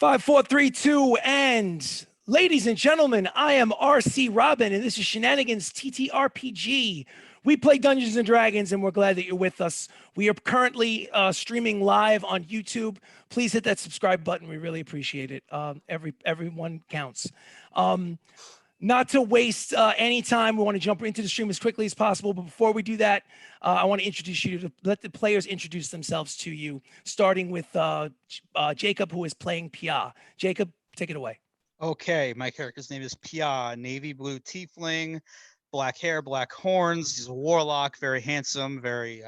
5, 4, 3, 2, and ladies and gentlemen, I am RC Robbin, and this is Shenanigans ttRPG. We play Dungeons and Dragons, and we're glad that you're with us. We are currently streaming live on YouTube. Please hit that subscribe button. We really appreciate it. Everyone counts. Not to waste any time, we want to jump into the stream as quickly as possible. But before we do that, I want to introduce you to let the players introduce themselves to you, starting with Jacob, who is playing Pia. Jacob, take it away. Okay, my character's name is Pia, navy blue tiefling, black hair, black horns. He's a warlock, very handsome, very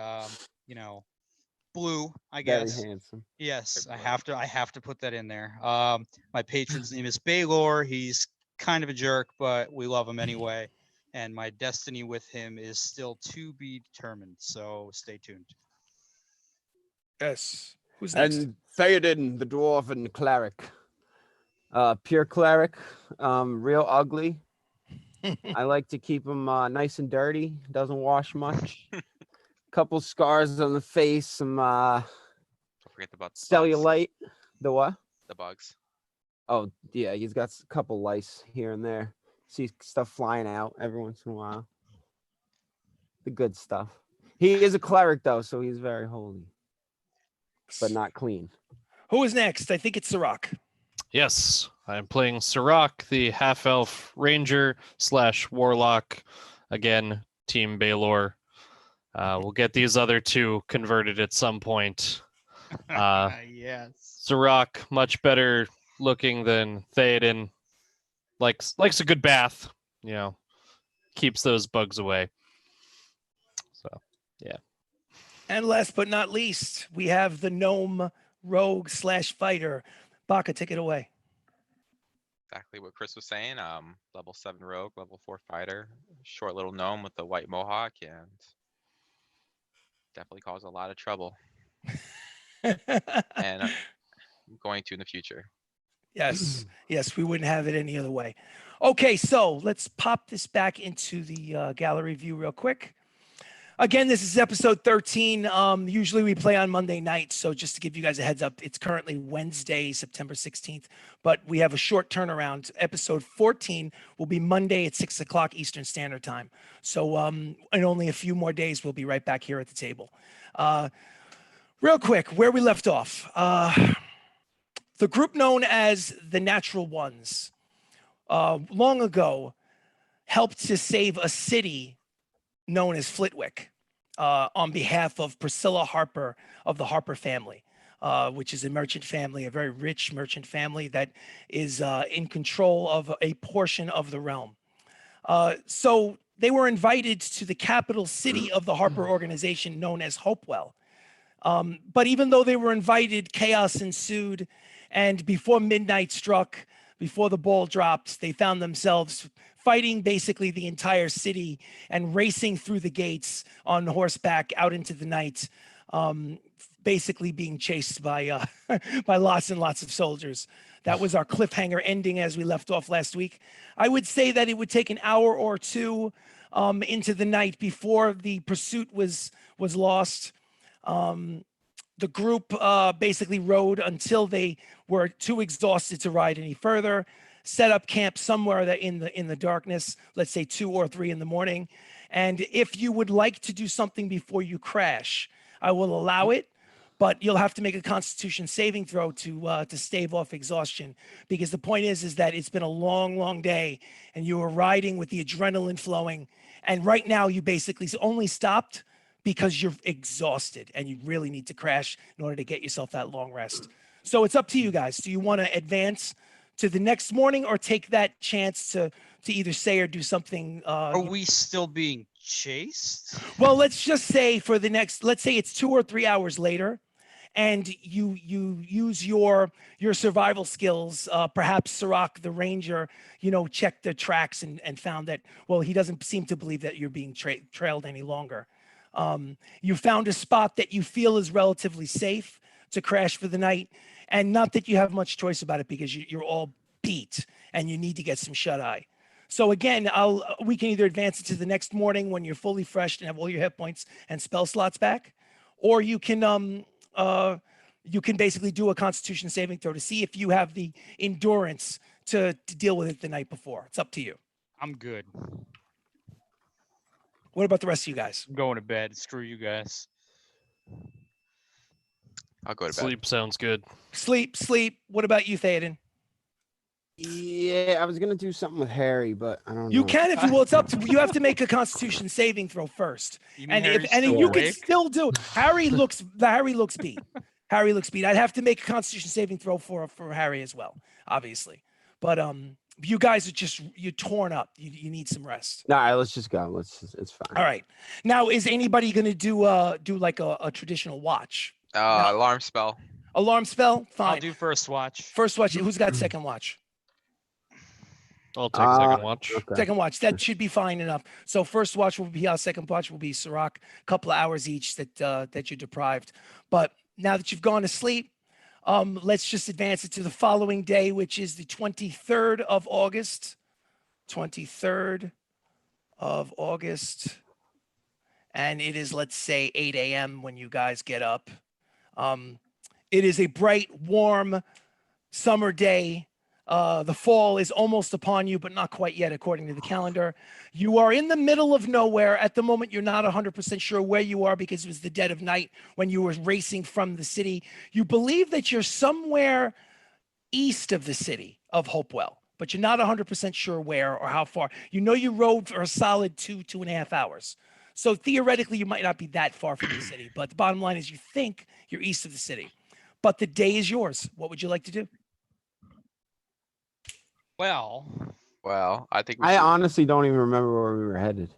blue, I guess. Very handsome. Yes, I have to put that in there. My patron's name is Baylor. He's kind of a jerk, but we love him anyway. And my destiny with him is still to be determined. So stay tuned. Yes. Who's next? And Theoden, the dwarven cleric. Pure cleric, real ugly. I like to keep him nice and dirty. Doesn't wash much. Couple scars on the face. Some Don't forget the bugs. cellulite. The what? The bugs. Oh yeah, he's got a couple lice here and there. See stuff flying out every once in a while. The good stuff. He is a cleric though, so he's very holy, but not clean. Who is next? I think it's Sirach. Yes, I'm playing Sirach, the half-elf ranger / warlock. Again, Team Baylor. We'll get these other two converted at some point. Yes. Sirach, much better looking than Theoden. Likes a good bath, keeps those bugs away. So, yeah. And last but not least, we have the gnome rogue / fighter. Baka, take it away. Exactly what Chris was saying. Level 7 rogue, level 4 fighter, short little gnome with the white mohawk, and definitely cause a lot of trouble. And I'm going to in the future. Yes, we wouldn't have it any other way. Okay, so let's pop this back into the gallery view real quick. Again, this is episode 13. Usually we play on Monday nights, so just to give you guys a heads up, it's currently Wednesday, September 16th, but we have a short turnaround. Episode 14 will be Monday at 6 o'clock Eastern Standard Time. So in only a few more days, we'll be right back here at the table. Real quick, where we left off. The group known as the Natural Ones, long ago, helped to save a city known as Flitwick on behalf of Priscilla Harper of the Harper family, which is a merchant family, a very rich merchant family that is in control of a portion of the realm. So they were invited to the capital city of the Harper organization known as Hopewell. But even though they were invited, chaos ensued. And before midnight struck, before the ball dropped, they found themselves fighting basically the entire city and racing through the gates on horseback out into the night, basically being chased by by lots and lots of soldiers. That was our cliffhanger ending as we left off last week. I would say that it would take an hour or two into the night before the pursuit was lost. The group basically rode until they were too exhausted to ride any further, set up camp somewhere that in the darkness, let's say 2 or 3 in the morning. And if you would like to do something before you crash, I will allow it, but you'll have to make a Constitution saving throw to stave off exhaustion. Because the point is that it's been a long, long day, and you were riding with the adrenaline flowing, and right now you basically only stopped because you're exhausted and you really need to crash in order to get yourself that long rest. So it's up to you guys. Do you want to advance to the next morning or take that chance to either say or do something? Are we still being chased? Well, let's just say let's say it's 2 or 3 hours later, and you use your survival skills. Perhaps Sirach, the ranger, checked the tracks and found that, well, he doesn't seem to believe that you're being trailed any longer. You found a spot that you feel is relatively safe to crash for the night, and not that you have much choice about it because you're all beat and you need to get some shut-eye. So again, we can either advance it to the next morning when you're fully fresh and have all your hit points and spell slots back, or you can you can basically do a Constitution saving throw to see if you have the endurance to deal with it the night before. It's up to you. I'm good. What about the rest of you guys? I'm going to bed. Screw you guys. I'll go to bed. Sleep sounds good. Sleep. What about you, Theoden? Yeah, I was gonna do something with Harry, but I don't know. You can if you will. It's up to you. Have to make a Constitution saving throw first, You mean and Harry's and still you can awake? still do. Harry looks beat. Harry looks beat. I'd have to make a Constitution saving throw for Harry as well, obviously. But you guys are you're torn up. You need some rest. All right, let's just go. It's fine. All right. Now, is anybody going to do like a traditional watch? Alarm spell. Alarm spell? Fine. I'll do first watch. First watch. Who's got second watch? I'll take second watch. Okay. Second watch. That should be fine enough. So first watch will be second watch will be Sirach. A couple of hours each that you're deprived. But now that you've gone to sleep, let's just advance it to the following day, which is the 23rd of August. 23rd of August. And it is, let's say, 8 a.m. when you guys get up. It is a bright, warm summer day. The fall is almost upon you, but not quite yet, according to the calendar. You are in the middle of nowhere. At the moment, you're not 100% sure where you are because it was the dead of night when you were racing from the city. You believe that you're somewhere east of the city of Hopewell, but you're not 100% sure where or how far. You know you rode for a solid 2.5 hours. So theoretically, you might not be that far from the city, but the bottom line is you think you're east of the city. But the day is yours. What would you like to do? Well, I think we I should. honestly don't even remember where we were headed.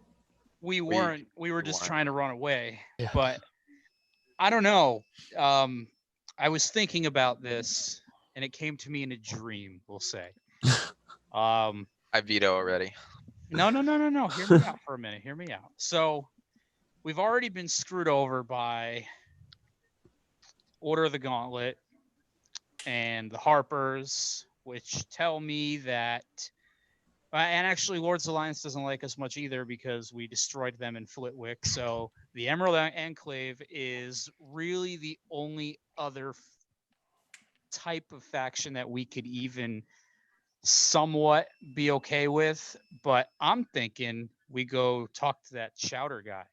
we weren't. We were just weren't. trying to run away. Yeah. But I don't know. I was thinking about this, and it came to me in a dream. We'll say. I veto already. No. Hear me out for a minute. Hear me out. So, we've already been screwed over by Order of the Gauntlet and the Harpers, which tell me that, and actually Lord's Alliance doesn't like us much either because we destroyed them in Flitwick. So the Emerald Enclave is really the only other type of faction that we could even somewhat be okay with. But I'm thinking we go talk to that Chowder guy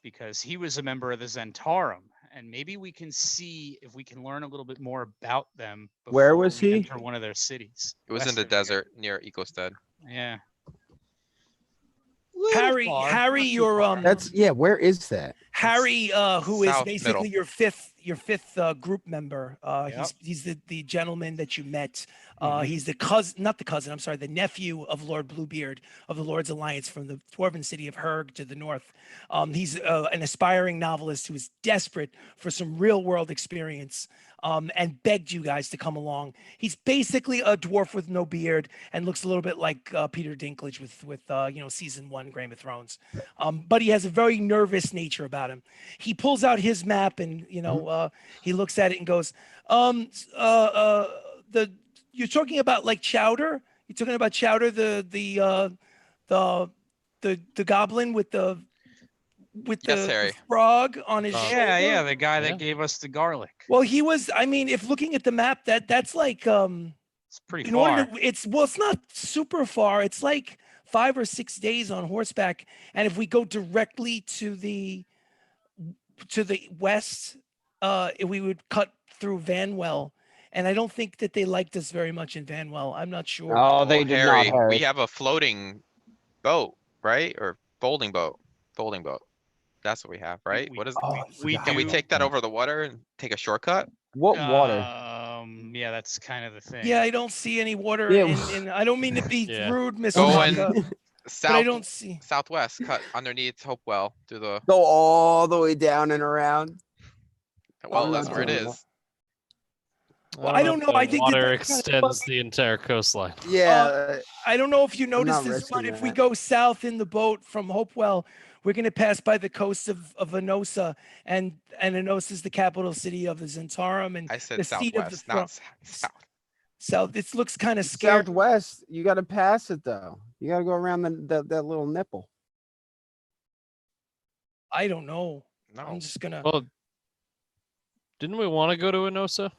because he was a member of the Zentarum. And maybe we can see if we can learn a little bit more about them. Where before was we he? enter one of their cities. It was in west the of here. desert near Ecostad. Yeah. Harry, you're That's where is that? Harry, who is South basically middle. your fifth group member. He's the gentleman that you met. Mhm. He's the nephew of Lord Bluebeard of the Lord's Alliance from the dwarven city of Herg to the north. He's an aspiring novelist who is desperate for some real world experience. And begged you guys to come along. He's basically a dwarf with no beard and looks a little bit like Peter Dinklage with season 1 Game of Thrones. But he has a very nervous nature about him. He pulls out his map and he looks at it and goes, you're talking about like Chowder? You're talking about Chowder, the goblin with the Yes, Harry. frog on his shoulder? Yeah, the guy that Yeah. gave us the garlic. Well, he was. I mean, if looking at the map, that's like It's pretty in far. order to, it's not super far. It's like 5 or 6 days on horseback, and if we go directly to the west, we would cut through Vanwell, and I don't think that they liked us very much in Vanwell. I'm not sure. Oh, they did not. Harry, Harry. we have a floating boat, right? Or folding boat. That's what we have, right? We- What is? Oh, I we forgot. Can we do- take that over the water and take a shortcut? What water? Yeah, that's kind of the thing. Yeah, I don't see any water. Yeah. In I don't mean to be Yeah. rude, Mr. Going Maka, but I South, don't see. southwest, cut underneath Hopewell through the. Go all the way down and around. Well, I'm that's not where it doing is. Well, I don't if know. the I think that water that's kind of extends the entire coastline. Yeah. I don't know if you not noticed this, but risking if we that. go south in the boat from Hopewell, we're going to pass by the coast of Enosa, and Enosa is the capital city of the Zentarum, and I said the seat of the southwest, not south. south. It looks kind of scary. Southwest. You got to pass it though. You got to go around that little nipple. I don't know. No. I'm just gonna. Well, Didn't we want to go to Enosa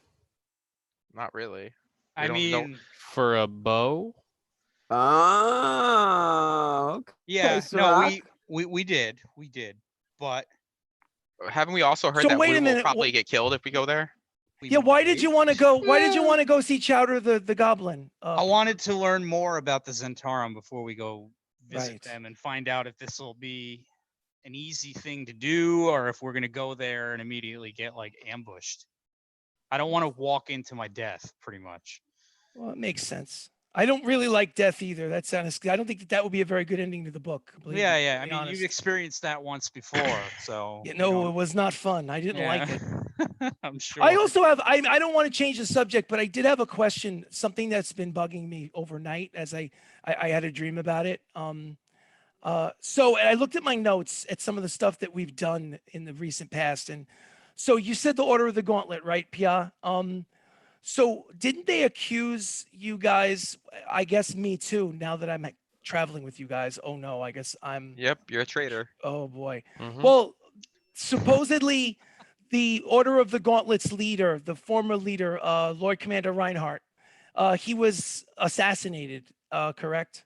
Not really. I don't know- mean, for a bow? Oh, okay. yeah, no, Sirach. we did, but Haven't we also heard So that wait we a will minute, probably get killed if we go there? we Yeah, why did might. you want to go? Why did you want to go see Chowder the Goblin? I wanted to learn more about the Zentarum before we go visit Right. them and find out if this will be an easy thing to do or if we're gonna go there and immediately get like ambushed. I don't want to walk into my death, pretty much. Well, it makes sense. I don't really like death either. That's honest. I don't think that would be a very good ending to the book. completely, Yeah, to yeah. I be mean, honest. you've experienced that once before, so Yeah, you no, don't- it was not fun. I didn't like it. I'm sure. I also have. I don't want to change the subject, but I did have a question. Something that's been bugging me overnight as I had a dream about it. So I looked at my notes at some of the stuff that we've done in the recent past, and so you said the Order of the Gauntlet, right, Pia? So didn't they accuse you guys? I guess me too. Now that I'm traveling with you guys. Oh no, I guess I'm. Yep, you're a traitor. Oh boy. Mhm. Well, supposedly the Order of the Gauntlet's leader, the former leader, Lord Commander Reinhardt, he was assassinated. Correct?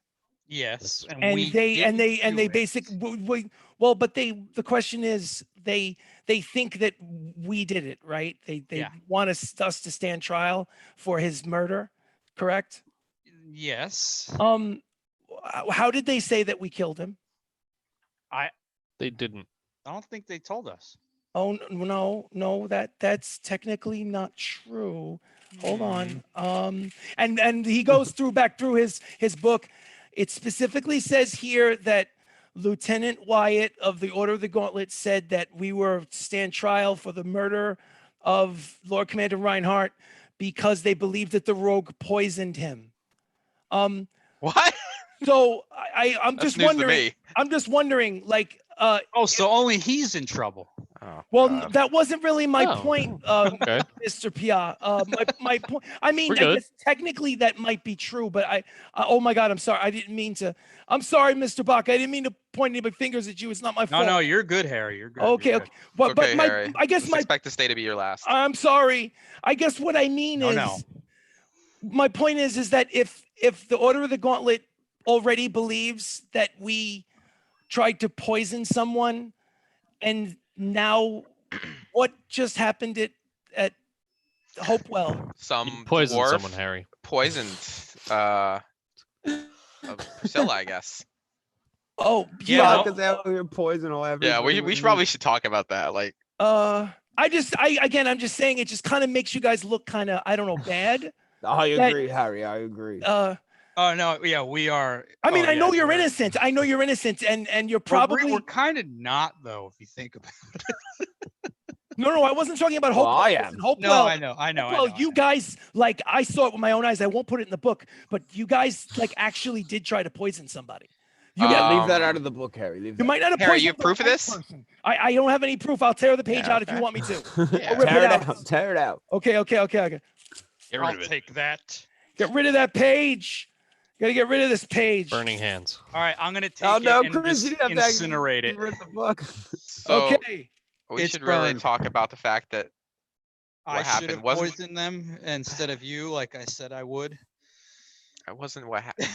Yes, And we they didn't do it. well, but the question is they think that we did it, right? They Yeah. want us to stand trial for his murder, correct? Yes, How did they say that we killed him? They didn't. I don't think they told us. Oh no, that's technically not true. Hold Hmm. on. And he goes back through his book. It specifically says here that Lieutenant Wyatt of the Order of the Gauntlet said that we were to stand trial for the murder of Lord Commander Reinhardt because they believed that the rogue poisoned him. What? So I'm That's just news to wondering. me. I'm just wondering, like, Oh, so only he's in trouble. Oh, well, God. that wasn't really my Oh, point, Okay. Mr. Pia. My point. I mean, We're I good. guess technically that might be true, but oh my God, I'm sorry. I didn't mean to. I'm sorry, Mr. Bach. I didn't mean to point any fingers at you. It's not my No, fault. no, you're good, Harry. You're good. you're Okay, good. okay. But Okay, my Harry. I guess Let's my expect this day to be your last. I'm sorry. I guess what I mean No, is no. my point is that if the Order of the Gauntlet already believes that we tried to poison someone, and now what just happened at Hopewell? You Some poisoned dwarf someone, Harry. poisoned Priscilla, I guess. Oh Yeah, yeah. Fuck is out here poison all everybody. Yeah, we with probably me. should talk about that. Like, I'm just saying it just kind of makes you guys look kind of, I don't know, bad. I that- agree, Harry. I agree. Oh no, yeah, we are. I mean, oh, I know yeah, you're we're- innocent. I know you're innocent, and you're We're, probably we're kind of not though, if you think about it. no. I wasn't talking about Well, Hopewell. I Listen, am. Hopewell. No, I know. Hopewell, you guys, like, I saw it with my own eyes. I won't put it in the book, but you guys like actually did try to poison somebody. You Yeah, might, leave that Um, out of the book, Harry. Leave you that. might not have Harry, poisoned you have the proof of right this? person. I don't have any proof. I'll tear the page Yeah, out if you okay. want me to. Yeah. I'll rip Tear it it out. out. Tear it out. Okay. Get rid I'll of it. take that. Get rid of that page. Gotta get rid of this page. Burning hands. All right, I'm gonna take Oh no, it and Chris, you just didn't have to incinerate it. read the book. so Okay. we It's should really burned. talk about the fact that I what should happened have wasn't- poisoned them instead of you, like I said I would. it wasn't what happened.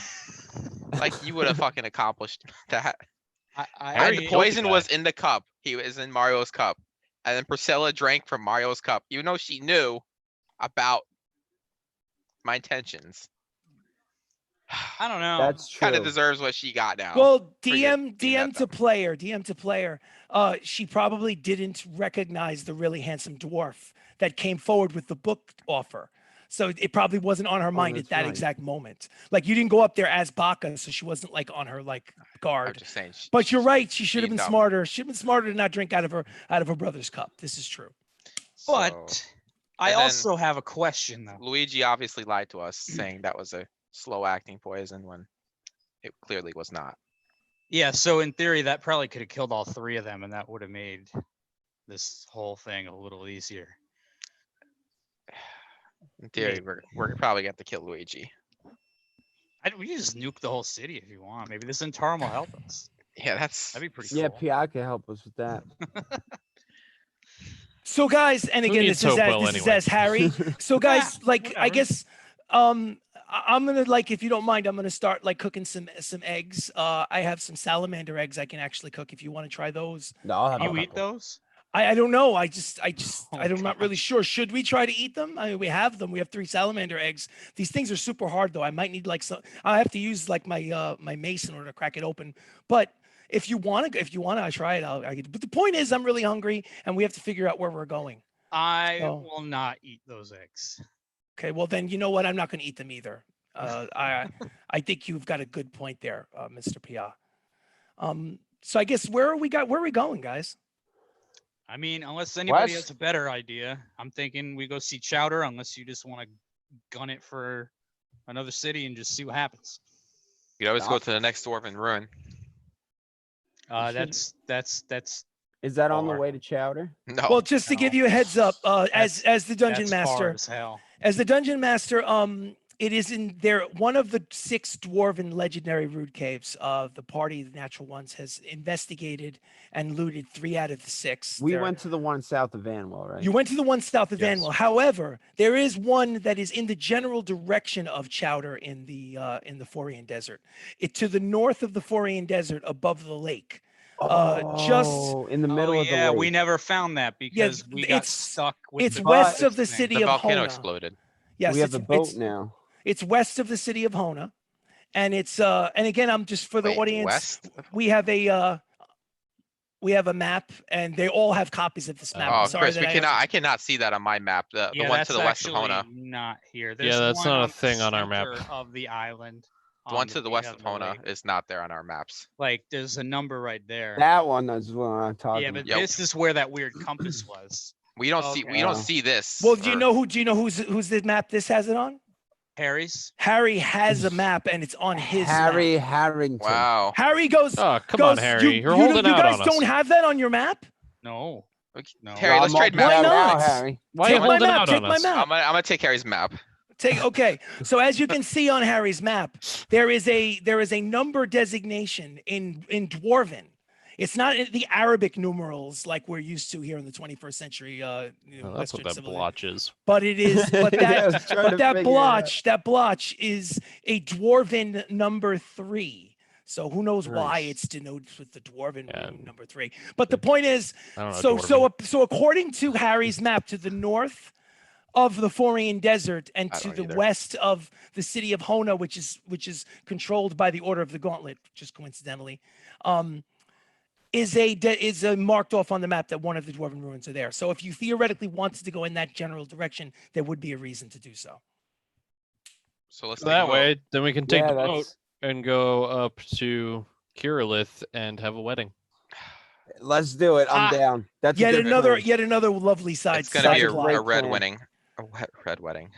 Like, you would have fucking accomplished that. I And the mean, poison was in the cup. He was in Mario's cup. And then Priscilla drank from Mario's cup, even though she knew about my intentions. I don't know. That's true. Kind of deserves what she got now. Well, being DM that to player. She probably didn't recognize the really handsome dwarf that came forward with the book offer. So it probably wasn't on her mind at that's that right. exact moment. Like, you didn't go up there as Baka, so she wasn't like on her like I'm guard. just saying. But you're right. She should have being been dumb. smarter. She'd been smarter to not drink out of her brother's cup. This is true. But I and then- also have a question though. Luigi obviously lied to us, saying that was a slow acting poison when it clearly was not. Yeah, so in theory, that probably could have killed all three of them, and that would have made this whole thing a little easier. In theory, Maybe. we're probably going to kill Luigi. We can just nuke the whole city if you want. Maybe this Zentarum will help us. Yeah, that's That'd be pretty Yeah, cool. Pia can help us with that. So guys, and Who again, needs this is hope as well this is anyway? as Harry. So guys, like I whatever. guess I'm gonna like, if you don't mind, I'm gonna start like cooking some eggs. I have some salamander eggs I can actually cook if you want to try those. No, I'll have You a eat couple. those? I don't know. I'm Oh, not really sure. Should we try to eat them? I mean, we have them. We have 3 salamander eggs. These things are super hard though. I might need like some. I have to use like my my mace in order to crack it open. But if you want to, I try it. But the point is, I'm really hungry, and we have to figure out where we're going. I So- will not eat those eggs. Okay. Well, then you know what? I'm not going to eat them either. I think you've got a good point there, Mr. Pia. So I guess where are we going, guys? I mean, unless anybody West? has a better idea, I'm thinking we go see Chowder. Unless you just want to gun it for another city and just see what happens. You always go Nah. to the next dwarven ruin. That's Is that on the far. way to Chowder? No. Well, just to give no. you a heads up, as the dungeon that's far master, as hell. as the dungeon master, it is in there. One of the 6 dwarven legendary root caves. The party, the natural ones, has investigated and looted 3 out of the 6. We There- went to the one south of Vanwell, right? You went to the one south of Yes. Vanwell. However, there is one that is in the general direction of Chowder in the Forian Desert. It to the north of the Forian Desert, above the lake. Just Oh, in the middle Oh of the yeah, lake. we never found that because we got it's- stuck with it's the west garbage of the thing. city The of volcano Hona. exploded. Yes, we have it's, the boat it's, now. it's west of the city of Hona, and it's and again, I'm just for the Wait, audience. west? We have a map, and they all have copies of this map. I'm Oh, sorry Chris, that I cannot see that on my map. The Yeah, one that's to the west of actually Hona. not here. Yeah, There's that's one not a on the thing on our map. center of the island. The one on to the we west have of the Hona lake. is not there on our maps. Like, there's a number right there. That one is what I'm talking Yeah, but about. Yep. this is where that weird compass was. We don't Okay. see this. Well, do you or- know who's the map this has it on? Harry's. Harry has a map, and it's on his Harry map. Harrington. Wow. Harry goes. Oh, come goes, on, Harry. You, You're you, holding you out guys on don't us. have that on your map? No. Okay, No. Harry, let's trade Why Why maps. not? not, Harry? Why are you Take my holding map. out Take on my us? map. I'm gonna take Harry's map. Okay. So as you can see on Harry's map, there is a number designation in Dwarven. It's not in the Arabic numerals like we're used to here in the 21st century. Oh, that's Western what that civilization. blotch is. But it is. But Yeah, I that. was trying to But that figure it out. blotch is a Dwarven number 3. So who knows why Nice. it's denoted with the Dwarven Yeah. number 3. But the point is, I don't know. so according to Harry's map, to the north of the Forian Desert and I to don't the either. west of the city of Hona, which is controlled by the Order of the Gauntlet, just coincidentally, is a marked off on the map that one of the Dwarven ruins are there. So if you theoretically wanted to go in that general direction, there would be a reason to do so. So let's that take a way, then we can take Yeah, the boat that's- and go up to Kirillith and have a wedding. Let's do it. I'm Ah, down. That's a Yet good another plan. lovely side. It's gonna be side a plot. great red plan. wedding. Red wedding.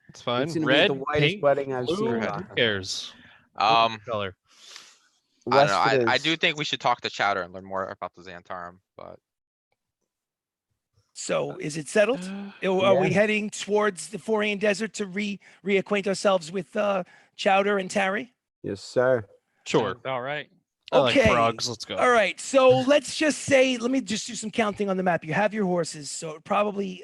It's fine. It's gonna Red, be the whitest pink, wedding I've blue, seen. Red. who Rocco. cares? Um, Color. I don't know. West it I is. do think we should talk to Chowder and learn more about the Xantarum, but So is it settled? Are we Yeah. heading towards the Forian Desert to reacquaint ourselves with Chowder and Tarry? Yes, sir. Sure. Sounds All right. I like Okay. frogs. Let's go. All right. So let's just say, let me just do some counting on the map. You have your horses, so it probably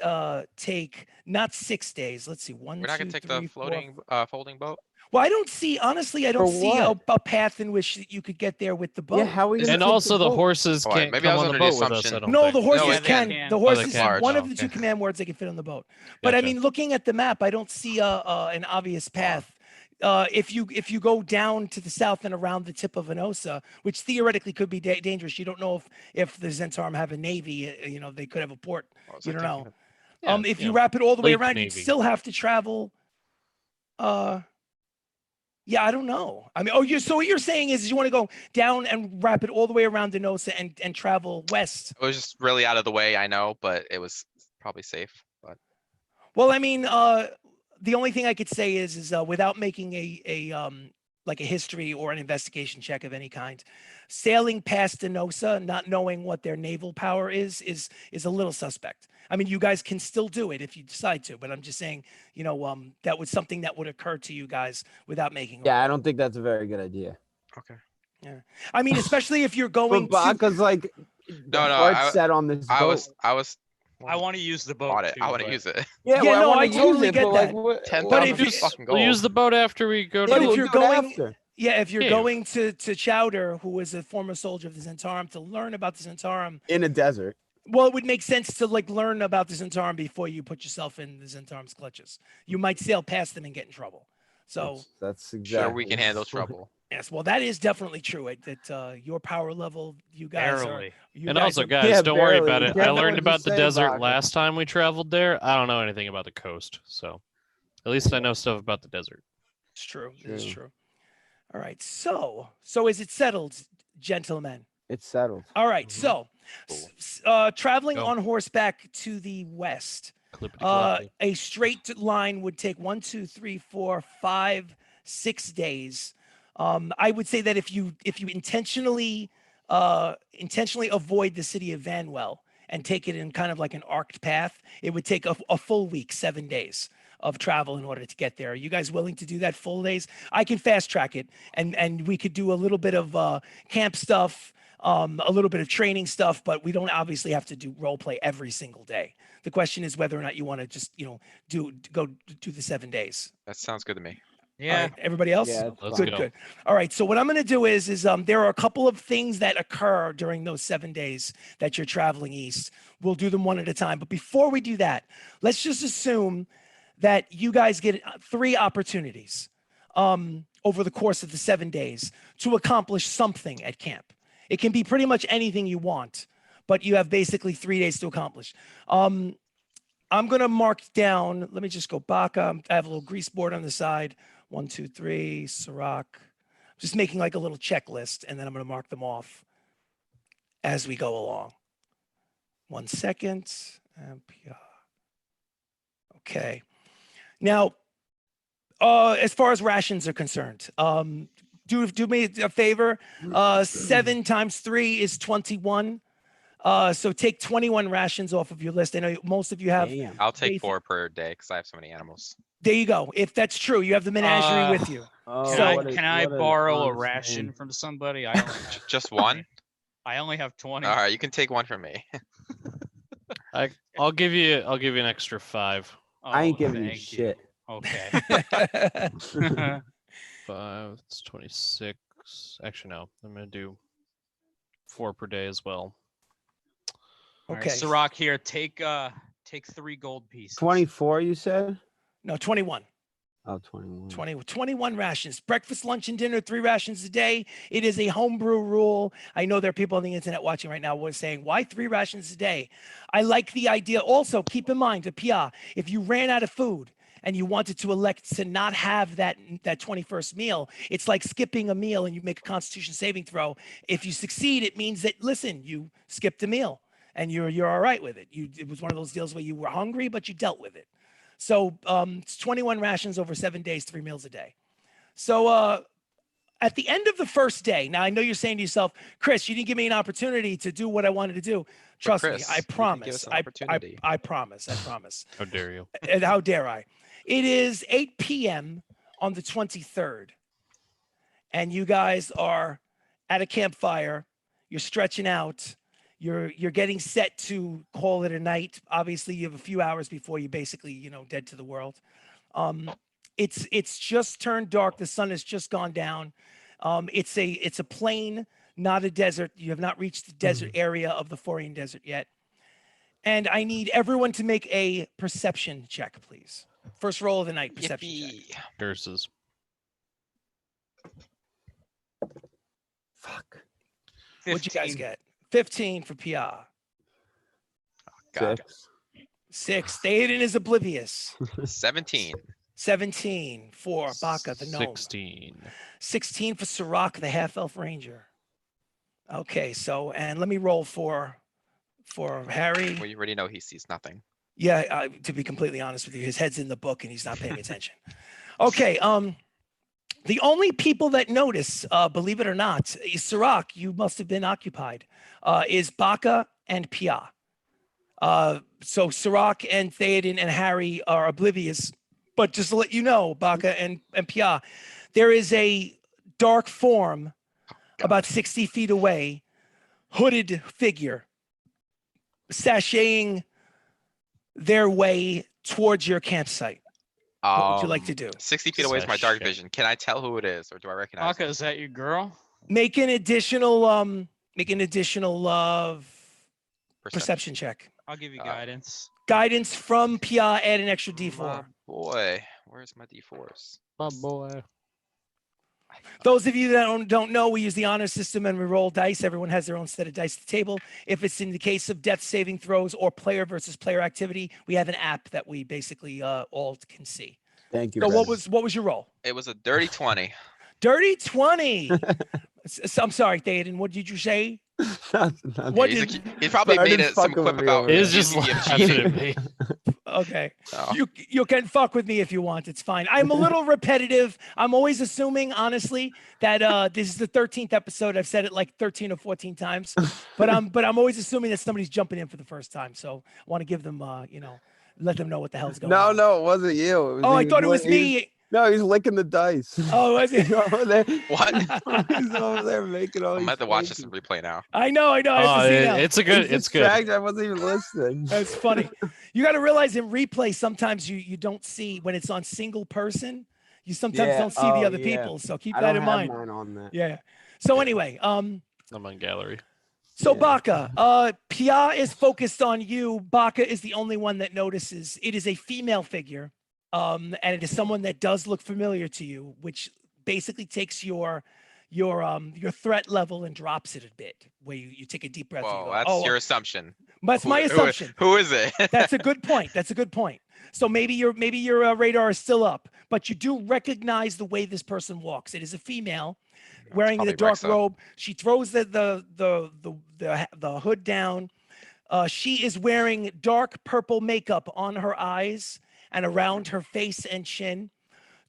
take not 6 days. Let's see, one, we're not gonna two, take the three, four. folding boat. Well, I don't see, honestly, I don't For see what? a path in which you could get there with the boat. Yeah, how are we Is gonna And take also the boat? horses Oh, wait, can't maybe I come was on the under the boat with us. I assumption- don't No, think. the horses Yeah, they can. can. The Oh, they horses, can. one of Oh, the two okay. command words, they can fit on the boat. But I Gotcha. mean, looking at the map, I don't see an obvious path. If you go down to the south and around the tip of Venosa, which theoretically could be dangerous, you don't know if the Zentarum have a navy. You know, they could have a port. What was You I don't thinking know. Yeah, If yeah. you wrap it all the way Lake around, you'd Navy. still have to travel. Yeah, I don't know. I mean, so what you're saying is you want to go down and wrap it all the way around Venosa and travel west. It was just really out of the way, I know, but it was probably safe. But Well, I mean, the only thing I could say is without making like a history or an investigation check of any kind, sailing past Denosa, not knowing what their naval power is a little suspect. I mean, you guys can still do it if you decide to, but I'm just saying, you know, that was something that would occur to you guys without making. Yeah, I don't think that's a very good idea. okay. I mean, especially if you're going But to. because like No, the no, heart's set on this boat. I was I want to use the boat Bought it. too. I want to but use it. Yeah, well, no, wanna I use totally it, get but, like, that. what- But what- if 10,000 you- fucking We'll gold. use the boat after we go But to if we'll you're do it going, after. yeah, if you're Cave. going to Chowder, who was a former soldier of the Zentarum, to learn about the Zentarum, in a desert. well, it would make sense to like learn about the Zentarum before you put yourself in the Zentarum's clutches. You might sail past them and get in trouble. So That's exactly. Sure, we can handle trouble. yes, well, that is definitely true. That your power level, you guys are. barely. You And guys also, are- guys, Yeah, don't worry barely. about it. I Careful learned what you about the say, desert Baka. last time we traveled there. I don't know anything about the coast, so at least I know stuff about the desert. It's true. This is True. true. All right. So is it settled, gentlemen? It's settled. All right. Mhm. So, traveling Go. on horseback to the west, Clippity-cloppity. a straight line would take 1, 2, 3, 4, 5, 6 days. I would say that if you intentionally avoid the city of Vanwell and take it in kind of like an arced path, it would take a full week, 7 days of travel in order to get there. Are you guys willing to do that full days? I can fast track it, and we could do a little bit of camp stuff, a little bit of training stuff, but we don't obviously have to do role play every single day. The question is whether or not you want to just go do the 7 days. That sounds good to me. All Yeah. right, everybody else? Yeah, it's Let's fine. Good, go. good. All right. So what I'm going to do is there are a couple of things that occur during those 7 days that you're traveling east. We'll do them one at a time. But before we do that, let's just assume that you guys get 3 opportunities over the course of the 7 days to accomplish something at camp. It can be pretty much anything you want, but you have basically 3 days to accomplish. I'm going to mark down. Let me just go Baka. I have a little grease board on the side. 1, 2, 3, Sirach. Just making like a little checklist, and then I'm going to mark them off as we go along. 1 second. Okay. Now, as far as rations are concerned, do me a favor. 7 times 3 is 21. So take 21 rations off of your list. I know most of you have. Damn. I'll take Basic- 4 per day because I have so many animals. There you go. If that's true, you have the menagerie Uh, with you. Oh, Can So- I what a- can I what an borrow a honest ration man. from somebody? I only have, Just one? I only have 20. All right, you can take one from me. I'll give you an extra 5. I ain't Oh, giving you thank shit. Okay. 5. It's 26. Actually, no. I'm gonna do 4 per day as well. All right, Okay. Sirach here. Take 3 gold pieces. 24, you said? No, 21. Oh, 21. 21 rations. Breakfast, lunch, and dinner, 3 rations a day. It is a homebrew rule. I know there are people on the internet watching right now who are saying, why 3 rations a day? I like the idea. Also, keep in mind, Pia, if you ran out of food and you wanted to elect to not have that 21st meal, it's like skipping a meal and you make a constitution saving throw. If you succeed, it means that, listen, you skipped a meal and you're all right with it. It was one of those deals where you were hungry, but you dealt with it. So it's 21 rations over 7 days, 3 meals a day. So at the end of the first day, now I know you're saying to yourself, Chris, you didn't give me an opportunity to do what I wanted to do. Trust me, Chris, I you can give promise. us an I opportunity. promise. I promise. How dare you? And how dare I? It is 8 p.m. on the 23rd, and you guys are at a campfire. You're stretching out. You're getting set to call it a night. Obviously, you have a few hours before you basically, dead to the world. It's just turned dark. The sun has just gone down. It's a plain, not a desert. You have not reached the desert area of the Forian Desert yet. And I need everyone to make a perception check, please. First roll of the night, perception check. Yippee. Curses. Fuck. What'd you guys 15. get? 15 for PR. God. 6. Theoden is oblivious. 17. 17 for Baka, the gnome. 16. 16 for Sirach, the half-elf ranger. Okay, so, and let me roll for Harry. Well, you already know he sees nothing. Yeah, to be completely honest with you, his head's in the book and he's not paying attention. Okay, the only people that notice, believe it or not, is Sirach, you must have been occupied, is Baka and Pia. So Sirach and Theoden and Harry are oblivious, but just to let you know, Baka and Pia, there is a dark form about 60 feet away, hooded figure, sashaying their way towards your campsite. What would you like to do? 60 feet away is my dark Shit. vision. Can I tell who it is, or do I recognize Baka, them? is that your girl? Make an additional perception check. I'll give you Uh, guidance. Guidance from Pia, add an extra My D4. boy, where's my D4s? My boy. Those of you that don't know, we use the honor system and we roll dice. Everyone has their own set of dice at the table. If it's in the case of death saving throws or player versus player activity, we have an app that we basically all can see. Thank you. So brother. what was your roll? It was a dirty 20. Dirty 20. I'm sorry, Theoden. What did you say? Nothing. What He's, did- he probably But I made didn't some fuck with quip me about over He was just UVM laughing cheating. at me. Okay. Oh. You can fuck with me if you want. It's fine. I'm a little repetitive. I'm always assuming, honestly, that this is the 13th episode. I've said it like 13 or 14 times, but I'm always assuming that somebody's jumping in for the first time. So I want to give them, let them know what the hell's going on. No, it wasn't you. It was Oh, I he thought it was li- me. No, he's licking the dice. Oh, was it? He's over there. What? He's over there making all I'm these about to watch this faces. in replay now. I know. I have Oh, to see now. it's a good. He's It's good. distracted. I wasn't even listening. That's funny. You got to realize in replay, sometimes you don't see when it's on single person. You sometimes Yeah. don't see the Oh, other yeah. people. So keep I that don't in have mind. mine on that. Yeah. So anyway, I'm on gallery. So Yeah. Baka, Pia is focused on you. Baka is the only one that notices. It is a female figure, and it is someone that does look familiar to you, which basically takes your threat level and drops it a bit. Where you take a deep breath. and you Well, go, that's oh, your assumption. that's my assumption. Who is it? That's a good point. That's a good point. So maybe your radar is still up, but you do recognize the way this person walks. It is a female wearing the probably dark Rexa. robe. She throws the hood down. She is wearing dark purple makeup on her eyes and around her face and chin.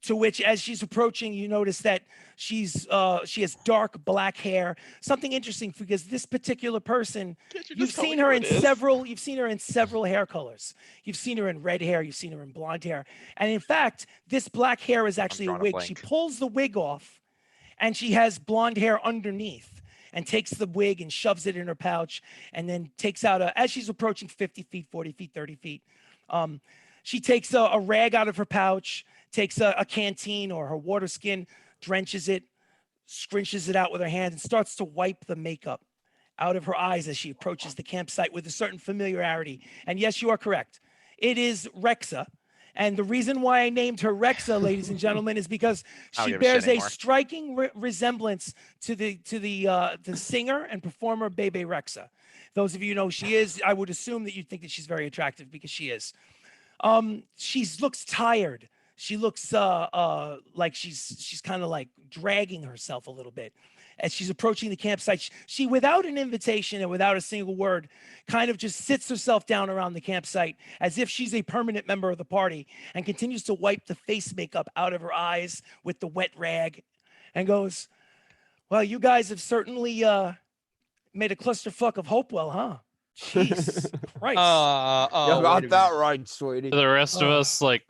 To which, as she's approaching, you notice that she has dark black hair. Something interesting, because this particular person, you've seen her in several hair colors. You've seen her in red hair, you've seen her in blonde hair, and in fact, this black hair is actually a drawing a wig. She blank. pulls the wig off, and she has blonde hair underneath, and takes the wig and shoves it in her pouch, and then takes out as she's approaching 50 feet, 40 feet, 30 feet, she takes a rag out of her pouch, takes a canteen or her water skin, drenches it, scrunches it out with her hand, and starts to wipe the makeup out of her eyes as she approaches the campsite with a certain familiarity. And yes, you are correct. It is Rexa. And the reason why I named her Rexa, ladies and gentlemen, is because I don't she give a shit bears a anymore. striking resemblance to the singer and performer Bebe Rexha. Those of you know who she is, I would assume that you think that she's very attractive, because she is. She looks tired. She looks like she's kind of like dragging herself a little bit as she's approaching the campsite. She, without an invitation and without a single word, kind of just sits herself down around the campsite as if she's a permanent member of the party, and continues to wipe the face makeup out of her eyes with the wet rag, and goes, "Well, you guys have certainly made a clusterfuck of Hopewell, huh? Jeez Christ." You wait got a that minute. right, sweetie. The rest of Oh. us like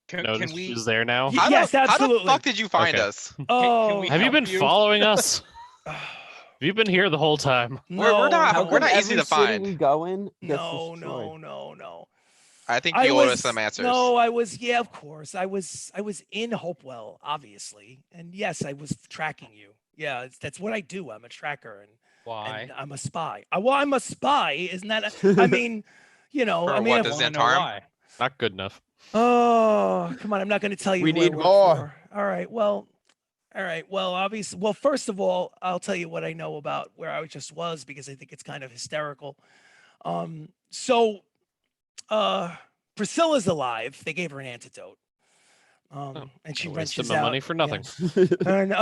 Can noticed we? who's there now. Ye- Yes, How absolutely. the fuck did you find Okay. us? Oh, we Have you help been you? following us? Have you been here the whole time? We're not- no, we're not Every easy to city find. we go in gets No, destroyed. no. I think I you owed was us some answers. No, I was. Yeah, of course. I was in Hopewell, obviously, and yes, I was tracking you. Yeah, that's what I do. I'm a tracker, and Why? I'm a spy. Well, I'm a spy. Isn't that? I mean, For I mean, what, if- does Wanna it know harm? why? Not good enough. oh, come on! I'm not going to tell you. We who I need work more. for. All right. Well, obviously. Well, first of all, I'll tell you what I know about where I just was, because I think it's kind of hysterical. So, Priscilla's alive. They gave her an antidote. And she I wasted wrenches my out. money for nothing. And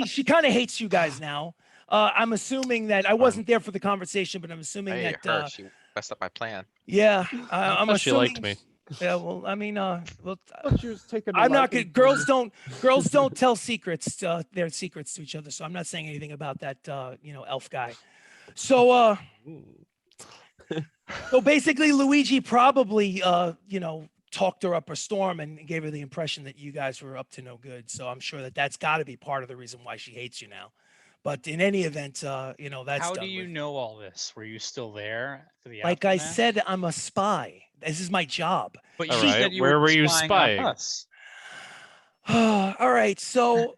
she kind of hates you guys now. I'm assuming that I wasn't there for the conversation, but I'm assuming Hey, that her. She messed up my plan. yeah, I I'm thought she assuming. liked me. Yeah, well, I mean, well, Thought you was taking a I'm not liking good. to Girls don't tell secrets, their secrets to each other. So I'm not saying anything about that, elf guy. So, so basically, Luigi probably, talked her up a storm and gave her the impression that you guys were up to no good. So I'm sure that that's got to be part of the reason why she hates you now. But in any event, you know, that's How done do you with. know all this? Were you still there for the Like I aftermath? said, I'm a spy. This is my job. But All you right, said you where were you spying spying? on us. All right. So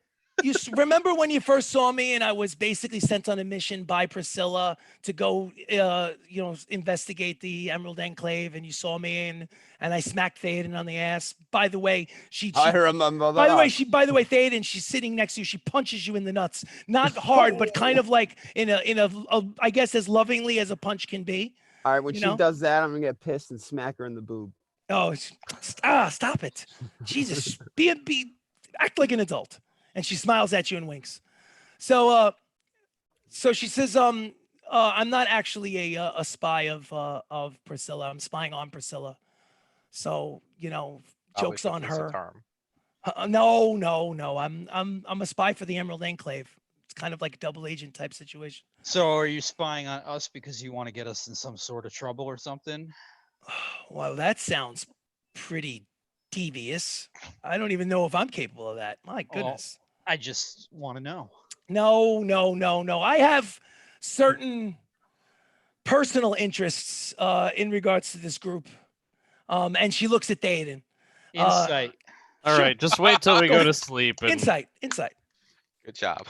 remember when you first saw me and I was basically sent on a mission by Priscilla to go, you know, investigate the Emerald Enclave, and you saw me and I smacked Theoden on the ass. By the way, I remember that. by the way, Theoden, she's sitting next to you. She punches you in the nuts, not hard, but kind of like in a I guess as lovingly as a punch can be. All right, when you she know? does that, I'm gonna get pissed and smack her in the boob. Oh, stop it. Jesus, act like an adult. And she smiles at you and winks. So she says, I'm not actually a spy of Priscilla. I'm spying on Priscilla. So, you know, Probably joke's on confuse the her. term. No. I'm a spy for the Emerald Enclave. It's kind of like a double agent type situation. So are you spying on us because you want to get us in some sort of trouble or something? Wow, that sounds pretty devious. I don't even know if I'm capable of that. My Well, goodness. I just want to know. No. I have certain personal interests in regards to this group. And she looks at Theoden. Insight. All Sure. right, just wait till we Go go for to it. sleep. And Insight. Good job.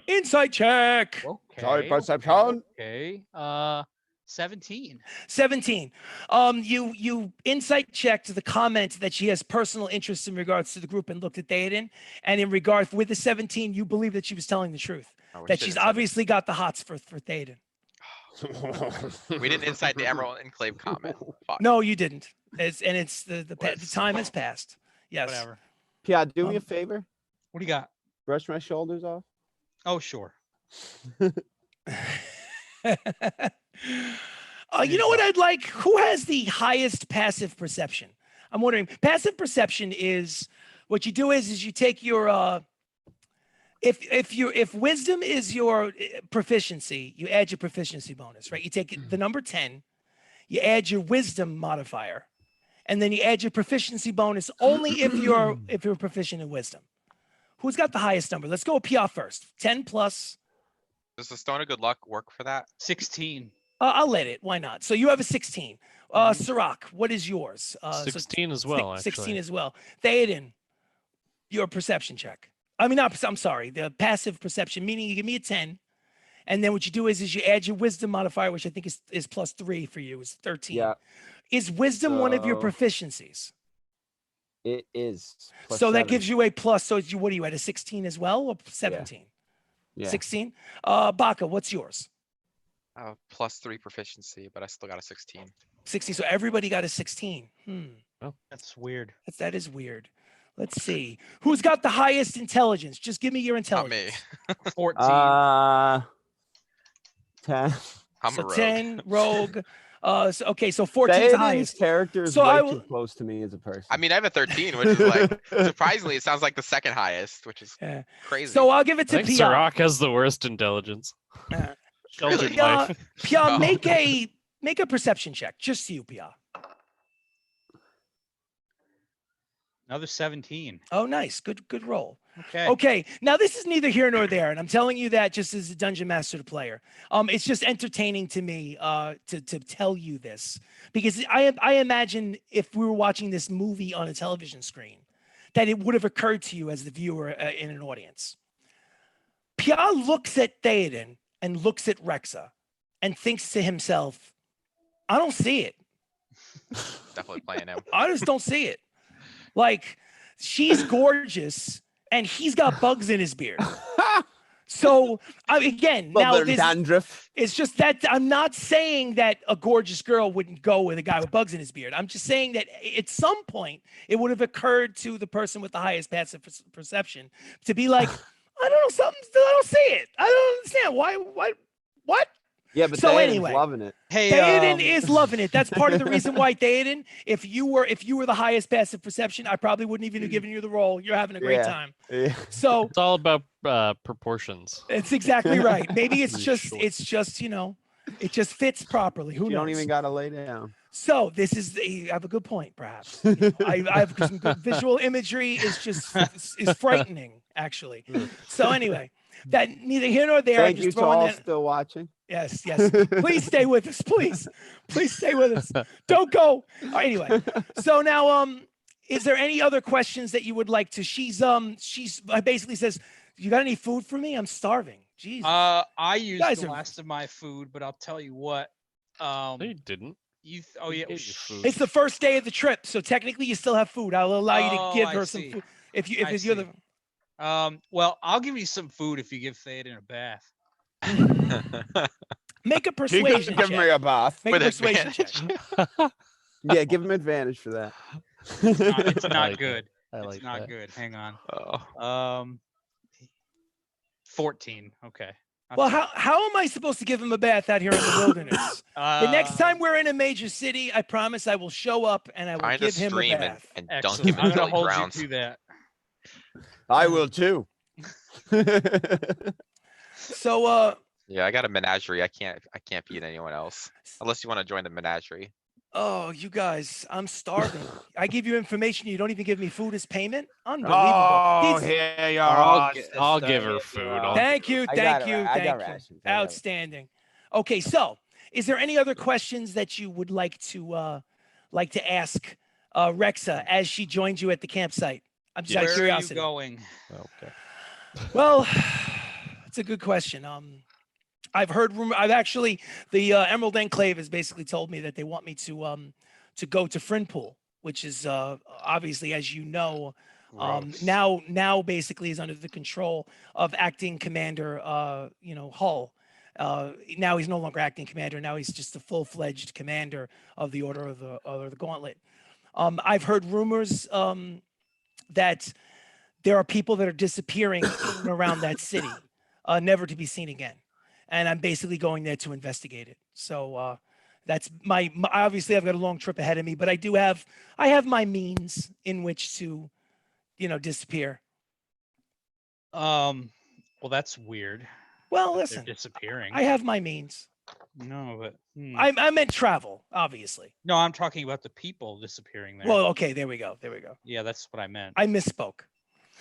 Insight check. Okay. Sorry, perception. Okay. 17. 17. You insight checked the comment that she has personal interest in regards to the group and looked at Theoden. And in regard with the 17, you believe that she was telling the truth. Oh, we That should've she's said it. obviously got the hots for Theoden. We didn't incite the Emerald Enclave comment. Fuck. No, you didn't. It's the Whoops. time has passed. Yes. Whatever. Pia, do me a Um, favor. What do you got? Brush my shoulders off. Oh, sure. You know what I'd like? Who has the highest passive perception? I'm wondering. Passive perception is what you do is you take your if wisdom is your proficiency, you add your proficiency bonus, right? You take the number 10, you add your wisdom modifier, and then you add your proficiency bonus only if you're proficient in wisdom. Who's got the highest number? Let's go with Pia first. 10 plus. Does the Stone of Good Luck work for that? 16. I'll let it. Why not? So you have a 16. Sirach, what is yours? 16 as well, 16 actually. as well. Theoden, your perception check. I mean, I'm sorry. The passive perception, meaning you give me a 10. And then what you do is you add your wisdom modifier, which I think is plus 3 for you, is 13. Yeah, Is wisdom one of your So- proficiencies? it is. Plus So that 7. gives you a plus. So what are you at, a 16 as well, or 17? Yeah. 16? Baka, what's yours? Plus 3 proficiency, but I still got a 16. 16. So everybody got a 16. That's weird. That is weird. Let's see. Who's got the highest intelligence? Just give me your Not intelligence. me. 14. 10. I'm So a rogue. 10, rogue. Okay, so 14 is the Theoden's highest. character is So I way will- too close to me as a person. I mean, I have a 13, which is like, surprisingly, it sounds like the second highest, which is Yeah. crazy. So I'll give it I to think Pia. Sirach has the worst intelligence. Uh, Sheltered Pia, life. Pia, Oh. make a perception check. Just you, Pia. Another 17. Oh, nice. Good roll. Okay. Okay, now this is neither here nor there, and I'm telling you that just as a dungeon master to player. It's just entertaining to me to tell you this, because I imagine if we were watching this movie on a television screen, that it would have occurred to you as the viewer in an audience. Pia looks at Theoden and looks at Rexa, and thinks to himself, "I don't see it. Definitely playing him. I just don't see it. Like, she's gorgeous." And he's got bugs in his beard. So again, now Bubble this dandruff. it's just that I'm not saying that a gorgeous girl wouldn't go with a guy with bugs in his beard. I'm just saying that at some point it would have occurred to the person with the highest passive perception to be like, I don't know, something. I don't see it. I don't understand why. What? Yeah, but So Theoden's anyway, loving it. Hey, Theoden is loving it. That's part of the reason why Theoden, if you were the highest passive perception, I probably wouldn't even have given you the role. You're having a great Yeah. time. Yeah. So It's all about proportions. it's exactly right. Maybe it's Pretty just short. it just fits properly. Who You knows? don't even gotta lay down. So this is I have a good point, perhaps. I have some good visual imagery is frightening, actually. So anyway, that neither here nor there. I'm Thank just you to throwing all that. still watching. Yes, yes. Please stay with us, please. Please stay with us. Don't go. Anyway, so now, is there any other questions that you would like to? She's basically says, "You got any food for me? I'm starving." Jesus. I used guys the are- last of my food, but I'll tell you what. No, you didn't. Oh We yeah. gave you shh. food. It's the first day of the trip, so technically you still have food. I'll allow you to Oh, give I her some see. food if I you're see. the. Well, I'll give you some food if you give Theoden a bath. Make a He could persuasion give me check. a bath. Make a With persuasion check. advantage. Yeah, give him advantage for that. It's I not like good. I It's like not that. good. Hang on. Oh. 14. Okay. Not Well, too how am I supposed to give him a bath out here in the wilderness? The next bad. time we're in a major city, I promise I will show up and I will Find a give him a stream bath. and dunk Excellent. him I'm until gonna he hold drowns. you to that. I will too. So, Yeah, I got a menagerie. I can't feed anyone else unless you want to join the menagerie. oh, you guys, I'm starving. I give you information, you don't even give me food as payment? Unbelievable. Oh, He's- here you I'll are. I'll sister. give her Here food. you are. I'll Thank give her you, I thank got you, it. I got thank you. rations. I got it. Outstanding. Okay, so is there any other questions that you would like to ask Rexa as she joins you at the campsite? I'm just out of Where are you curiosity. going? Okay. Well, it's a good question. I've heard rumor. I've actually the Emerald Enclave has basically told me that they want me to go to Frinpool, which is obviously, as you know, Gross. now basically is under the control of acting commander Hull. Now he's no longer acting commander. Now he's just a full-fledged commander of the Order of the Gauntlet. I've heard rumors that there are people that are disappearing in and around that city, never to be seen again. And I'm basically going there to investigate it. So that's my obviously I've got a long trip ahead of me, but I have my means in which to, disappear. Well, that's weird. Well, They're listen, disappearing. I have my means. No, but I meant travel, obviously. no, I'm talking about the people disappearing there. Well, okay, there we go. Yeah, that's what I meant. I misspoke.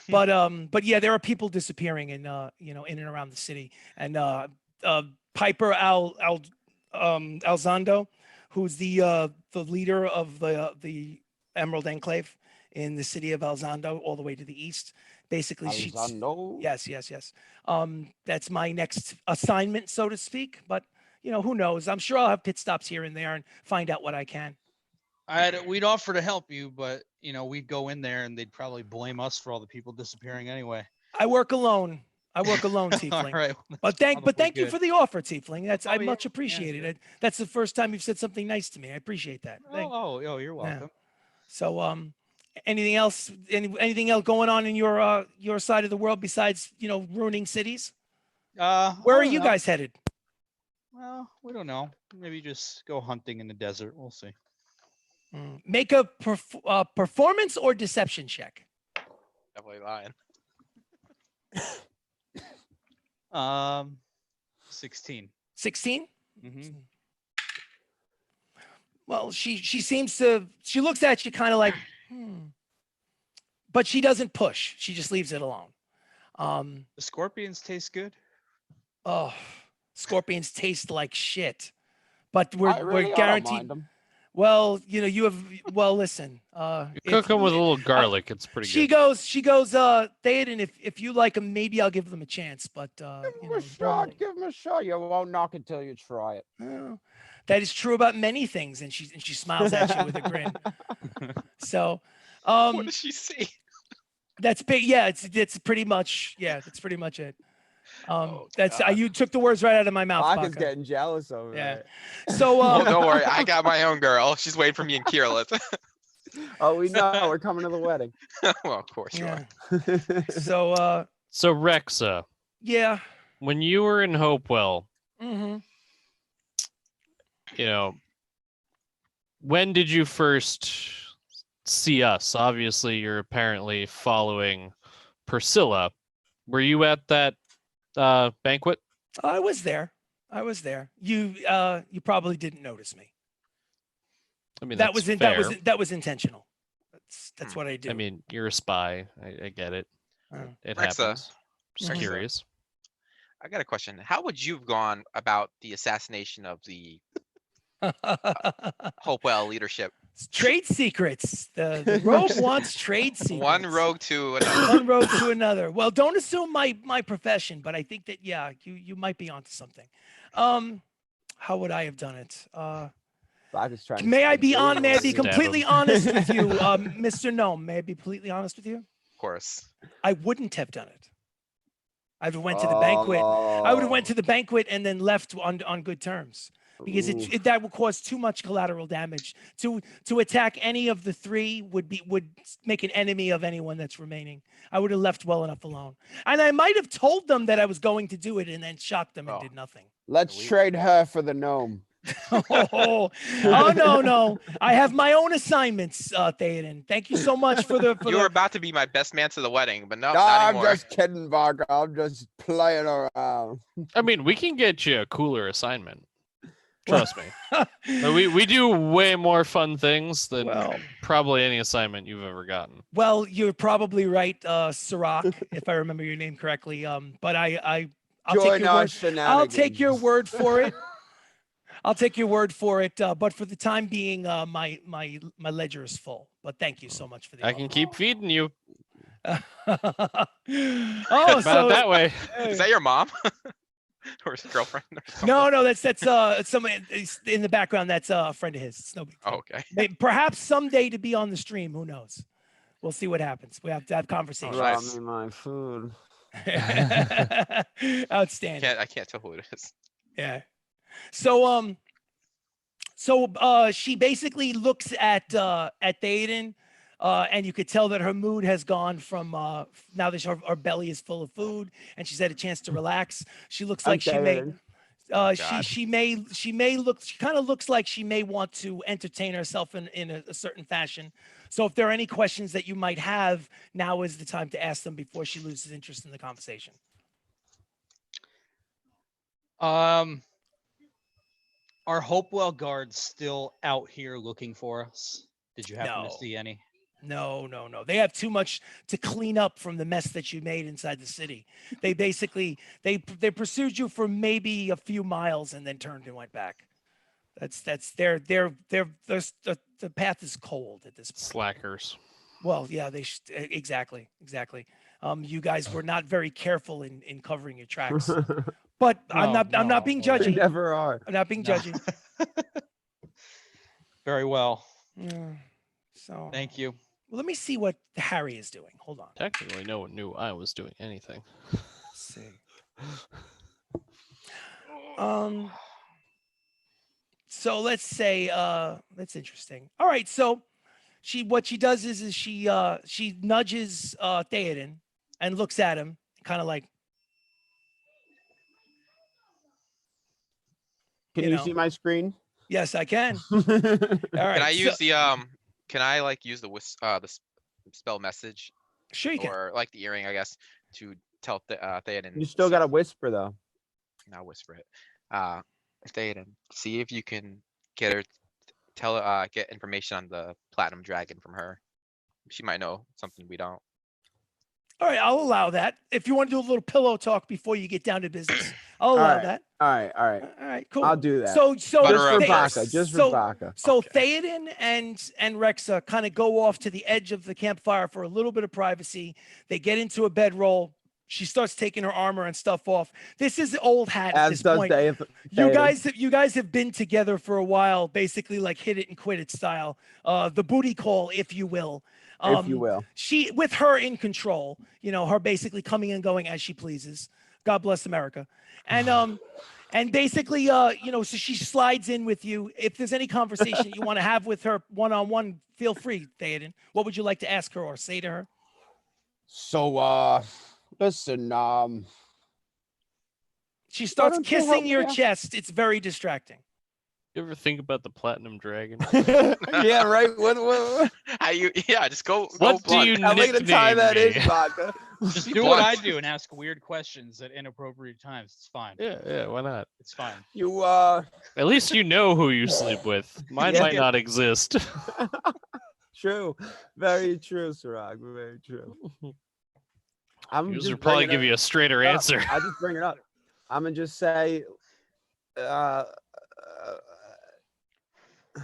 But yeah, there are people disappearing in in and around the city. And Piper Alzando, who's the leader of the Emerald Enclave in the city of Alzando, all the way to the east. Basically, she's Alzando. yes. That's my next assignment, so to speak. But who knows? I'm sure I'll have pit stops here and there and find out what I can. We'd offer to help you, but we'd go in there and they'd probably blame us for all the people disappearing anyway. I work alone, All Tiefling. right. But thank you good. for the offer, Tiefling. That's I yeah, much yeah, appreciated sure. it. That's the first time you've said something nice to me. I appreciate that. Oh, you're welcome. So anything else? Anything else going on in your side of the world besides ruining cities? Where I are don't you know. guys headed? Well, we don't know. Maybe just go hunting in the desert. We'll see. Make a performance or deception check. Definitely lying. 16. 16. Mm-hmm. Well, she looks at you kind of like, but she doesn't push. She just leaves it alone. The scorpions taste good. Oh, scorpions taste like shit, but I we're really, I don't guaranteed. mind 'em. Well, you have. Well, listen. You if cook them you- with a little garlic. It's pretty She good. goes, Theoden, if you like them, maybe I'll give them a chance. But Give 'em know, a shot. Give 'em a shot. You won't knock it till you try it. oh, that is true about many things, and she smiles at you with a grin. So, What does she see? that's big. Yeah, it's pretty much. Yeah, that's pretty much it. Oh, That's God. you took the words right out of my mouth. Bach is Baka. getting jealous over Yeah. that. So, Oh, don't worry. I got my own girl. She's waiting for me in Keerless. Oh, we know. We're coming to the wedding. Well, of course you yeah. are. So, So Rexa, yeah. when you were in Hopewell, Mm-hmm. when did you first see us? Obviously, you're apparently following Priscilla. Were you at that banquet? I was there. You probably didn't notice me. I mean, That that's was fair. that was intentional. That's what I do. I mean, you're a spy. I get it. Oh. It Rexa, happens. Just Mhm. curious. I got a question. How would you have gone about the assassination of the Hopewell leadership? Trade secrets. The rogue wants trade secrets. One rogue to another. One rogue to another. Well, don't assume my profession, but I think that you might be onto something. How would I have done it? Baka's trying to May I stab be you. on? May I be Stab completely him. honest with you, Mr. Gnome? May I be completely honest with you? Of course. I wouldn't have done it. I would have went to the banquet. I would have went to the banquet and then left on good terms, because Ooh. that would cause too much collateral damage. To attack any of the three would make an enemy of anyone that's remaining. I would have left well enough alone, and I might have told them that I was going to do it and then shocked them and Oh. did nothing. Let's trade her for the gnome. Oh no! I have my own assignments, Theoden. Thank you so much for the. You were about to be my best man to the wedding, but no, No, not I'm anymore. just kidding, Baka. I'm just playing around. I mean, we can get you a cooler assignment. Trust me. But we do way more fun things than Well. probably any assignment you've ever gotten. Well, you're probably right, Sirach, if I remember your name correctly. But I'll take Join your our word. I'll take your shenanigans. word for it. I'll take your word for it. But for the time being, my ledger is full. But thank you so much for the. I can keep feeding you. Oh, About so that way. Is that your mom? Or his girlfriend? Or something? no, that's someone in the background. That's a friend of his. It's no big deal. Oh, okay. Perhaps someday to be on the stream. Who knows? We'll see what happens. We have to have conversations. Right. Brought me my food. Outstanding. I can't tell who it is. Yeah. So she basically looks at Theoden, and you could tell that her mood has gone from now that her belly is full of food and she's had a chance to relax. She looks like she may God. she may look, she kind of looks like she may want to entertain herself in a certain fashion. So if there are any questions that you might have, now is the time to ask them before she loses interest in the conversation. Are Hopewell guards still out here looking for us? Did you happen No. to see any? No. They have too much to clean up from the mess that you made inside the city. They basically they pursued you for maybe a few miles and then turned and went back. That's the path is cold at this point. Slackers. Well, yeah, exactly. You guys were not very careful in covering your tracks. But I'm not being You judgy. never are. I'm not being judgy. Very well. Yeah. So Thank you. well, let me see what Harry is doing. Hold on. Technically, no one knew I was doing anything. Let's see. So let's say that's interesting. All right, so what she does is she nudges Theoden and looks at him, kind of like, Can you you know. see my screen? yes, I can. All right. Can I use so, the Can I like use the spell message sure you can. or like the earring, I guess, to tell Theoden? You still got to whisper though. Now whisper it. Theoden, see if you can get her. Get information on the platinum dragon from her. She might know something we don't. All right, I'll allow that. If you want to do a little pillow talk before you get down to business, I'll allow right. that. All right. All right, cool. I'll do that. So Butter Just up for They- first. Baka. Just so- for Baka. So Okay. Theoden and Rexa kind of go off to the edge of the campfire for a little bit of privacy. They get into a bedroll. She starts taking her armor and stuff off. This is old hat at As this does point. Dave. You guys have been together for a while, basically like hit it and quit it style. The booty call, if you will. If you will. She, with her in control, her basically coming and going as she pleases. God bless America. And and basically, so she slides in with you. If there's any conversation you want to have with her one-on-one, feel free, Theoden. What would you like to ask her or say to her? So listen, She starts don't you help kissing me your out? chest. It's very distracting. You ever think about the platinum dragon? yeah, right. What Just go. What go do you how big a tie nickname that is, me? Baka? Just Be do what I blunt. do and ask weird questions at inappropriate times. It's fine. Yeah, why not? It's fine. You At least you know who you sleep with. Mine Yeah. might not exist. true. Very true, Sirag. Very true. I'm User just would probably bringing give it you a straighter up. answer. I just bring it up. I'm gonna just say,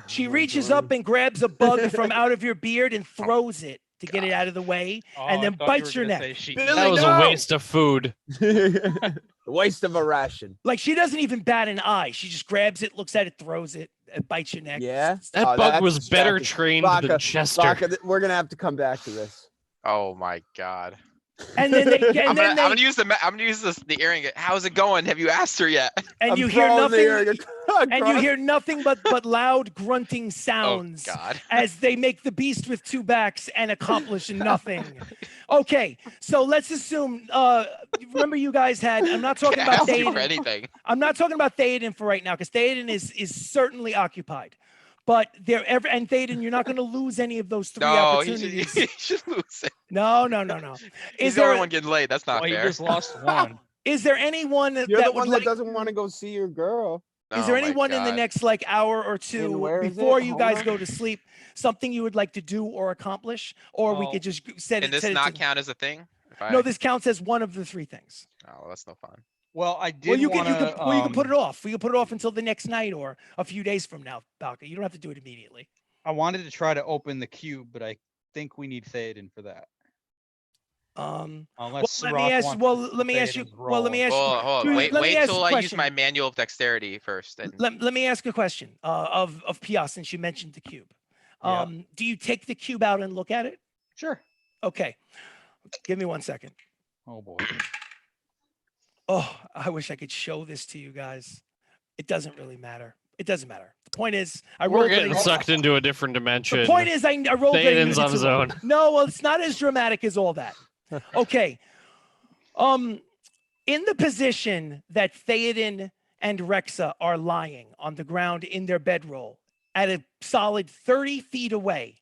She what reaches do I- up and grabs a bug from out of your beard and throws it to get it out of the way, Oh, and I then thought you bites were your gonna neck. say she Billy, eats That was no! a waste of food. Waste of a ration. Like she doesn't even bat an eye. She just grabs it, looks at it, throws it, and bites your neck. Yeah. That Oh, bug that's was better distracting. trained Vodka, than Chester. Vodka, we're gonna have to come back to this. Oh my god. And then they I'm and then gonna they use the earring. How's it going? Have you asked her yet? and I'm you hear throwing the nothing earring and you across. hear nothing but loud grunting Oh sounds god. as they make the beast with two backs and accomplish nothing. Okay, so let's assume remember you guys had I'm not talking Can't about ask you for Theoden. anything. I'm not talking about Theoden for right now because Theoden is certainly occupied. But and Theoden, you're not going to lose any of those three No, he opportunities. should lose it. No. He's Is the only there one getting laid. That's not Well, you fair. just lost one. is there anyone You're that the would one like? that doesn't want to go see your girl. Is there Oh my anyone in the God. next like hour or two where is before it? you guys Homer? go to sleep, something you would like to do or accomplish, or we Oh. could just set Can it? this set it not to, count as a thing? If I... no, this counts as one of the three things. Oh, well, that's no fun. Well, I did Well, you wanna, can put it off. You can put it off until the next night or a few days from now, Balka. You don't have to do it immediately. I wanted to try to open the cube, but I think we need Theoden for that. Unless let me Sirach ask. wants Well, to let me ask you. Theoden's Well, let me role. ask you. Hold do on. you- Wait, let me wait ask till a I use question. my manual of dexterity first. And Let me ask a question of Pia, since you mentioned the cube. Yeah. Do you take the cube out and look at it? Sure. Okay. Give me 1 second. Oh boy. Oh, I wish I could show this to you guys. It doesn't really matter. It doesn't matter. The point is, I We're rolled. getting sucked into a different dimension. The point is, I rolled. a Theoden's unit on his to roll. own. No, well, it's not as dramatic as all that. Okay. In the position that Theoden and Rexa are lying on the ground in their bedroll at a solid 30 feet away.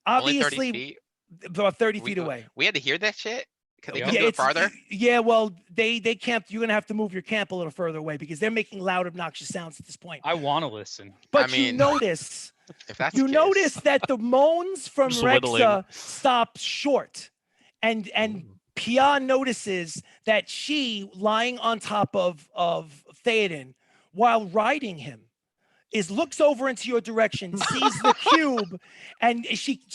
only 30 Obviously, feet. about 30 We- feet away. We had to hear that shit. Could they Yeah. come do it farther? Yeah, well, they camped. You're gonna have to move your camp a little further away because they're making loud, obnoxious sounds at this point. I want to listen. But I you mean, notice, If that's you the case. notice that the moans from Just whittling. Rexa stop short, and Pia notices that she lying on top of Theoden while riding him looks over into your direction, sees the cube, and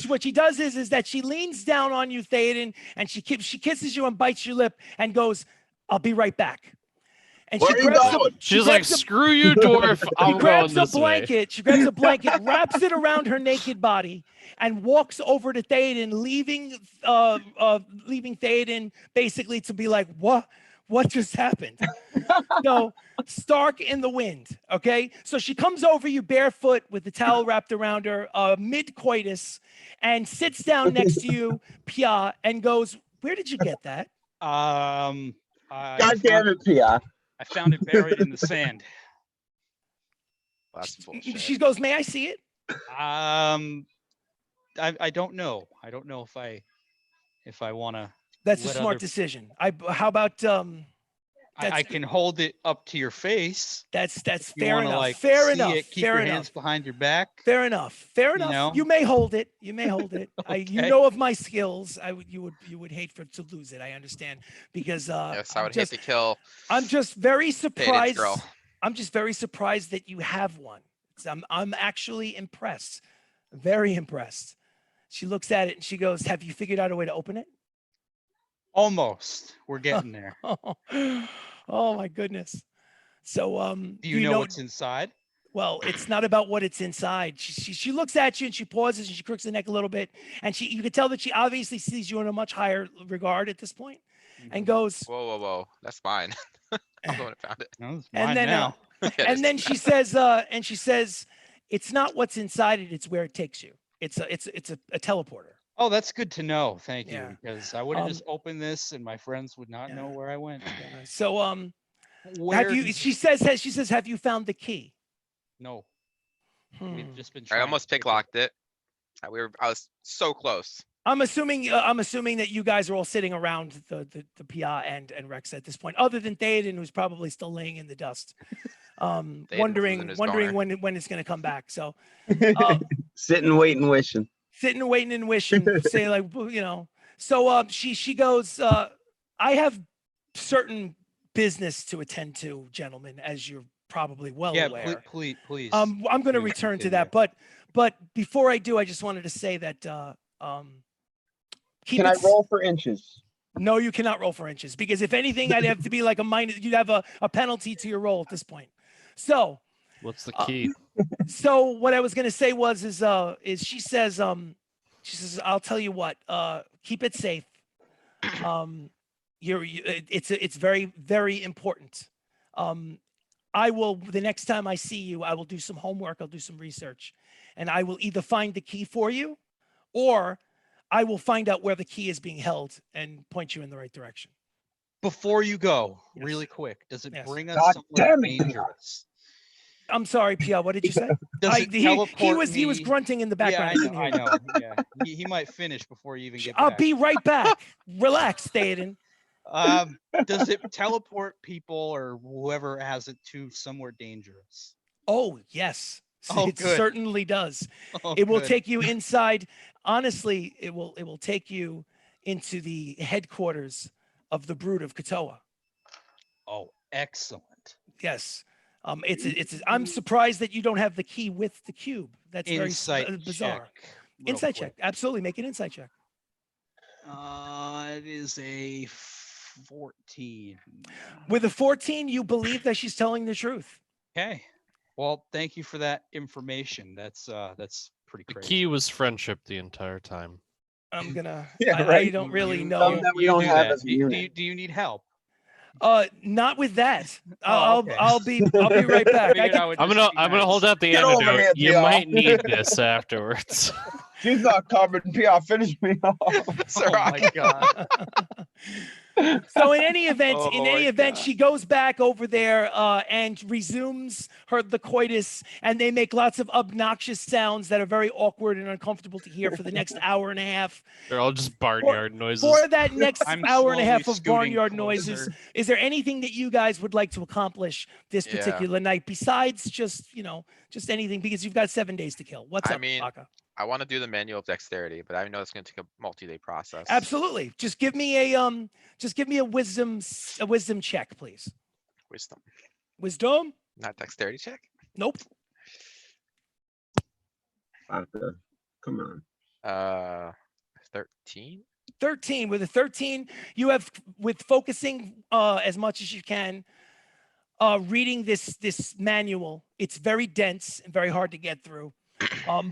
what she does is that she leans down on you, Theoden, and she kisses you and bites your lip and goes, "I'll be right back." And Where are you going? She's like, "Screw you, dwarf! she I'm going grabs a this way." blanket. She grabs a blanket, wraps it around her naked body, and walks over to Theoden, leaving Theoden basically to be like, what just happened? So stark in the wind. Okay, so she comes over you barefoot with the towel wrapped around her, mid coitus, and sits down next to you, Pia, and goes, "Where did you get that?" I God damn it, Pia. I found it buried in the sand. That's bullshit. She goes, "May I see it?" I don't know. I don't know if I want to. That's a Let smart other- decision. How about I can hold it up to your face. that's You fair wanna, enough. like, Fair see enough. it, keep Fair your enough. hands behind your back. Fair enough. Fair You enough. know? You may hold it. You may hold it. You Okay. know of my skills. You would hate to lose it. I understand because Yes, I I'm would just hate to kill I'm just very Theoden's surprised. girl. I'm just very surprised that you have one. I'm actually impressed. Very impressed. She looks at it and she goes, "Have you figured out a way to open it?" Almost. We're getting there. Oh my goodness. So Do you know what's inside? well, it's not about what it's inside. She looks at you and she pauses and she crooks the neck a little bit, and you can tell that she obviously sees you in a much higher regard at this point, and goes, Whoa. That's mine. I'm the one that found it. No, it's and mine then now. Yeah, it and is. then she says, "It's not what's inside it; it's where it takes you. It's a teleporter." Oh, that's good to know. Thank Yeah. you, because I would have Um, just opened this and my friends would not know yeah. where I went. So Where have you? did She says, "Have you found the key?" No, Hmm. we've just been I trying. almost to pick it. picklocked it. I was so close. I'm assuming that you guys are all sitting around the Pia and Rex at this point, other than Theoden, who's probably still laying in the dust, was wondering losing his when it's going to come back. So Sitting, waiting, wishing. sitting and waiting and wishing, say like, you know. So she goes, "I have certain business to attend to, gentlemen, as you're probably well Yeah, aware. please. I'm going to please return to continue. that, but before I do, I just wanted to say that keep Can I it. roll for inches? No, you cannot roll for inches because if anything, I'd have to be like a minus. You'd have a penalty to your roll at this point. So, What's the key? so what I was going to say is she says I'll tell you what, keep it safe. It's very, very important. I will, the next time I see you, I will do some homework, I'll do some research, and I will either find the key for you or I will find out where the key is being held and point you in the right direction. Before you go, Yes. really quick, does it Yes. bring us God somewhere damn it. dangerous? I'm sorry, Pia, what did you say? Does it he teleport was me? grunting in the Yeah, background. I couldn't know. hear I you. know. Yeah, he might finish before you even get I'll back. be right back. Relax, Theoden. Does it teleport people or whoever has it to somewhere dangerous? Oh, yes. Oh, It good. certainly does. Oh, It will good. take you inside. Honestly, it will take you into the headquarters of the Brood of Katoa. Oh, excellent. Yes. I'm surprised that you don't have the key with the cube. That's Insight very bizarre. check. real Insight quick. check. Absolutely. Make an insight check. It is a 14. With a 14, you believe that she's telling the truth. Okay. Well, thank you for that information. That's pretty The crazy. key was friendship the entire time. I'm gonna. Yeah, I right. don't really You- know. Something that we don't do have that. as a Do unit. you need help? Not with that. Oh, okay. I'll be right back. Figured I would I'm just gonna be I'm gonna hold nice. out the Get over antidote. here, You Theo. might need this afterwards. She's not covered. PR, finish me off. Oh my god. So in any event, Oh my God. she goes back over there and resumes the coitus, and they make lots of obnoxious sounds that are very awkward and uncomfortable to hear for the next hour and a half. They're all just barnyard noises. For that next I'm hour and a half slowly of scooting barnyard noises, closer. is there anything that you guys would like to accomplish this Yeah. particular night besides just just anything, because you've got 7 days to kill? What's I up, mean, Baka? I want to do the manual of dexterity, but I know it's going to take a multi-day process. Absolutely. Just give me a wisdom check, please. Wisdom, Wisdom? not dexterity check. Nope. Baka, come on. 13. 13. With a 13, you have, with focusing as much as you can, reading this manual. It's very dense and very hard to get through.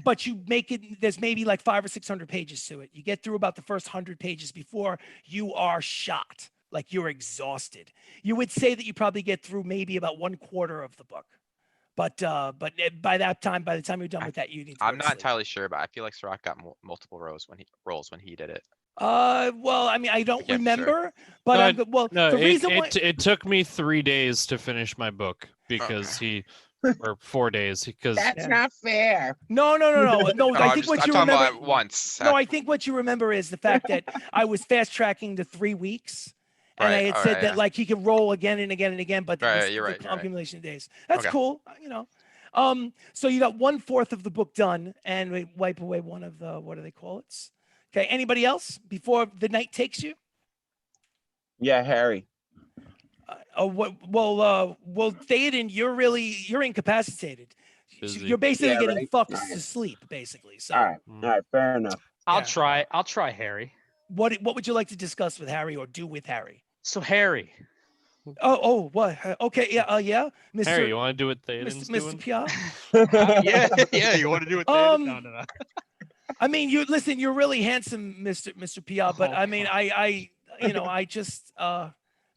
But you make it, there's maybe like 500 or 600 pages to it. You get through about the first 100 pages before you are shot, like you're exhausted. You would say that you probably get through maybe about 1/4 of the book. But by the time you're done with that, you need to go I'm to not sleep. entirely sure, but I feel like Sirach got multiple rolls when he did it. Well, I mean, I don't Yeah, sure. remember, but No, well, No, the reason why. it took me 3 days to finish my book because or 4 days because Yeah. not fair. No. I think what I'm you talking remember. about once. No, I think what you remember is the fact that I was fast tracking the 3 weeks, and I Right, had all said right, that yeah. like he could roll again and again and again, but it Right, was you're the right, you're right. accumulation of days. That's Okay. cool, So you got 1/4 of the book done, and we wipe away one of the, what do they call it? Okay, anybody else before the night takes you? Yeah, Harry. Well, Theoden, you're incapacitated. Busy. You're basically Yeah, getting right. fucked Alright. to sleep, basically. So, All right, fair enough. I'll Yeah. try Harry. what would you like to discuss with Harry or do with Harry? So Harry, What? Okay, yeah, Mr. Harry, you want to do what Theoden's Mr. doing? Pia. yeah, you want to do it? No. I mean, you're really handsome, Mr. Pia, but Oh, I mean, God. I just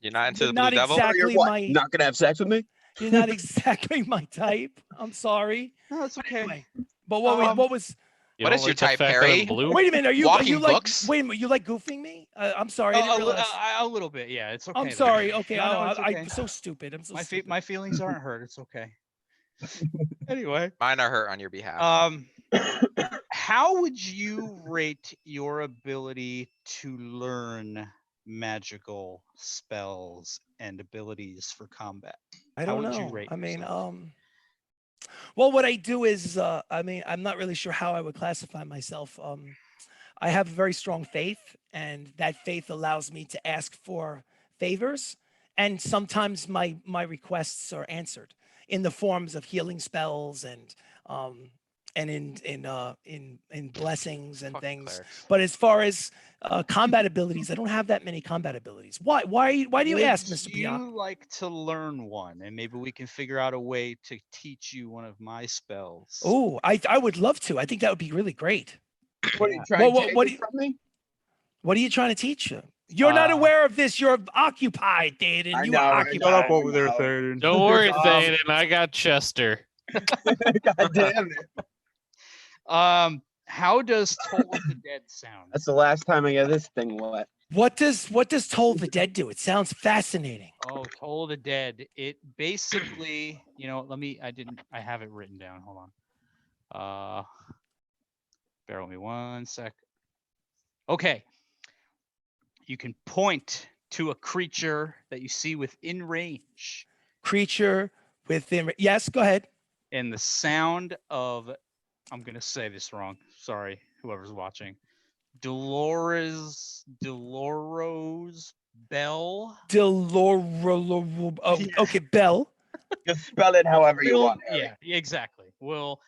You're not into you're the Blue not Devil? exactly What? my Not gonna have sex with me? you're not exactly my type. I'm sorry. No, it's okay. Anyway, but what was You What don't is your like the type, fact that I'm Harry? blue? Wait a minute, are you Walking like books? wait a minute, you like goofing me? I'm sorry, I didn't realize. A little bit, yeah. It's okay. I'm though. sorry. Okay, No, it's okay. I'm so stupid. I'm so stupid. My feelings aren't hurt. It's okay. Anyway, Mine are hurt on your behalf. how would you rate your ability to learn magical spells and abilities for combat? I How don't would you know. rate I mean, yourself? well, what I do is, I mean, I'm not really sure how I would classify myself. I have a very strong faith, and that faith allows me to ask for favors and sometimes my requests are answered in the forms of healing spells and in blessings and Fucking things. clerics. But as far as combat abilities, I don't have that many combat abilities. Why do you Would ask, Mr. you Piak? like to learn one, and maybe we can figure out a way to teach you one of my spells? Oh, I would love to. I think that would be really great. What are Yeah. you trying What- to take what it do you- from me? What are you trying to teach you? You're not aware of this. You're occupied, I Theoden. You know, are I occupied. know, I know. Theoden. Don't worry, Um, Theoden. I got Chester. God damn it. How does Toll of the Dead sound? That's the last time I get this thing wet. What does Toll of the Dead do? It sounds fascinating. Oh, Toll of the Dead. It basically, I have it written down. Hold on. Bear with me 1 sec. Okay. You can point to a creature that you see within range, Creature within. Yes, go ahead. and the sound of, I'm gonna say this wrong. Sorry, whoever's watching. Dolores Bell. Deloro. Oh, Yeah. okay, Bell. Just spell it however you want. Harry. Yeah, exactly. Well,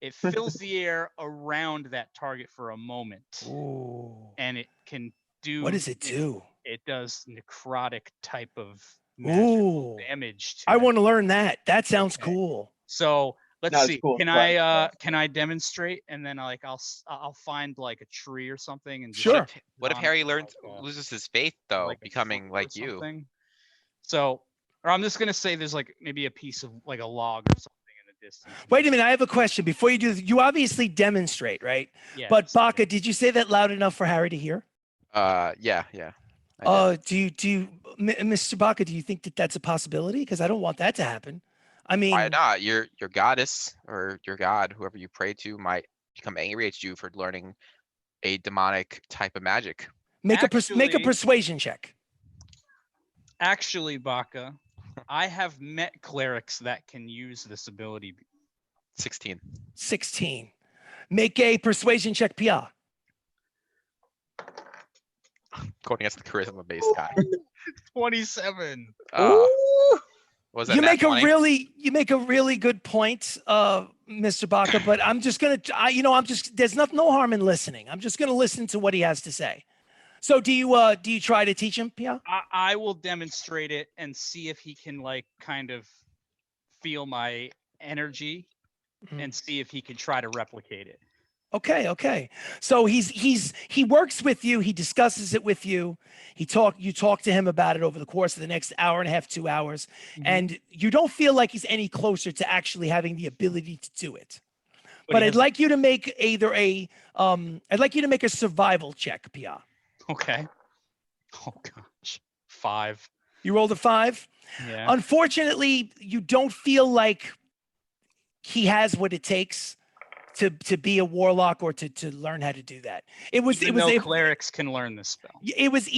it fills the air around that target for a moment, Ooh. and it can do. What does it do? It does necrotic type of magical Ooh. damage. To I them. want to learn that. That sounds Okay. cool. So let's No, it's see. cool. Can Right. I demonstrate, and then I'll find like a tree or something and just Sure. What if draw Harry on learns like a- loses his faith though, like a becoming fruit or like you? something? So, or I'm just gonna say there's like maybe a piece of like a log or something in the distance. Wait a minute. I have a question before you do this. You obviously demonstrate, right? Yeah. But Baka, did you say that loud enough for Harry to hear? Yeah. I did. Do you, Mr. Baka, do you think that that's a possibility? Because I don't want that to happen. I mean, Why not? Your goddess or your god, whoever you pray to, might become angry at you for learning a demonic type of magic. make a Actually- persuasion check. Actually, Baka, I have met clerics that can use this ability. 16. 16. Make a persuasion check, Pia. Going against the charisma based guy. 27. Was that You nat make 20? you make a really good point, Mr. Baka. But I'm just gonna, there's no harm in listening. I'm just gonna listen to what he has to say. So do you try to teach him, Pia? I will demonstrate it and see if he can like kind of feel my energy Mhm. and see if he can try to replicate it. Okay. So he works with you. He discusses it with you. You talk to him about it over the course of the next hour and a half, 2 hours, and you don't feel like he's any closer to actually having the ability to do it. But I'd like you to make I'd like you to make a survival check, Pia. Okay. Oh gosh. 5. You rolled a 5. Yeah. Unfortunately, you don't feel like he has what it takes to be a warlock or to learn how to do that. Even though clerics can learn this spell. It was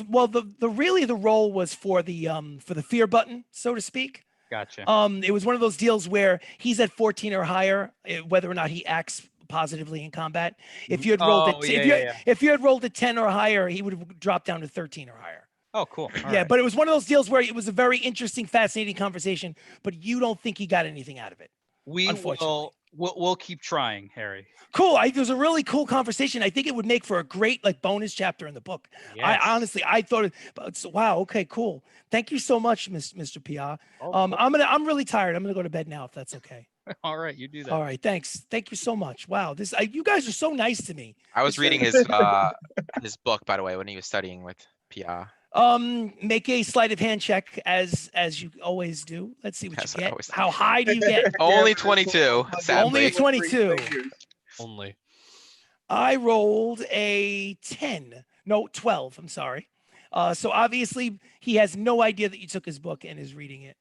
well, the role was for the fear button, so to speak. Gotcha. It was one of those deals where he's at 14 or higher, whether or not he acts positively in combat. If you had rolled if you had rolled a 10 or higher, he would have dropped down to 13 or higher. Oh, cool. All Yeah, right. but it was one of those deals where it was a very interesting, fascinating conversation, but you don't think he got anything out of it. Unfortunately. We'll keep trying, Harry. Cool. It was a really cool conversation. I think it would make for a great bonus chapter in the book. Yes. I thought it. Wow. Okay. Cool. Thank you so much, Mr. Pia. Oh, I'm really tired. I'm gonna go to bed now if that's okay. all right, you do that. All right. Thanks. Thank you so much. Wow. You guys are so nice to me. I was It's reading very- his book, by the way, when he was studying with Pia. Make a sleight of hand check as you always do. Let's see what As you I get. always do. How high do you get? Only 22, Only a sadly. 22. Only. I rolled a 10. No, 12. I'm sorry. So obviously he has no idea that you took his book and is reading it.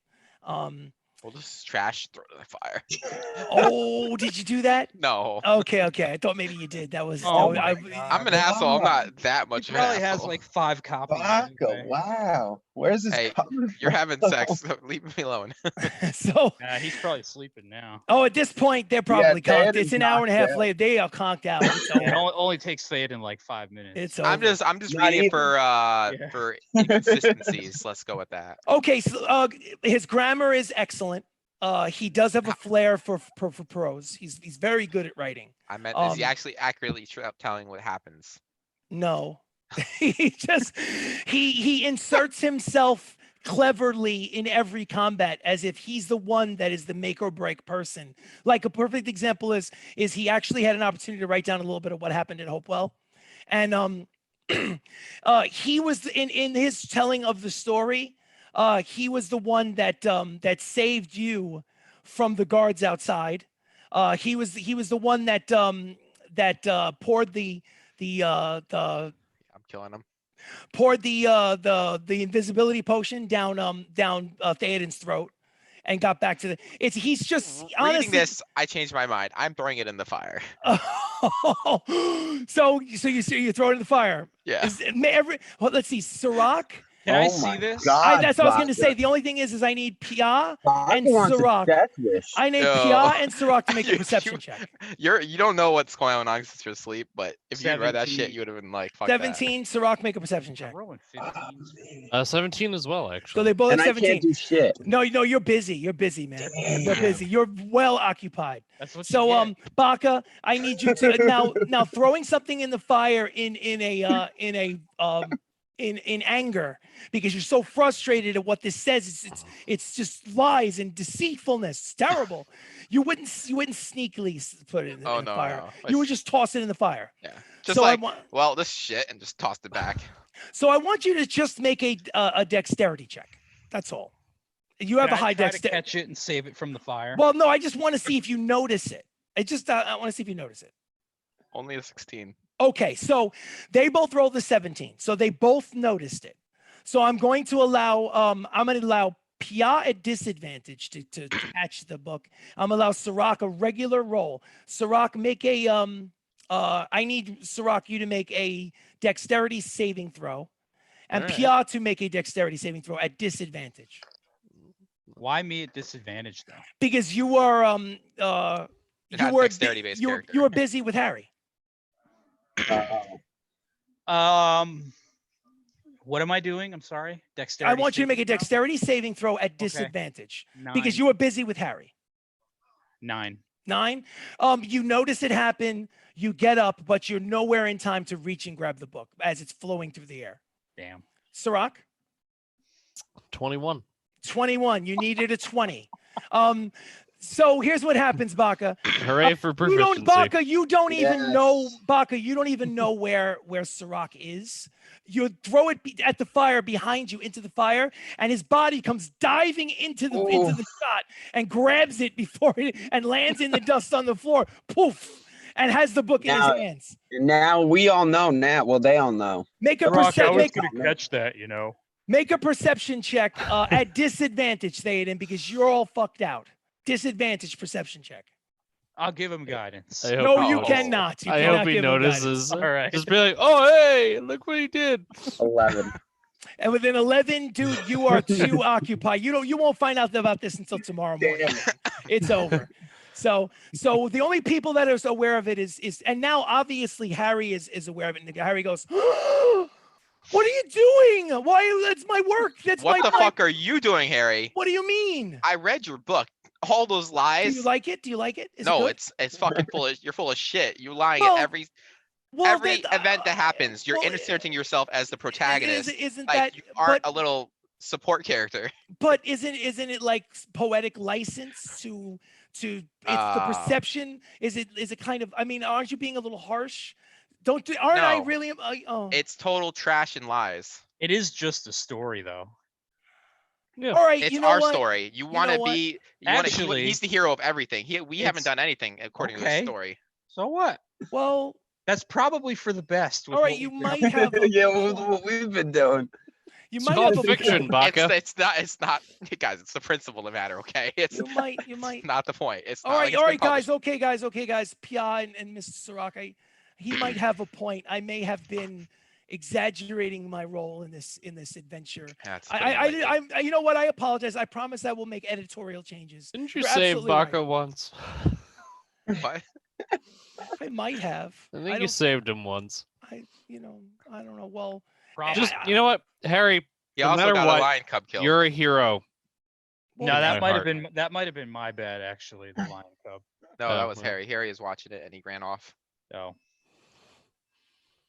We'll just trash, throw it in the fire. Oh, did you do that? No. Okay. I thought maybe you did. That was. Oh that was- my I- God. I'm an asshole. I'm not that much He of an probably has asshole. like 5 copies. Baka, anyway. wow. Where's this Hey, coming You're from? having sex. So leave me alone. So, He's probably sleeping now. oh, at this point, they're probably conked. Theoden's It's an hour and a half knocked out. later. They are conked out. It's It over. only takes Theoden like 5 minutes. It's I'm over. just Not reading it even. for inconsistencies. Let's go with that. Okay, so his grammar is excellent. He does have a flair for prose. He's very good at writing. I meant, is he Um, actually accurately telling what happens? No, he just he inserts himself cleverly in every combat as if he's the one that is the make or break person. Like a perfect example is he actually had an opportunity to write down a little bit of what happened at Hopewell, and he was in his telling of the story. He was the one that that saved you from the guards outside. He was the one that poured the I'm killing him. poured the invisibility potion down Theoden's throat and got back to the he's just Reading honestly this, I changed my mind. I'm throwing it in the fire. so you throw it in the fire. Yeah. Let's see, Sirach. Can I Oh see my this? God. That's what I was going to Baka. say. The only thing is I need Pia Baka and wants a Sirach. death wish. I need Yo. Pia and Sirach to make a You- perception you- check. You don't know what's going on since you're asleep, but if you read that shit, 17. you would have been like, fuck that. 17, Sirach, make a perception I'm check. rolling Oh, 15. man. 17 as well, So actually. they both And have I 17. can't do shit. No, you're busy. You're busy, man. You're Damn. busy. You're well occupied. That's what So, you get. Baka, I need you to now throwing something in the fire in anger because you're so frustrated at what this says. It's just lies and deceitfulness. It's terrible. You wouldn't sneakily put it in, Oh, in the no, fire. no. You would It's- just toss it in the fire. Yeah. Just So like, I want well, this shit, and just tossed it back. so I want you to just make a dexterity check. That's all. You have Can a I high try to dexterity. catch it and save it from the fire. Well, no, I just want to see if you notice it. I want to see if you notice it. Only a 16. Okay, so they both rolled the 17, so they both noticed it. So I'm going to allow Pia at disadvantage to catch the book. I'm gonna allow Sirach a regular roll. Sirach, make a I need Sirach you to make a dexterity saving throw, and All right. Pia to make a dexterity saving throw at disadvantage Why me at disadvantage though? because you are It has dexterity-based you character. were busy with Harry. What am I doing? I'm sorry. I Dexterity. want you to make a saving throw? dexterity saving throw at disadvantage because 9. you were busy with Harry. 9. 9. You notice it happen. You get up, but you're nowhere in time to reach and grab the book as it's flowing through the air. Damn. Sirach, 21. 21. You needed a 20. So here's what happens, Baka. Hooray for You proficiency. don't, Baka. You don't even know, Yes. Baka. You don't even know where Sirach is. You throw it at the fire behind you into the fire, and his body comes diving into the shot and grabs it before it and lands in the dust on the floor. Poof, and has the book in his Now- hands. Now we all know now. Well, they all know. Make a Rock, I was perception. catch that, you know. Make a perception check at disadvantage, Theoden, because you're all fucked out. Disadvantage perception check. I'll give him guidance. I hope No, he you notices. cannot. You I cannot hope he give him guidance. notices. All right. Just be like, oh, hey, look what he did. 11. And within 11, dude, you are too occupied. You won't find out about this until tomorrow morning. It's over. So the only people that are aware of it is and now obviously Harry is aware of it. And Harry goes, "What are you doing? Why? That's my work. That's What my the fuck are you doing, Harry? What do you mean? I read your book. All those Do lies. you like it? Do you like it? Is it No, good? it's fucking full of. You're full of shit. You lying Well, at every Well, every then, event that happens. You're well, inserting yourself as the protagonist. Isn't Like that? you aren't But, a little support character. but isn't it like poetic license to? It's the perception. Is it kind of? I mean, aren't you being a little harsh? Aren't I No. really? Oh. It's total trash and lies. It is just a story, though. Yeah. All right. It's You know our what? story. You want know to what? be. You wanna, Actually, he's the hero of everything. We haven't it's- done anything according to okay. this story. So what? Well, That's probably for the best. with all right. what You we've might done. have. Yeah, what we've been doing. You It's might called have a fiction, point. Baka. It's not. Guys, it's the principle of the matter. Okay, it's You might. not the point. It's All not right, like it's all been right, guys. published. Okay, guys. Pia and Mr. Sirach, he might have a point. I may have been exaggerating my role in this adventure. That's putting it lightly. You know what? I apologize. I promise I will make editorial changes. Didn't you You're save absolutely right. Baka once? What? I might have. I think you don't- saved him once. I don't know. Well, Probably. Just you know what, Harry? He No also matter got what, a lion cub kill. You're a hero. well, No, in that my might have heart. been my bad actually. The lion cub. No, Oh, that was well. Harry. Harry is watching it and he ran off. Oh.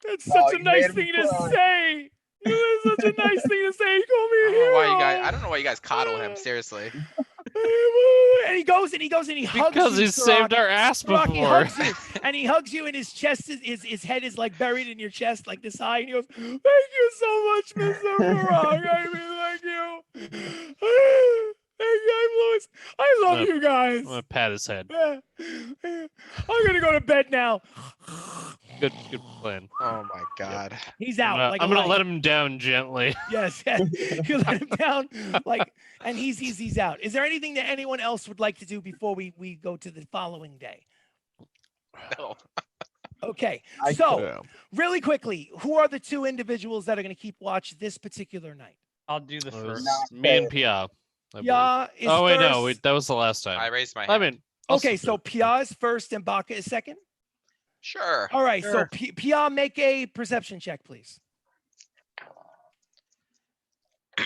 that's Oh, such a you nice made him thing to cry. say. It's such a nice thing to say. You call me I a don't know why you hero. guys. I don't know why you guys coddle him. Seriously. And he goes and he hugs Because you, he saved Sirach. our ass Sirach, he before. hugs you, and he hugs you, and his chest his head is like buried in your chest, like this high, and he goes, "Thank you so much, Mr. Farag. I mean, thank you. Thank you, Louis. I love you guys. I'm gonna pat his head. I'm gonna go to bed now. Good plan. Oh my god. He's out. like I'm a gonna light. let him down gently. Yes, you let him down, like, and he's out. Is there anything that anyone else would like to do before we go to the following day? No. Okay, I so Yeah. really quickly, who are the two individuals that are going to keep watch this particular night? I'll do the It was first. me and Pia. I believe. Pia is Oh wait, first. no, that was the last time. I raised my hand. I mean, I'll Okay, still so do it. Pia is first and Baka is second. Sure. All right, so Sure. Pia, make a perception check, please.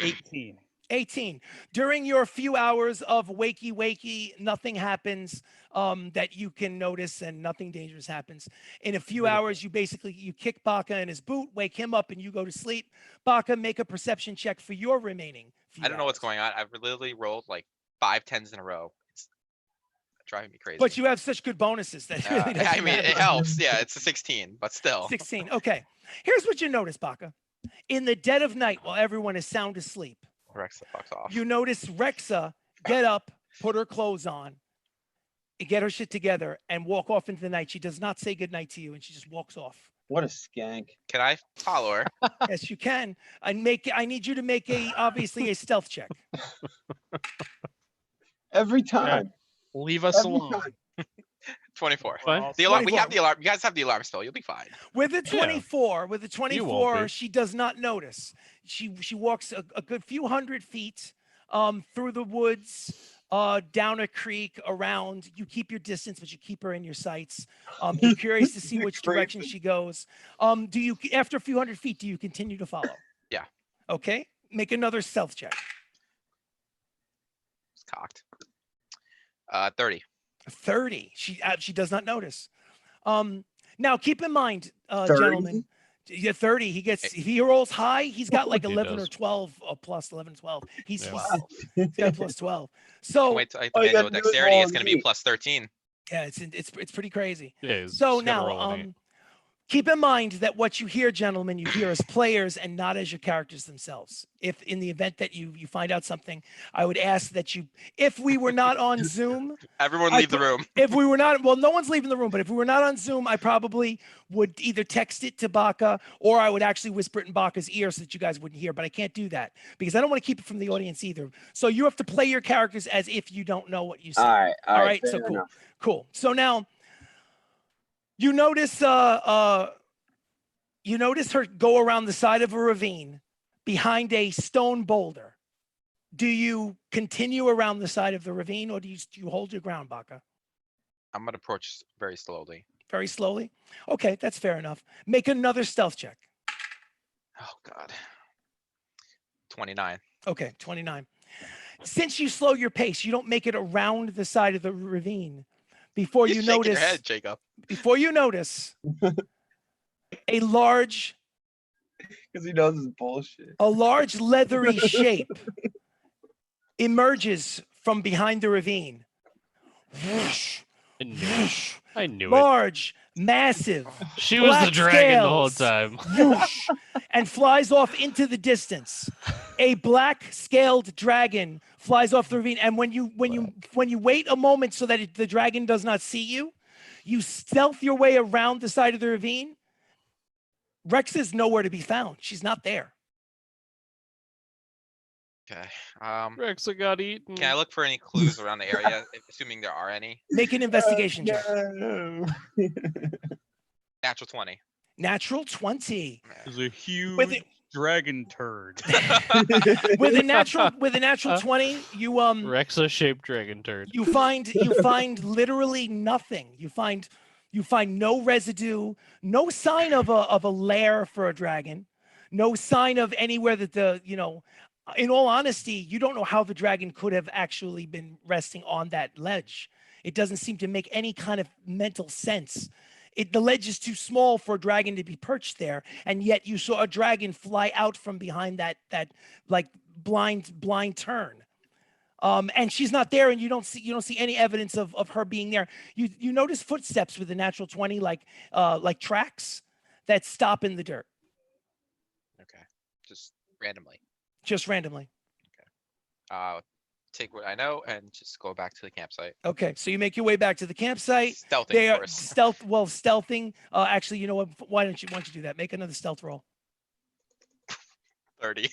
18. 18. During your few hours of wakey, nothing happens that you can notice and nothing dangerous happens. In a few hours, you kick Baka in his boot, wake him up, and you go to sleep. Baka, make a perception check for your remaining few I don't know what's hours. going on. I've literally rolled like 5 10s in a row. It's driving me crazy. But you have such good bonuses that it really doesn't I mean, matter. it helps. Yeah, it's a 16, but still. 16. Okay. Here's what you notice, Baka. In the dead of night, while everyone is sound asleep, Rex the fucks off. you notice Rexa get up, put her clothes on, and get her shit together, and walk off into the night. She does not say goodnight to you, and she just walks off. What a skank. Can I follow her? Yes, you can. I need you to make obviously a stealth check. Every time. Leave us Every alone. time. 24. Fine. The alarm. We 24. have the alarm. You guys have the alarm spell. You'll be fine. With the 24, be. she does not notice. She walks a good few hundred feet through the woods, down a creek, around. You keep your distance, but you keep her in your sights. You're curious to see which direction she goes. Do you, after a few hundred feet, do you continue to follow? Yeah. Okay. Make another stealth check. It's cocked. 30. 30. She does not notice. Now keep in mind, 30? gentlemen. Yeah, 30. If he rolls high, he's got like He 11 or does. 12 plus 11, 12. He's, Yeah. he's got plus 12. So Wait till I all you manual gotta do is dexterity. roll It's a going to be D. plus 13. yeah, it's pretty crazy. Yeah, he's So just gotta now, roll an eight. keep in mind that what you hear, gentlemen, you hear as players and not as your characters themselves. If in the event that you find out something, I would ask that if we were not on Zoom, Everyone I leave the put- room. if we were not, well, no one's leaving the room, but if we were not on Zoom, I probably would either text it to Baka or I would actually whisper it in Baka's ear so that you guys wouldn't hear, but I can't do that because I don't want to keep it from the audience either. So you have to play your characters as if you don't know what you say. All right. So fair cool. enough. Cool. So now you notice her go around the side of a ravine behind a stone boulder. Do you continue around the side of the ravine or do you hold your ground, Baka? I'm going to approach very slowly. Very slowly? Okay, that's fair enough. Make another stealth check. Oh, God. 29. Okay, 29. Since you slow your pace, you don't make it around the side of the ravine before You're you shaking notice your head, Jacob. a large Because he knows his bullshit. a large leathery shape emerges from behind the ravine. Whoosh, I knew it. whoosh, I knew it. large, massive, She was the black dragon the whole scales. time. whoosh, and flies off into the distance. A black scaled dragon flies off the ravine, and when you wait a moment so that the dragon does not see you, you stealth your way around the side of the ravine. Rex is nowhere to be found. She's not there. Okay. Rexa got eaten. Can I look for any clues around the area, assuming there are any? Make an investigation check. No. Natural 20. Natural 20. There's a huge With it, dragon turd. with a natural 20, you Rexa shaped dragon turd. you find literally nothing. You find no residue, no sign of a lair for a dragon, no sign of anywhere that in all honesty, you don't know how the dragon could have actually been resting on that ledge. It doesn't seem to make any kind of mental sense. The ledge is too small for a dragon to be perched there, and yet you saw a dragon fly out from behind that like blind turn. And she's not there, and you don't see any evidence of her being there. You notice footsteps with a natural 20, like tracks that stop in the dirt, Okay. Just randomly. just randomly. Take what I know and just go back to the campsite. Okay, so you make your way back to the campsite. Stealthing, They of are course. stealthing. Actually, you know what? Why don't you do that? Make another stealth roll. 30.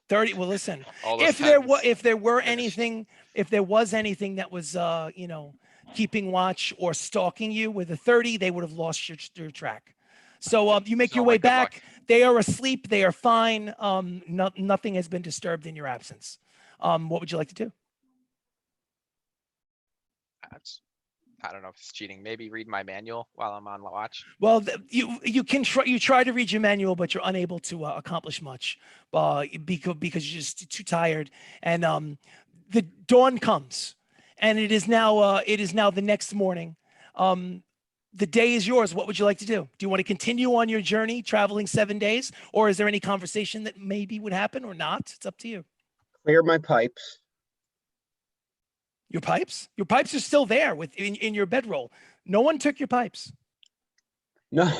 30. Well, listen. All those If there was tens finished. if there was anything that was keeping watch or stalking you with a 30, they would have lost your track. So you make Oh your my way good luck. back. They are asleep. They are fine. Nothing has been disturbed in your absence. What would you like to do? I don't know if it's cheating. Maybe read my manual while I'm on watch. Well, you try to read your manual, but you're unable to accomplish much because you're just too tired. And the dawn comes, and it is now the next morning. The day is yours. What would you like to do? Do you want to continue on your journey, traveling 7 days, or is there any conversation that maybe would happen or not? It's up to you. Clear my pipes. Your pipes? Your pipes are still there in your bedroll. No one took your pipes. No.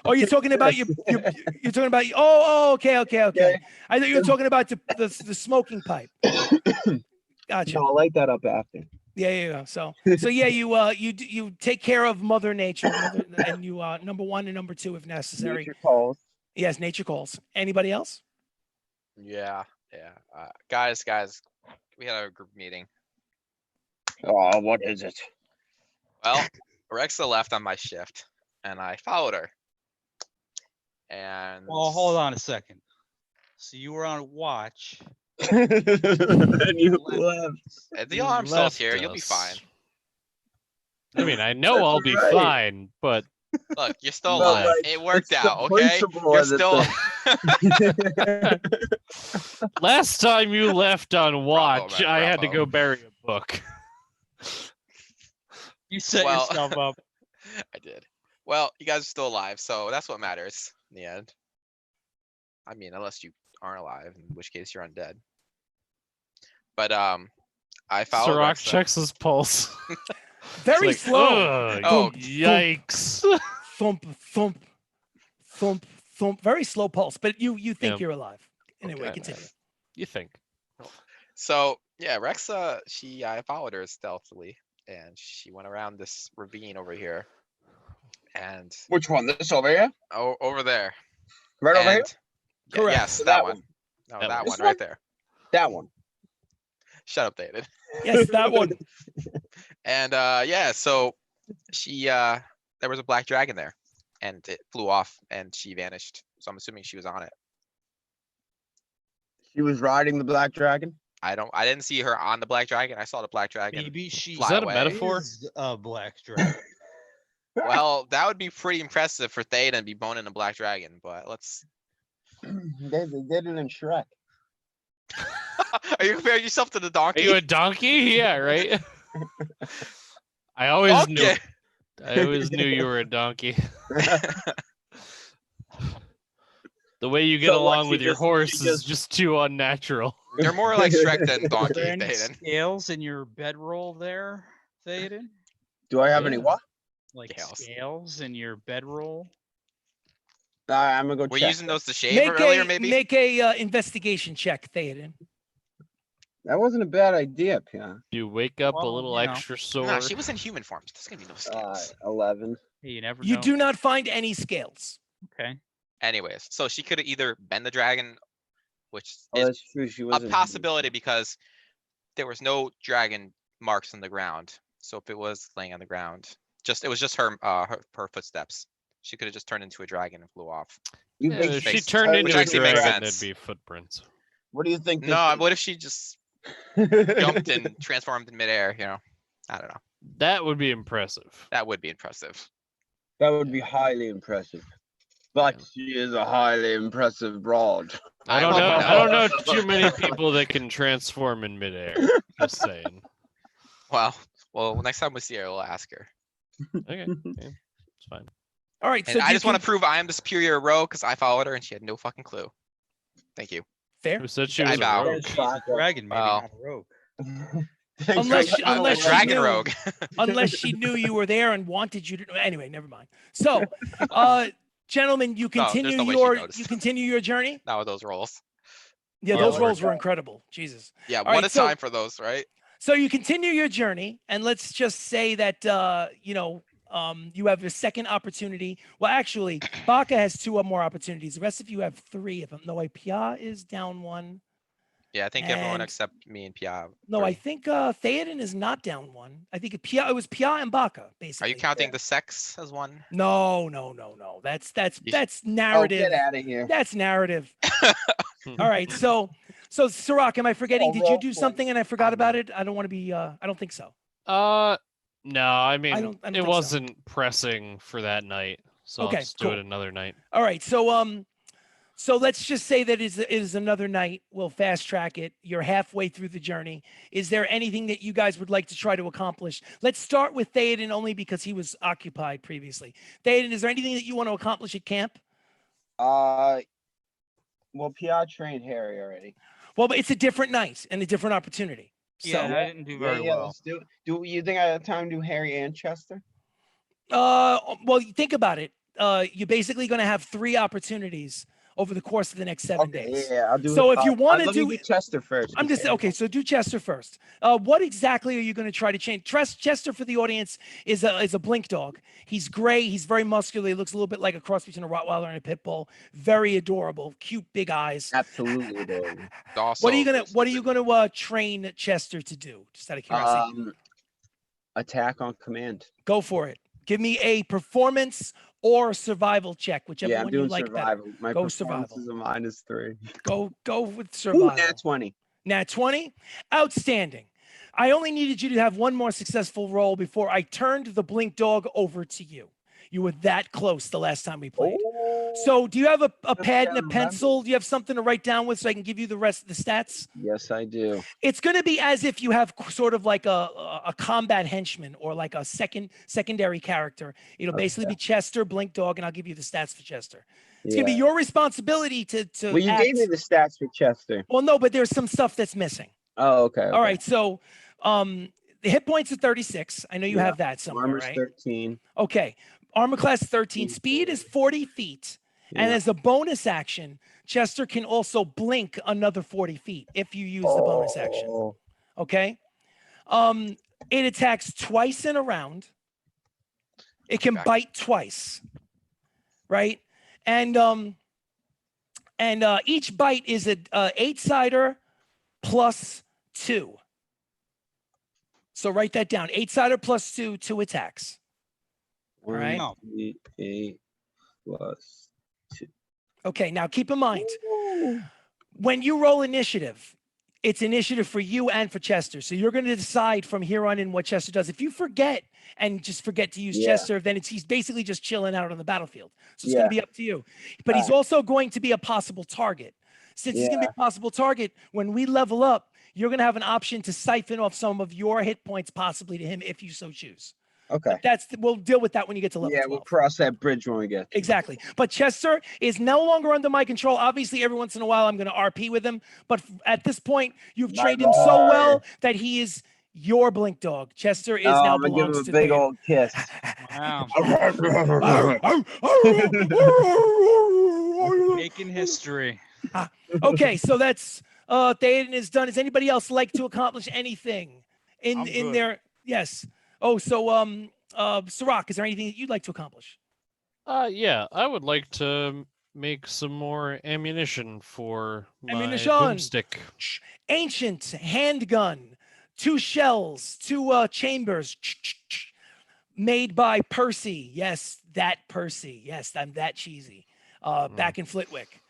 Oh, you're talking about you're talking about. Oh, okay. Yeah. I thought you were talking about the smoking pipe. Gotcha. No, I'll light that up after. Yeah. So yeah, you take care of Mother Nature, and you number one and number two if necessary. Nature calls. Yes, nature calls. Anybody else? Yeah. Guys, we had a group meeting. Oh, what is it? Well, Rexa left on my shift, and I followed her. And Well, hold on a second. So you were on watch. And you left. the You alarm's still left here. You'll be us. fine. I mean, I know That's I'll be right. fine, but Look, you're still No, alive. like, It worked it's the out, okay? principle You're of the still. last time you left on watch, man, I had to bravo. go bury a book. You set Well- yourself up. I did. Well, you guys are still alive, so that's what matters in the end. I mean, unless you aren't alive, in which case you're undead. But I followed Sirach Rexa. checks his pulse. Very It's like, slow. "Ugh, Oh, yikes. Thump, thump, thump, thump. Very slow pulse, but you think Yeah. you're alive. Anyway, Okay. continue. You think? So yeah, Rexa, I followed her stealthily, and she went around this ravine over here, and Which one? This over here? over there. Right over here? And- Yeah, Correct. yes, So that that one. one. No, That that one. one This right one? there. That one. Shut up, David. Yes, that one. And yeah, so she there was a black dragon there, and it flew off and she vanished. So I'm assuming she was on it. She was riding the black dragon. I didn't see her on the black dragon. I saw the black dragon. Maybe she fly that a away. metaphor? is a black dragon. Well, that would be pretty impressive for Theoden to be boning a black dragon, but let's. They did it in Shrek. Are you comparing yourself to the Are donkey? you a donkey? Yeah, right? I always knew Okay. I always knew you were a donkey. The way you get So what, along she with your just- horse she is just- just too unnatural. You're more like Shrek than Are donkey, there any Theoden. scales in your bedroll there, Theoden? Do I have any Yeah. what? Like Scales. scales in your bedroll? I'm gonna go We're check. using those to shave Make earlier, maybe. make a investigation check, Theoden. That wasn't a bad idea, Pia. You wake up a Well, little you know. extra sore. No, she was in human form. There's gonna be no scales. 11. Hey, you never You know. do not find any scales. Okay. Anyways, so she could have either been the dragon, which Oh, is that's true. She a was possibility because there was no dragon marks on the ground. So if it was laying on the ground, it was just her footsteps. She could have just turned into a dragon and flew off. You Yeah, think if she Makes- turned which into a actually makes dragon, sense. it'd be footprints. What do you think? No, what if she just jumped and transformed in midair? You know, I don't know. That would be impressive. That would be impressive. That would be highly impressive. But Yeah. she is a highly impressive broad. I don't I know. wouldn't I don't know know. too many people that can transform in midair. Just saying. Well, next time we see her, we'll ask her. Okay, yeah, it's fine. All right. And So I do you just want to con- prove I am the superior rogue because I followed her and she had no fucking clue. Thank you. fair. Who said she I was a vow. rogue? She's a dragon, maybe Well. not a rogue. Unless she- I'm unless a she dragon knew- rogue. Unless she knew you were there and wanted you to. Anyway, never mind. So, gentlemen, you No, there's continue no way she your noticed. you continue your journey. Not with those rolls. Yeah, Yeah, those we're rolls were done. incredible. Jesus. Yeah, All one right, a so- time for those, right? So you continue your journey, and let's just say that you have a second opportunity. Well, actually, Baka has 2 or more opportunities. The rest of you have 3. If I'm no way, Pia is down 1. Yeah, I think everyone And- except me and Pia. No, I three. think Theoden is not down 1. I think it was Pia and Baka Are basically. you counting the sex as one? No. That's You- Oh, narrative. get out of here. That's narrative. All right. So Sirach, am I forgetting? Oh, Did you roll do play. something and I forgot about it? I don't want to be. I don't think so. No, I mean, don't think it so. wasn't pressing for that night, so Okay, I'll just do cool. it another night. All right. So let's just say that it is another night. We'll fast track it. You're halfway through the journey. Is there anything that you guys would like to try to accomplish? Let's start with Theoden only because he was occupied previously. Theoden, is there anything that you want to accomplish at camp? Well, Pia trained Harry already. Well, but it's a different night and a different opportunity. So, Yeah, I didn't do very well. Let's do it. Do you think I have time to do Harry and Chester? well, you think about it. You're basically going to have 3 opportunities over the course of the next 7 days. Yeah, I'll do. So it. if you wanna let me do- Chester first. I'm 'cause just Harry okay. won't- So do Chester first. What exactly are you going to try to change? Chester, for the audience, is a blink dog. He's gray. He's very muscular. He looks a little bit like a cross between a Rottweiler and a pit bull. Very adorable, cute, big eyes. Absolutely adorable. What are you gonna train Chester to do? Just out of curiosity. Attack on command. Go for it. Give me a performance or survival check, whichever Yeah, I'm one you doing like survival. My Go performance survival. is a -3. better. Go with Ooh, survival. nat 20. Nat 20? Outstanding. I only needed you to have one more successful roll before I turned the blink dog over to you. You were that close the last time we played. Oh, So do you have a pad and a remember. pencil? Do you have something to write down with so I can give you the rest of the stats? yes, I do. It's going to be as if you have sort of like a combat henchman or like a secondary character. It'll basically be Chester, blink dog, and I'll give you the stats for Chester. It's going to be your responsibility to Well, you act. gave me the stats for Chester. Well, no, but there's some stuff that's missing. Oh, okay. All right. So the hit points are 36. I know you Yeah. have that somewhere, Armor's right? 13. Okay. Armor class 13. Speed is 40 feet. And Yeah. as a bonus action, Chester can also blink another 40 feet if you use the bonus action. Oh, Okay. It attacks twice in a round. It can Okay. bite twice. Right. And each bite is a 8-sider plus 2. So write that down. 8-sider plus 2 attacks. All right. No. 8 plus. Okay. Now keep in mind, when you roll initiative, it's initiative for you and for Chester. So you're going to decide from here on in what Chester does. If you forget and just forget to use Yeah. Chester, then he's basically just chilling out on the battlefield. So it's going Yeah. to be up to you. But he's also going to be a possible target. Since he's going to be a possible target, when we level up, you're going to have an option to siphon off some of your hit points possibly to him if you so choose. Okay. We'll deal with that when you get to level Yeah, 12. we'll cross that bridge when we get. Exactly. But Chester is no longer under my control. Obviously, every once in a while, I'm going to RP with him. But at this point, you've trained him so well that he is your blink dog. Chester is now I'm gonna give belongs him a to big Theoden. old kiss. Wow. Making history. Okay, so that's Theoden is done. Does anybody else like to accomplish anything in I'm good. their? Yes. Oh, so Sirach, is there anything that you'd like to accomplish? Yeah, I would like to make some more ammunition for my Ammunition. boomstick. Ancient handgun, 2 shells, 2 chambers, Made by Percy. Yes, that Percy. Yes, I'm that cheesy. Back in Flitwick.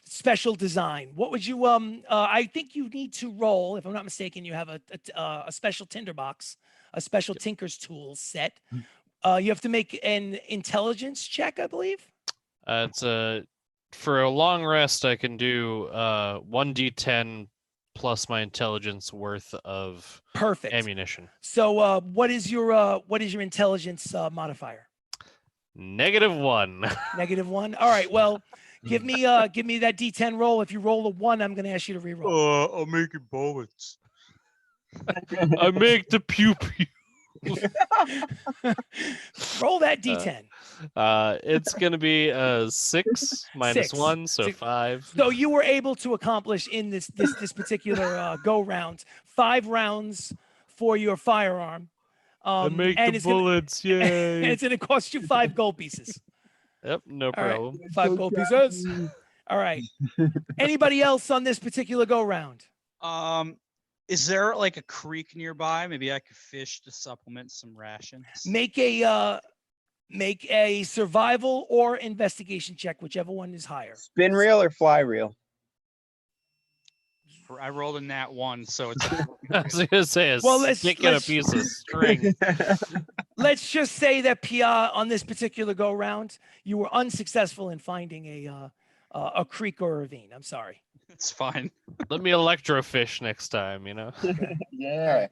Special design. What would you I think you need to roll, if I'm not mistaken, you have a special tinderbox, a special tinker's tools set. You have to make an intelligence check, I believe. It's for a long rest I can do 1d10 plus my intelligence worth of Perfect. ammunition. So what is your intelligence modifier? -1. -1. All right. Well, give me that D10 roll. If you roll a 1, I'm going to ask you to reroll. I'm making bullets. I make the pew pew. Roll that D10. It's gonna be 6 minus 6. 1, so 6. 5. So you were able to accomplish in this particular go round 5 rounds for your firearm. I make and the it's gonna- bullets, and yay! it's going to cost you 5 gold pieces. Yep, no All right. problem. 5 gold pieces. All right. Anybody else on this particular go round? Is there like a creek nearby? Maybe I could fish to supplement some rations. Make a survival or investigation check, whichever one is higher. Spin reel or fly reel? I rolled a nat 1, so it's I was gonna say a Well, stick and a piece of string. Let's just say that Pia, on this particular go round, you were unsuccessful in finding a creek or a ravine. I'm sorry. it's fine. Let me electrofish next time, Yeah.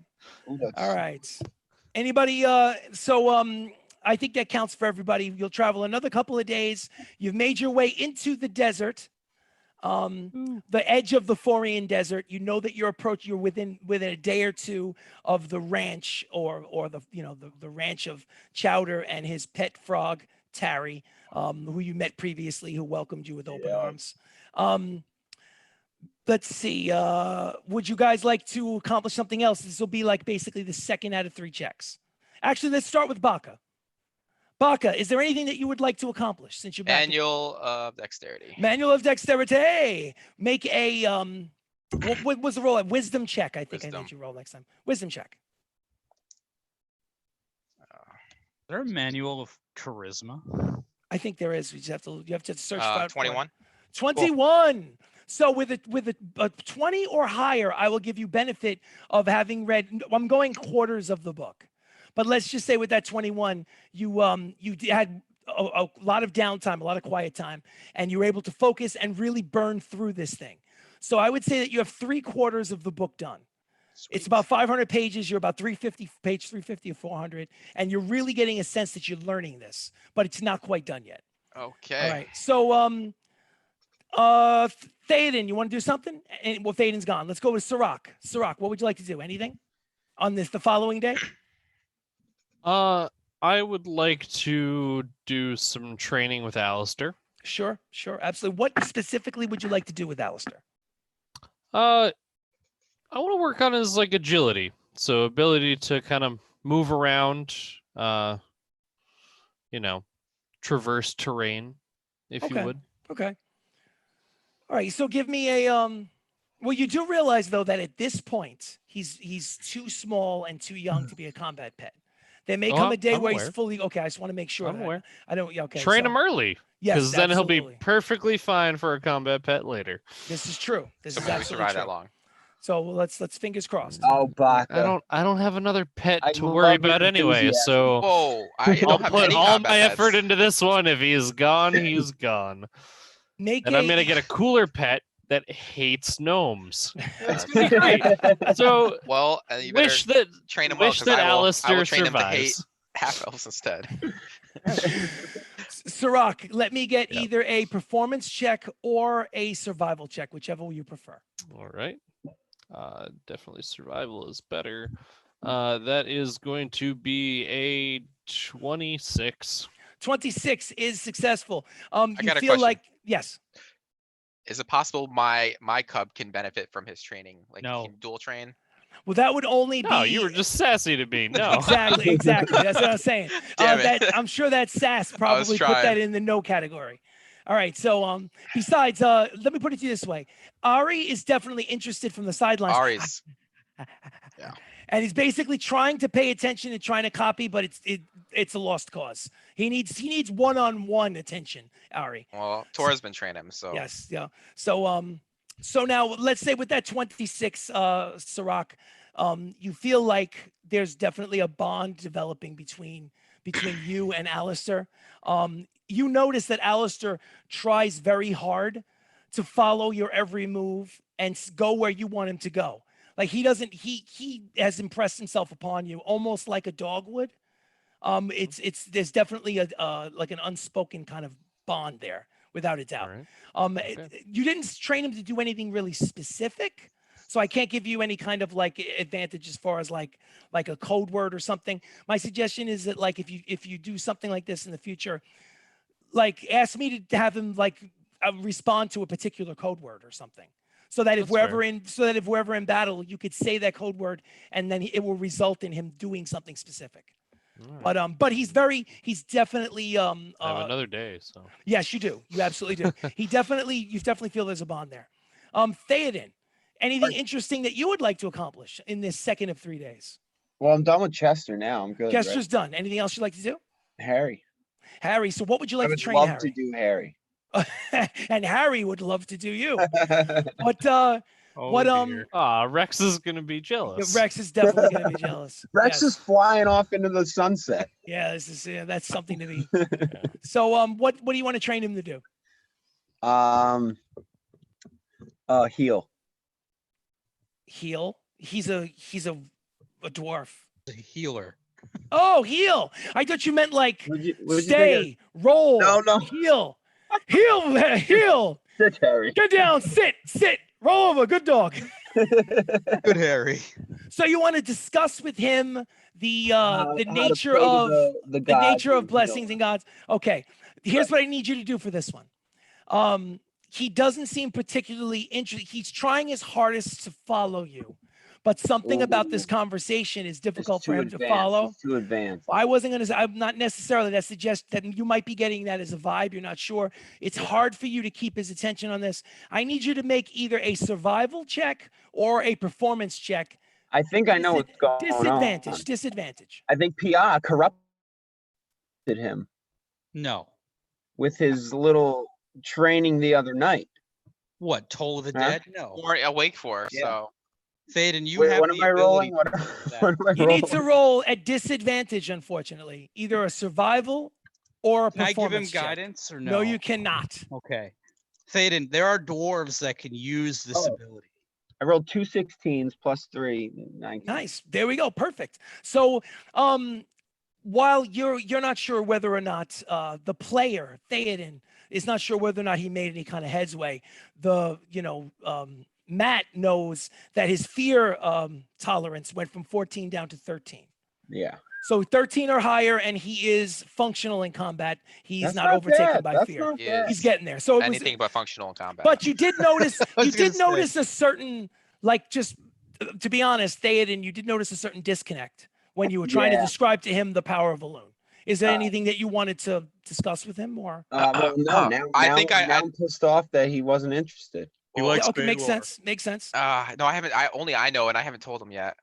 Ooh, that's- All right. Anybody? So I think that counts for everybody. You'll travel another couple of days. You've made your way into the desert, the edge of the Forian desert. You know that you're within a day or two of the ranch or the ranch of Chowder and his pet frog Tarry, who you met previously, who welcomed you with open arms. Let's see. Would you guys like to accomplish something else? This will be like basically the 2nd out of 3 checks. Actually, let's start with Baka. Baka, is there anything that you would like to accomplish since you're back? Manual of dexterity. Manual of dexterity. Make a what was the roll? A wisdom check. I think I Wisdom. made you roll next time. Wisdom check. Is there a manual of charisma? I think there is. You have to search for it. 21. 21. So with a 20 or higher, I will give you benefit of having read. I'm going quarters of the book, but let's just say with that 21, you had a lot of downtime, a lot of quiet time, and you were able to focus and really burn through this thing. So I would say that you have 3/4 of the book done. It's about 500 pages. You're about 350 or 400, and you're really getting a sense that you're learning this, but it's not quite done yet. Okay. All right. So, Theoden, you want to do something? Well, Theoden's gone. Let's go with Sirach. Sirach, what would you like to do? Anything on the following day? I would like to do some training with Alistair. Sure, absolutely. What specifically would you like to do with Alistair? I want to work on his agility, so ability to kind of move around, traverse terrain, if you would. Okay. All right. So give me a well, you do realize though that at this point he's too small and too young to be a combat pet. There may come a day I'm where aware. he's fully okay. I just want to make sure. I'm aware. I don't. Yeah, okay. Train so- him early, Yes, because then he'll be absolutely. perfectly fine for a combat pet later. This is true. This is Assuming we absolutely survive true. that long. So let's fingers crossed. Oh, Baka. I don't have another pet I to love worry your about anyway, enthusiasm. so Whoa! I I'll don't have put any all combat my pets. effort into this one. If he's gone, he's gone. Make And a, I'm gonna get a cooler pet that hates gnomes. That's gonna be great. So Well, you better wish that train them well wish because that I will Alistair train them to hate survives. half elves instead. Sirach, let me get Yep. either a performance check or a survival check, whichever you prefer. All right. Definitely survival is better. That is going to be a 26. 26 is successful. You got a feel question. like yes. Is it possible my cub can benefit from his training? Like No. he can dual train? Well, that would only No, be you were just sassy to me. No. exactly. That's what I'm saying. Damn it. I'm sure that sass probably put that trying. in the no category. All right. So besides, let me put it to you this way. Ari is definitely interested from the sidelines. Ari's. And he's basically trying to pay attention and trying to copy, but it's a lost cause. He needs one-on-one attention, Ari. Well, Tor's been training him, so Yes, yeah. So now let's say with that 26, Sirach, you feel like there's definitely a bond developing between you and Alistair. You notice that Alistair tries very hard to follow your every move and go where you want him to go. Like he has impressed himself upon you almost like a dog would. There's definitely like an unspoken kind of bond there, without a doubt. Okay. You didn't train him to do anything really specific, so I can't give you any kind of like advantage as far as like a code word or something. My suggestion is that like if you do something like this in the future, like ask me to have him like respond to a particular code word or something. So that if we're ever in battle, you could say that code word, and then it will result in him doing something specific. Alright. But he's definitely I have another day, so yes, you do. You absolutely do. You definitely feel there's a bond there. Theoden, anything interesting that you would like to accomplish in this second of 3 days? Well, I'm done with Chester now. I'm good. Chester's done. Anything else you'd like to do? Harry. Harry, so what would you I like to would train love Harry? to do Harry. And Harry would love to do you. What Rex is gonna be jealous. Rex is definitely going to be jealous. Rex Yes. is flying off into the sunset. Yeah, that's something to be. So what do you want to train him to do? Heal. Heal. He's a dwarf. The healer. Oh, heal. I thought you meant like What'd you think stay, roll, No. heal. Heal. Sit, Harry. Get down, sit, roll over, good dog. Good Harry. So you want to discuss with him the How to nature pray to of the the gods nature of and blessings heal. and gods. Okay, here's what I need you to do for this one. He doesn't seem particularly interested. He's trying his hardest to follow you, but something about this conversation is difficult It's for too him to advanced. follow. It's too advanced. I wasn't going to say, I'm not necessarily that suggest that you might be getting that as a vibe. You're not sure. It's hard for you to keep his attention on this. I need you to make either a survival check or a performance check. I think I know what's going on. Disadvantage. I think Pia corrupted him No. with his little training the other night. What? Toll of the Huh? Dead? No. weren't awake for. Yeah. So Theoden, you Wait, have what the am I rolling? ability What, to do that. what am I You need rolling? to roll at disadvantage, unfortunately. Either a survival or a Can I give him performance check. guidance or no? No, you cannot. Okay. Theoden, there are dwarves that can use this Oh. ability. I rolled 2 16s plus 3, 19. Nice. There we go. Perfect. So, while you're not sure whether or not the player Theoden is not sure whether or not he made any kind of headway, Matt knows that his fear tolerance went from 14 down to 13. Yeah. So 13 or higher, and he is functional in combat. He's That's not overtaken bad. by That's fear. not Yeah. bad. He's getting there. So it was, anything but functional in combat. but you did notice was you gonna did say. notice a certain, like, just to be honest, Theoden, you did notice a certain disconnect when you were trying to Yeah. describe to him the power of a loon. Is there Uh, anything that you wanted to discuss with him, or? Well, no, now, I think now I'm pissed off that he wasn't interested. He Well, likes Yeah, okay, makes Baylor. sense. Makes sense. no, I haven't. I know, and I haven't told him yet.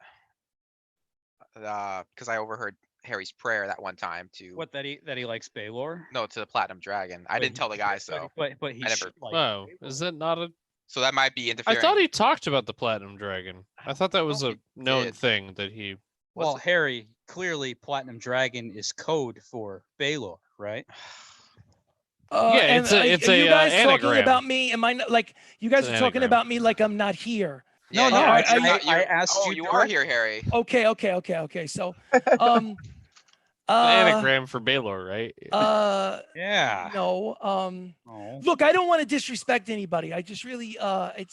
Because I overheard Harry's prayer that one time to What that he likes Baylor? no to the Platinum Dragon. I didn't tell the guys though, But he I should never- like Oh, Baylor. is that not a? so that might be I interfering. thought he talked about the Platinum Dragon. I thought that was thought a he known did. thing that he. Well, Was it? Harry, clearly Platinum Dragon is code for Baylor, right? Yeah, it's are you a, guys talking anagram. about me? Am I not, like, you guys It's are an talking anagram. about me like I'm not here? Yeah, No, yeah, I- you're I- not- I you're- asked oh, you you are directly. here, Harry. Okay. So, An anagram for Baylor, right? Yeah. no. Oh. Look, I don't want to disrespect anybody. I just really,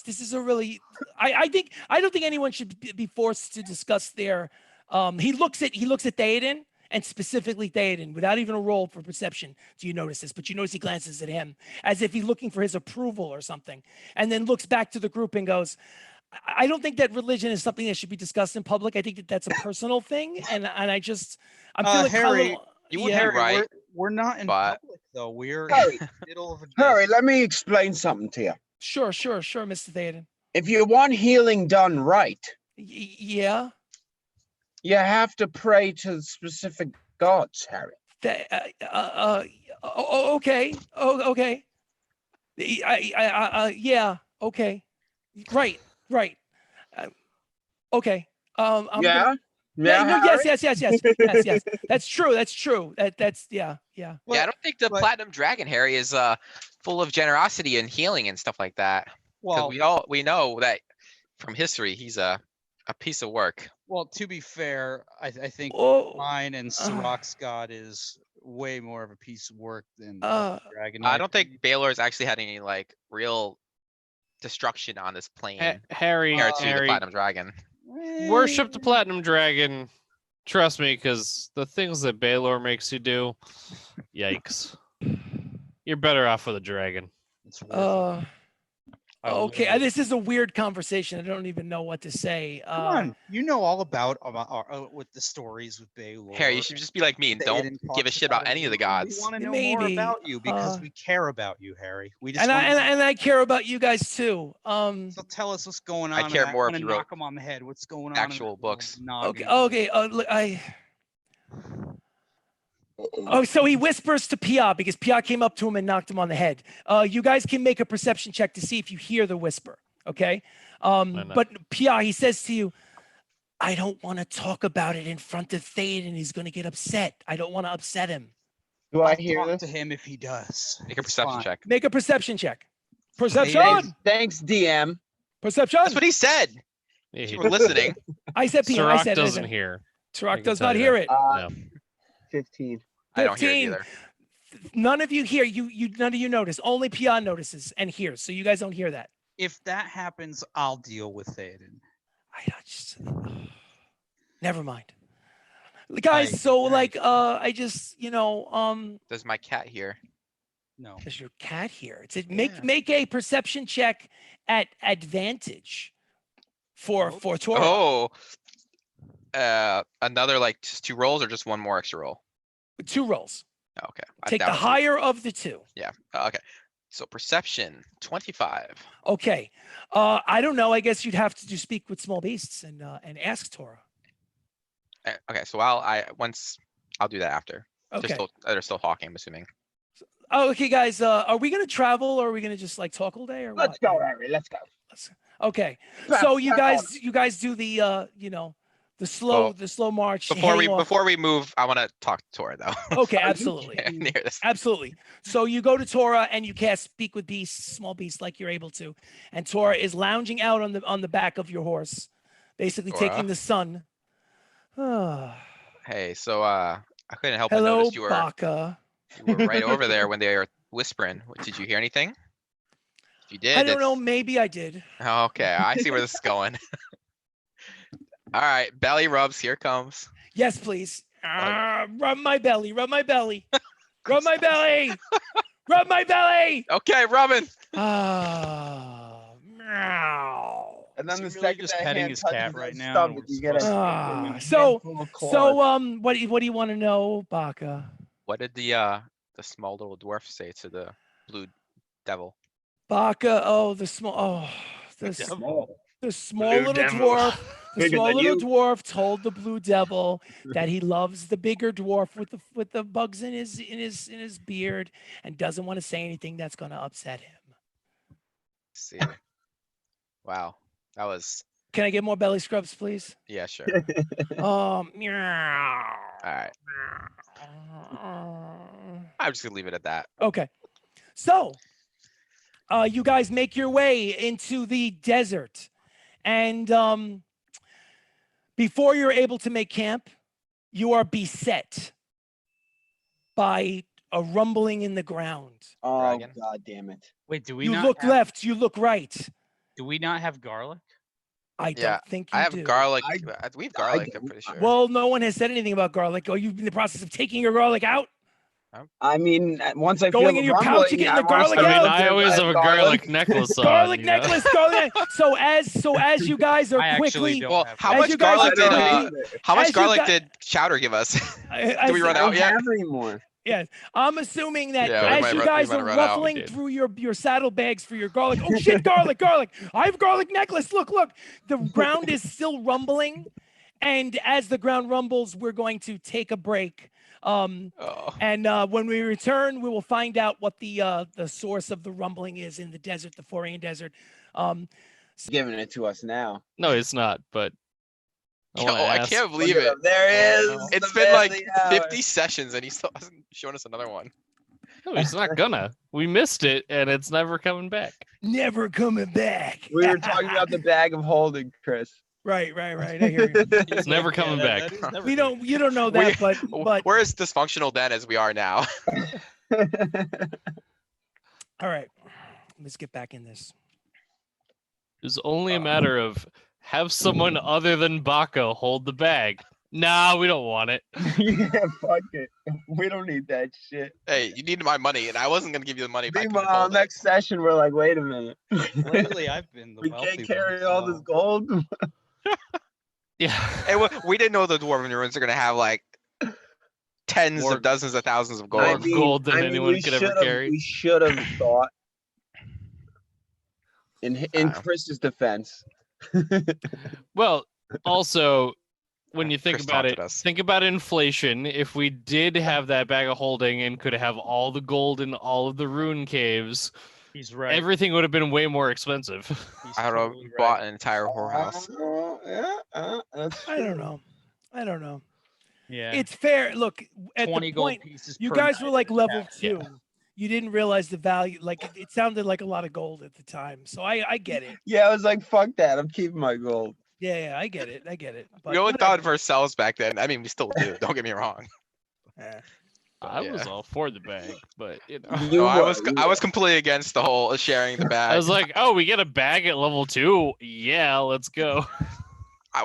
this is a really, I don't think anyone should be forced to discuss their, he looks at Theoden, and specifically Theoden, without even a roll for perception. Do you notice this? But you notice he glances at him as if he's looking for his approval or something, and then looks back to the group and goes, I don't think that religion is something that should be discussed in public. I think that that's a personal thing, and I'm feeling Harry, you would yeah. be Harry, right, we're not in but- public though. We're Harry, in the middle of a Harry, desert. let me explain something to you. Sure, Mr. Theoden. If you want healing done right, Yeah. You have to pray to specific gods, Harry. Okay. Oh, okay. Yeah. Okay. Right. Right. Okay. I'm gonna, Yeah. yeah. No. Yes. Harry? Yes. That's true. That's true. That's yeah. Yeah, I don't think the but- platinum dragon, Harry, is full of generosity and healing and stuff like that. Because Well, we know that from history he's a piece of work. well, to be fair, I think Oh. mine and Sirach's god is way more of a piece of work than dragon. I don't think Baylor's actually had any like real destruction on this plane Harry, compared to the Harry, platinum dragon. worship the platinum dragon. Trust me, because the things that Baylor makes you do, yikes. You're better off with a dragon. It's worth it. I will Okay. literally- This is a weird conversation. I don't even know what to say. Come on, you know all about with the stories with Baylor. Harry, you should just be like me and don't Theoden give a talks shit about it. any of the We gods. want to know Maybe, more about you because we care about you, Harry. We just and wanna- and I care about you guys too. so tell us what's going on. I care more if I'm you gonna wrote knock him on the head. What's going on? in actual that little books. Okay. noggin? Okay. Look, Oh, so he whispers to Pia because Pia came up to him and knocked him on the head. You guys can make a perception check to see if you hear the whisper. Okay. know. But Pia, he says to you, I don't want to talk about it in front of Theoden. He's going to get upset. I don't want to upset him. Do I I'll hear talk this? to him if he does. Make a It's perception fine. check. Make a perception check. Thanks, Perception. thanks, DM. Perception. That's what he said. Yeah, If he you were listening. I said Pia. I Sirach said doesn't hear. I Sirach can does tell not you hear that. it. No. 15. I don't hear it 15. either. None of you hear. None of you notice. Only Pia notices and hears. So you guys don't hear that. If that happens, I'll deal with Theoden. I just never mind. Guys, I so agree. like I just, Does my cat hear? No. there's your cat here. It's Yeah. make a perception check at advantage for Tora. Oh. Another like just 2 rolls or just 1 more extra roll? 2 rolls. Oh, okay. Take that the was- higher of the 2. Yeah. Okay. So perception 25. Okay. I don't know. I guess you'd have to do speak with small beasts and ask Tora. Okay. So I'll do that after. Okay. They're still talking, I'm assuming. Oh, okay, guys. Are we gonna travel or are we gonna just like talk all day or Let's what? go, Harry. Let's go. Okay. Crap, So you crap guys do the the slow march. Before heading off. we move, I want to talk to Tora though. Okay, absolutely. Near this. Absolutely. So you go to Tora and you cast speak with beasts, small beasts like you're able to. And Tora is lounging out on the back of your horse, basically Tora? taking the sun. Hello, Hey, so I couldn't help but notice you were Baka. right over there when they were whispering. Did you hear anything? If you did, I don't know, it's- maybe I did. Okay, I see where this is going. All right, belly rubs. Here it comes. Yes, please. Rub my belly, rub my belly. Rub my belly. Rub my belly. Okay, Robin. Meow. And then Is the he really second just that petting hand his touches cat his right now, stomach, and you we're get a supposed to- handful of corn. So what do you want to know, Baka? What did the small little dwarf say to the blue devil? Baka, the small the Devil. small Blue little devil. dwarf. The Bigger small than little you. dwarf told the blue devil that he loves the bigger dwarf with the bugs in his beard and doesn't want to say anything that's going to upset him. Let's see. Wow, that was Can I get more belly scrubs, please? yeah, sure. Meow. All right, I'm just gonna leave it at that. Okay. So, you guys make your way into the desert. And before you're able to make camp, you are beset by a rumbling in the ground. Oh, Dragon. God damn it. Wait, do we You not look have, left, you look right. Do we not have garlic? I Yeah, don't think you I have do. garlic. I- We have I garlic. I'm don't. pretty sure. Well, no one has said anything about garlic. Are you in the process of taking your garlic out? I mean, once I Going feel in the your pouch, you're rumbling, getting I the wanna garlic I start mean, out. to I always add have a garlic necklace on. Garlic you know? necklace, garlic. So as you guys are I actually quickly, don't Well, have how As much you guys garlic are did quickly- how as much you garlic got- did Chowder give us? as, we run I out don't yet? have any more. I'm assuming that Yeah, we as might you run- we guys might are run out. ruffling We did. through your saddlebags for your garlic. Oh shit, garlic. I have garlic necklace. Look. The ground is still rumbling. And as the ground rumbles, we're going to take a break. Oh. And when we return, we will find out what the source of the rumbling is in the desert, the Foreign Desert. Giving it to us now. No, it's not. But I want to I ask. can't believe Look at it. him. There Oh, is. no. It's the been man like of the hour. 50 sessions and he still hasn't shown us another one. No, he's not gonna. We missed it, and it's never coming back. Never coming back. We were talking about the bag of holding, Chris. Right. I hear you. It's never coming back. You don't know that, but We're as dysfunctional then as we are now. all right. Let's get back in this. It's only a matter of have someone other than Baka hold the bag. Nah, we don't want it. Yeah, fuck it. We don't need that shit. Hey, you need my money, and I wasn't gonna give you the money if I couldn't Meanwhile, hold it. next session, we're like, wait a minute. Lately, I've been the We wealthy can't carry one, all this so- gold. Yeah. Hey, we didn't know the dwarven ruins are gonna have like tens More- of dozens of thousands of More gold. gold than anyone we could ever should've- carry. We should have thought. In Wow. Chris's defense. Well, also, when you think Chris about it, taunted us. think about inflation. If we did have that bag of holding and could have all the gold in all of the rune caves, He's right. everything would have been way more expensive. He's I don't know, totally right. bought an entire whorehouse. That's I don't know. Yeah. It's fair. Look, at 20 the gold point, pieces. you per guys were night like in level chat. 2. You didn't realize the value. Like it sounded like a lot of gold at the time. So I get it. Yeah, I was like, fuck that. I'm keeping my gold. Yeah, I get it. But We only whatever. thought of ourselves back then. I mean, we still do. Don't get me wrong. Eh. I was Yeah. all for the bag, but you know. You No, I were- was completely against the whole sharing the bag. I was like, oh, we get a bag at level 2. Yeah, let's go.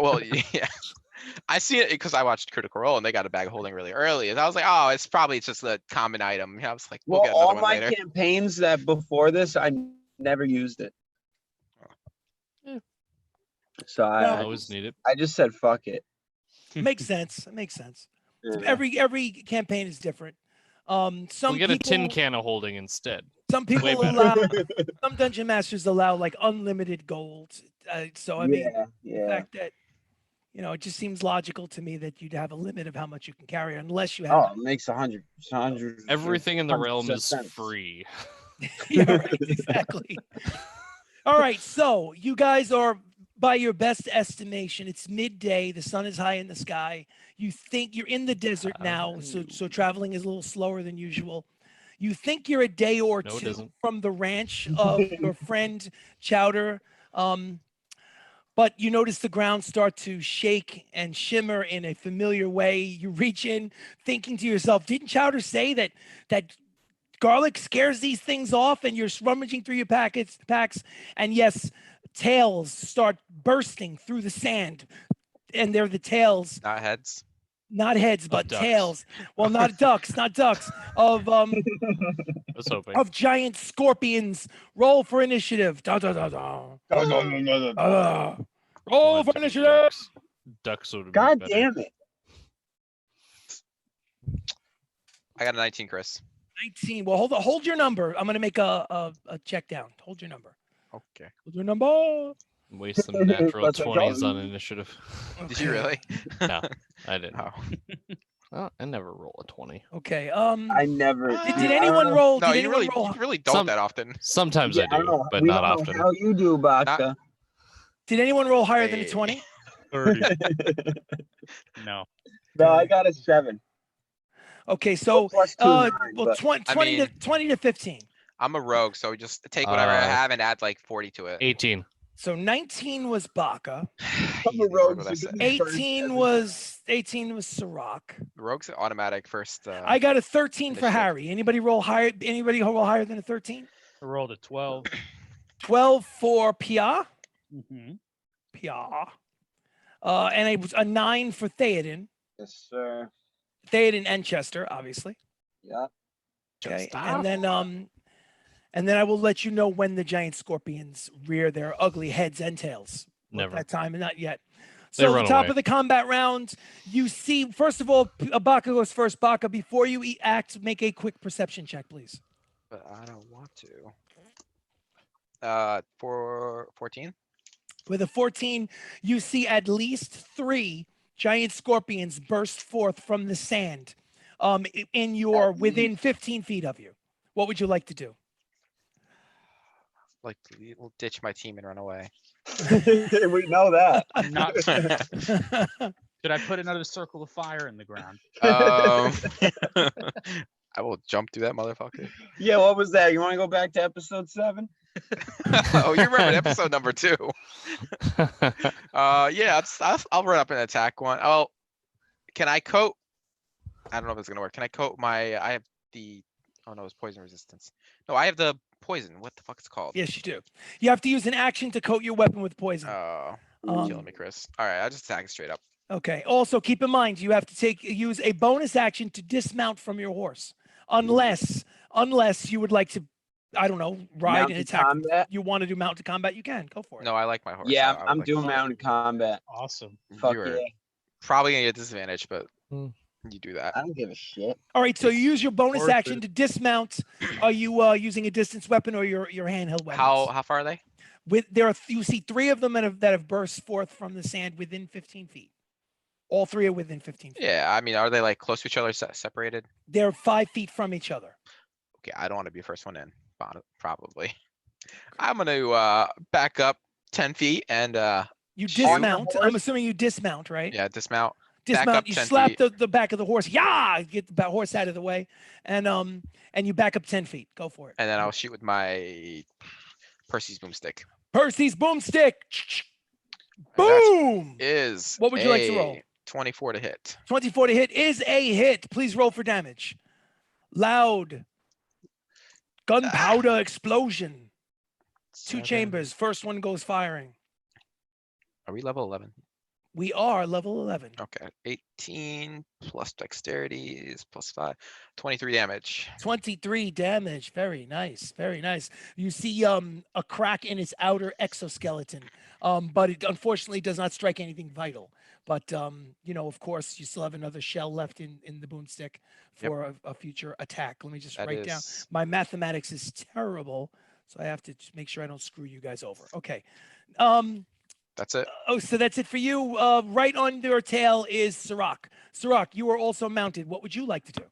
Well, yeah. I see it because I watched Critical Role and they got a bag of holding really early. And I was like, oh, it's probably just a common item. I was like, we'll Well, get another all one my later. campaigns that before this, I never used it. Yeah. So I I always need it. I just said fuck it. Makes sense. It makes sense. Yeah. Every campaign is different. Some We'll get a tin people- can of holding instead. Some people Way better. allow. Some dungeon masters allow like unlimited gold. So I mean, the yeah. fact that it just seems logical to me that you'd have a limit of how much you can carry, unless you Oh, have. it makes 100. Everything in the realm 100% is sense. free. Yeah, right, exactly. All right, so you guys are, by your best estimation, it's midday. The sun is high in the sky. You think you're in the desert now, so traveling is a little slower than usual. You think you're a day or No, it two isn't. from the ranch of your friend Chowder, but you notice the ground start to shake and shimmer in a familiar way. You reach in, thinking to yourself, "Didn't Chowder say that garlic scares these things off?" And you're rummaging through your packs, and yes, tails start bursting through the sand, and they're the tails, Not heads. not heads, but ducks. tails. Well, not ducks, of I was hoping. of giant scorpions. Roll for initiative. Da, da, da, da. Da. Roll Wanted for to be initiative. ducks. Ducks would have been God better. damn it. I got a 19, Chris. 19. Well, hold your number. I'm gonna make a check down. Hold your number. Okay. Hold your number. Waste some natural Let's 20s go. on initiative. Did you Okay. really? No, I didn't. Oh. Well, I never roll a 20. Okay. I never. Did anyone roll? No, did you anyone roll? you really don't Some- that often. Sometimes Yeah, I don't do, know. but We not don't know often. How you do, Baka? Did anyone roll higher than a Hey. 20? 30. No. No, I got a 7. Okay, so Plus 2, 9, well, but 20, I 20 mean- to 20 to 15. I'm a rogue, so just take whatever I Uh, have and add like 40 to it. 18. So 19 was Baka. I'm Easy, a what rogue, would I so say? give me 18 was Sirach. Rogue's automatic first. I got a 13 for initiative. Harry. Anybody roll higher? Anybody roll higher than a 13? I rolled a 12. 12 for Pia. Mm-hmm. Pia. And it was a 9 for Theoden. Yes, sir. Theoden and Chester, obviously. Yeah. Okay. Stop. And then I will let you know when the giant scorpions rear their ugly heads and tails. At Never. that time, not yet. They So the run top away. of the combat round, you see, first of all, Baka goes first. Baka, before you act, make a quick perception check, please. But I don't want to. For 14. With a 14, you see at least 3 giant scorpions burst forth from the sand in your within 15 feet of you. What would you like to do? Like, we'll ditch my team and run away. We know that. Not. Should I put another circle of fire in the ground? Um, I will jump through that motherfucker. Yeah, what was that? You want to go back to episode 7? Oh, you remember episode number 2? Yeah, I'll run up and attack one. Oh, can I coat? I don't know if it's gonna work. Can I coat my? I have the. Oh no, it's poison resistance. No, I have the poison. What the fuck is it called? Yes, you do. You have to use an action to coat your weapon with poison. Oh, Um, killing me, Chris. All right, I'll just attack it straight up. Okay. Also, keep in mind you have to use a bonus action to dismount from your horse, unless you would like to, I don't know, ride Mounted and attack. combat? You want to do mounted combat? You can go for it. No, I like my horse. Yeah, so I would I'm like doing to- mounted combat. Awesome. Fuck You're yeah. probably gonna get disadvantage, but Hmm. you do that. I don't give a shit. All right. So you use your bonus Worth action it. to dismount. Are you using a distance weapon or your handheld weapons? How far are they? You see 3 of them that have burst forth from the sand within 15 feet. All 3 are within 15 feet. Yeah, I mean, are they like close to each other, separated? They're 5 feet from each other. Okay, I don't want to be the first one in. Probably. I'm gonna back up 10 feet and You Shoot. dismount. I'm assuming you dismount, right? yeah, dismount. Dismount. up You 10 slap feet. the back of the horse. Yeah, get the horse out of the way, and you back up 10 feet. Go for it. And then I'll shoot with my Percy's boomstick. Percy's boomstick. And that's- Boom. Is What would you like to roll? a 24 to hit. 24 to hit is a hit. Please roll for damage. Loud. Gunpowder explosion. 2 Seven. chambers. First one goes firing. Are we level 11? We are level 11. Okay, 18 plus dexterity is plus 5, 23 damage. 23 damage. Very nice. Very nice. You see a crack in its outer exoskeleton, but it unfortunately does not strike anything vital. But of course, you still have another shell left in the boomstick for a future attack. Let me just That write down. is- My mathematics is terrible, so I have to just make sure I don't screw you guys over. Okay. That's it. Oh, so that's it for you. Right on your tail is Sirach. Sirach, you are also mounted. What would you like to do?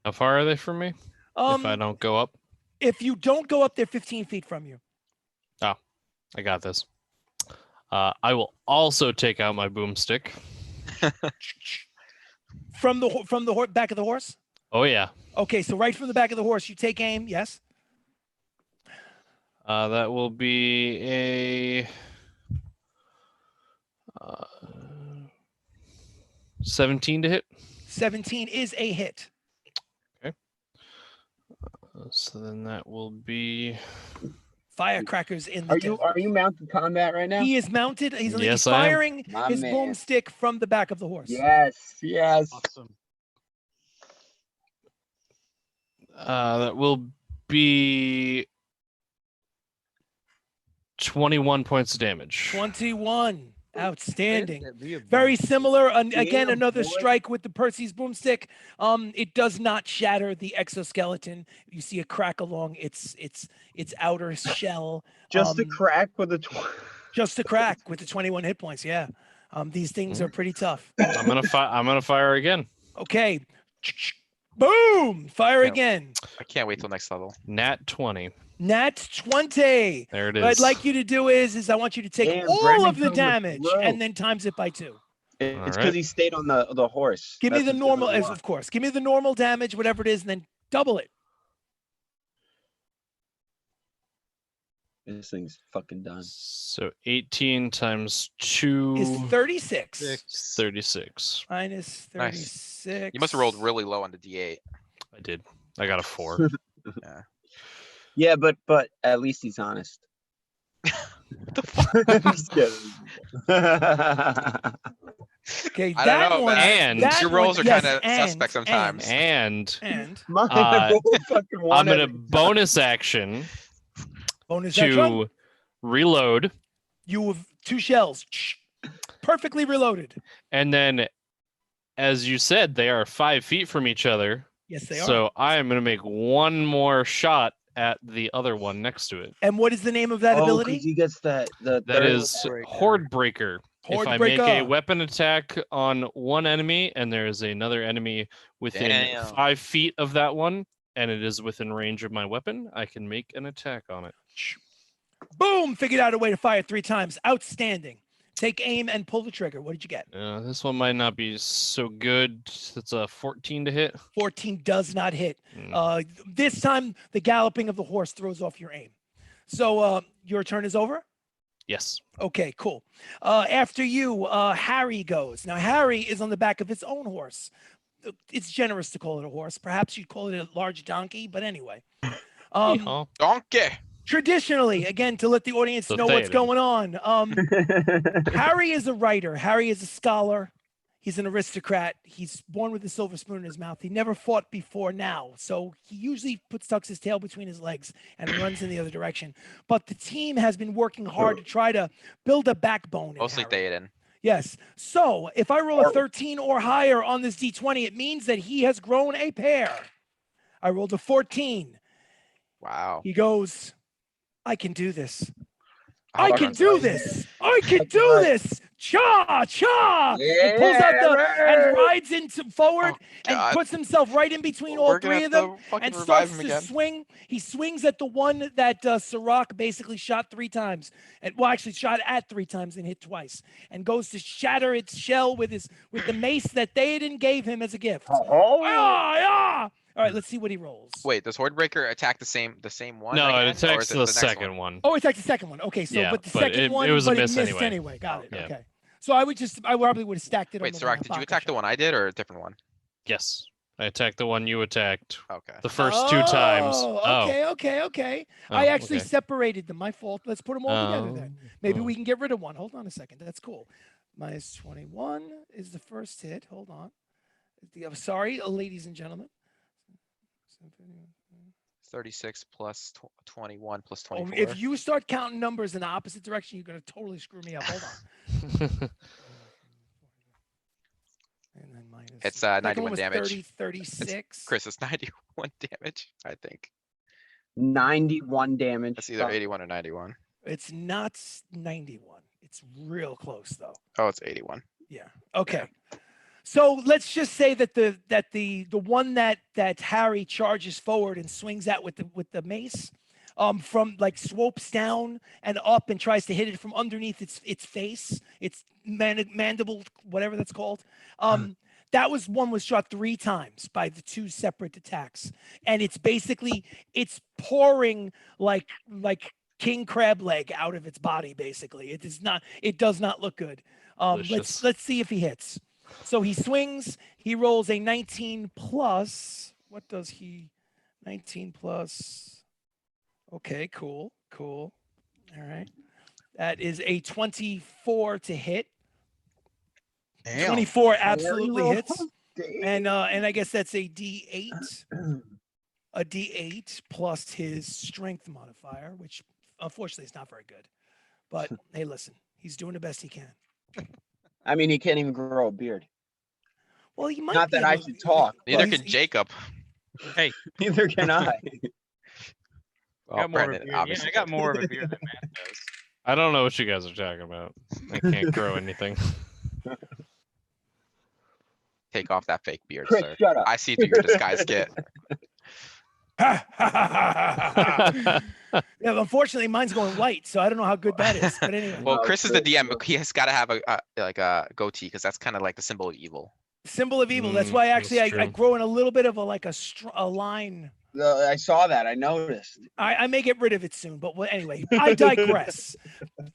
How far are they from me? If I don't go up, If you don't go up there 15 feet from you. I got this. I will also take out my boomstick. From the back of the horse? Oh yeah, Okay, so right from the back of the horse, you take aim, yes? that will be a 17 to hit. 17 is a hit. So then that will be. Firecrackers in the Are you mounted combat right now? He is mounted. He's Yes, I am. firing My his man. boomstick from the back of the horse. Yes, yes. Awesome. That will be 21 points of damage. 21. Outstanding. We have Very done- similar. Again, Yeah, another boy. strike with the Percy's boomstick. It does not shatter the exoskeleton. You see a crack along its outer shell. Just a Um, crack with a Just a crack with the 21 hit points. Yeah. These things are pretty tough. I'm gonna fire again. Okay. Boom. Fire Yeah. again. I can't wait till next level. Nat 20. Nat 20. There it What I'd is. like you to do is I want you to take Damn, all Brendan of the from the damage throat. and then times it by 2. It's All because right. he stayed on the horse. Give me That's the what's normal, gonna as work. of course. Give me the normal damage, whatever it is, and then double it. This thing's fucking done. So 18 times 2 Is 36 Six. 36. minus Nice. 36. You must have rolled really low on the D8. I did. I got a 4. Yeah, but at least he's honest. What the fuck? Just kidding. Okay, I that don't know, one. man. And- that Your rolls one- are yes, kinda suspect sometimes. And Mine, Uh, I rolled fucking one I'm gonna every time. bonus action bonus action. to reload, You have 2 shells. Perfectly reloaded. and then, as you said, they are 5 feet from each other. Yes, they are. So I am gonna make one more shot at the other one next to it. And what is the name of that Oh, 'cause ability? he gets that. The That third is Breaker. Horde Breaker. if I make a weapon attack on one enemy and there is another enemy within Damn. 5 feet of that one, and it is within range of my weapon, I can make an attack on it. Boom! Figured out a way to fire 3 times. Outstanding. Take aim and pull the trigger. What did you get? This one might not be so good. It's a 14 to hit. 14 does not hit. This time, the galloping of the horse throws off your aim. So your turn is over? Yes. Okay, cool. After you, Harry goes. Now, Harry is on the back of his own horse. It's generous to call it a horse. Perhaps you'd call it a large donkey, but anyway. Donkey. Traditionally, again, to let the audience know what's going on, Harry is a writer. Harry is a scholar. He's an aristocrat. He's born with a silver spoon in his mouth. He never fought before now, so he usually tucks his tail between his legs and runs in the other direction. But the team has been working hard to try to build a backbone. Mostly Theoden. Yes. So if I roll a 13 or higher on this D20, it means that he has grown a pair. I rolled a 14. Wow. He goes, I can do this. I can do this. I can do this. Cha, cha. He pulls out and rides into forward and puts himself right in between all 3 of them and starts to swing. He swings at the one that Serac basically shot 3 times. And well, actually shot at 3 times and hit twice. And goes to shatter its shell with the mace that Theoden gave him as a gift. All right, let's see what he rolls. Wait, does Hordebreaker attack the same one? No, again, it attacks or the is it second one. Oh, it attacked the second one. Okay, so Yeah, but the but second one, it was a but miss it missed anyway. Got it. Yeah. Okay. So I probably would have stacked it. Wait, on the Serac, did you attack the one I did or a different one? Yes. I attacked the one you attacked. Okay. The first 2 times. Okay. I actually separated them. My fault. Let's put them all together then. Maybe we can get rid of one. Hold on a second. That's cool. Minus 21 is the first hit. Hold on. Sorry, ladies and gentlemen. 36 plus 21 plus 24. If you start counting numbers in the opposite direction, you're going to totally screw me up. Hold on. And then minus. It's 91 damage. 30, 36. Chris, it's 91 damage, I think. 91 damage. It's either 81 or 91. It's not 91. It's real close though. Oh, it's 81. Yeah. Okay. Yeah. So let's just say that the one that Harry charges forward and swings at with the mace, from like swopes down and up and tries to hit it from underneath its face, its mandible, whatever that's called. That was shot 3 times by the 2 separate attacks, and it's pouring like king crab leg out of its body. Basically, it does not look good. Let's see if he hits. So he swings, he rolls a 19 plus. What does he? 19 plus. Okay, cool. All right. That is a 24 to hit. Damn. 24 absolutely hits. And I guess that's a D8. A D8 plus his strength modifier, which unfortunately is not very good. But hey, listen, he's doing the best he can. I mean, he can't even grow a beard. Well, he might. Not that I should talk. Neither can Jacob. Hey, neither can I. I got more of a beard. Yeah, I got more of a beard than Matt does. I don't know what you guys are talking about. I can't grow anything. Take off that fake beard, Chris, sir. shut up. I see through your disguise kit. Yeah, unfortunately, mine's going white, so I don't know how good that is. But anyway. Well, Chris is the DM, but he has got to have a goatee because that's kind of like the symbol of evil. Symbol of evil. That's why actually I grow in a little bit of a line. I saw that. I noticed. I may get rid of it soon, but anyway, I digress.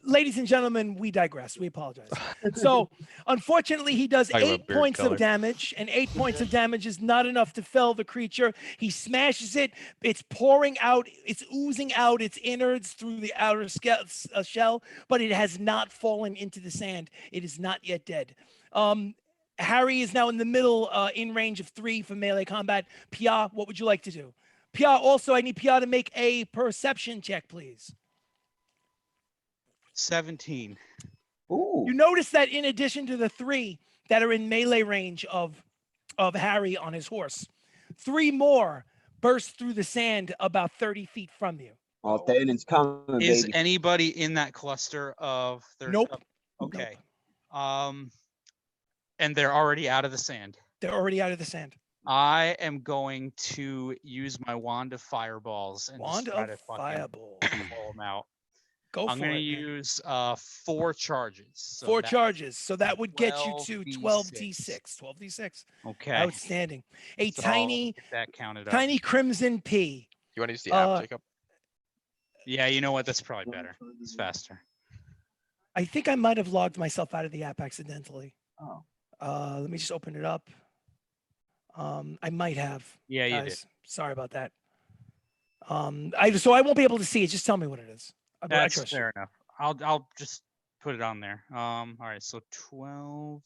Ladies and gentlemen, we digress. We apologize. So, unfortunately, he does 8 points of damage, and 8 points of damage is not enough to fell the creature. He smashes it. It's pouring out. It's oozing out its innards through the outer shell, but it has not fallen into the sand. It is not yet dead. Harry is now in the middle, in range of 3 for melee combat. Pia, what would you like to do? Pia, also, I need Pia to make a perception check, please. 17. Ooh. You notice that in addition to the 3 that are in melee range of Harry on his horse, 3 more burst through the sand about 30 feet from you. Oh, Theoden's coming, Is baby. anybody in that cluster of? Nope. Okay. And they're already out of the sand. They're already out of the sand. I am going to use my wand of fireballs and Wand just try of to fucking fireball. pull them out. Go I'm for gonna it. Man. use 4 charges. So 4 that's charges. So that would get you to 12d6. 12d6. 12d6. Okay. Outstanding. A So I'll tiny, get that counted up. tiny crimson pea. You want to use the app, Jacob? Yeah, you know what? That's probably better. It's faster. I think I might have logged myself out of the app accidentally. Oh. Let me just open it up. I might have. Yeah, you did. Guys, sorry about that. So I won't be able to see it. Just tell me what it is. I That's trust you. fair enough. I'll just put it on there. All right, so 12d6.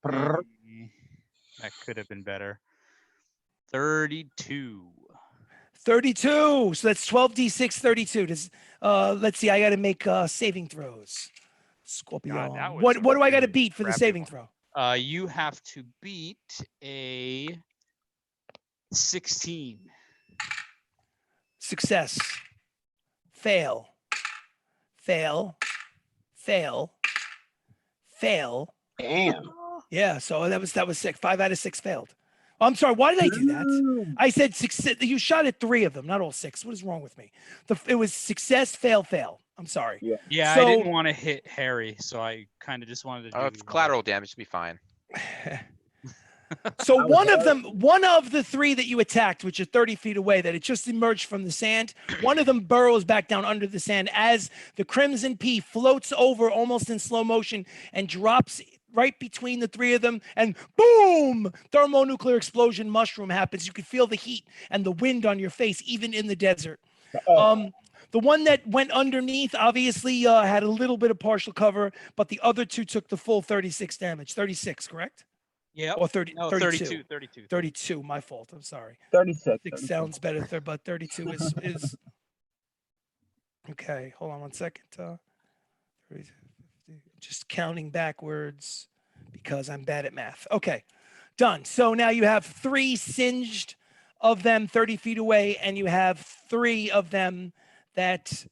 That could have been better. 32. 32. So that's 12d6, 32. Does let's see. I got to make saving throws. Scorpio. that was What a do I got to really beat for the crappy saving one. throw? You have to beat a 16. Success. Fail. Fail. Fail. Fail. Damn. Yeah, so that was 6. 5 out of 6 failed. Oh, I'm sorry. Why did I do that? I said 6. You shot at 3 of them, not all 6. What is wrong with me? It was success, fail, fail. I'm sorry. Yeah, So- I didn't want to hit Harry, so I kind of just wanted to do. Oh, it's collateral damage. It'll be fine. So one of the 3 that you attacked, which are 30 feet away, that it just emerged from the sand, one of them burrows back down under the sand as the crimson pea floats over almost in slow motion and drops right between the 3 of them, and boom, thermonuclear explosion mushroom happens. You can feel the heat and the wind on your face, even in the desert. The one that went underneath obviously had a little bit of partial cover, but the other 2 took the full 36 damage. 36, correct? Yeah. Or 30, No, 32. 32. 32, my fault. I'm sorry. 36. 6 sounds better, but 32 is okay. Hold on one second. 30, 50, just counting backwards because I'm bad at math. Okay, done. So now you have 3 singed of them 30 feet away, and you have 3 of them that,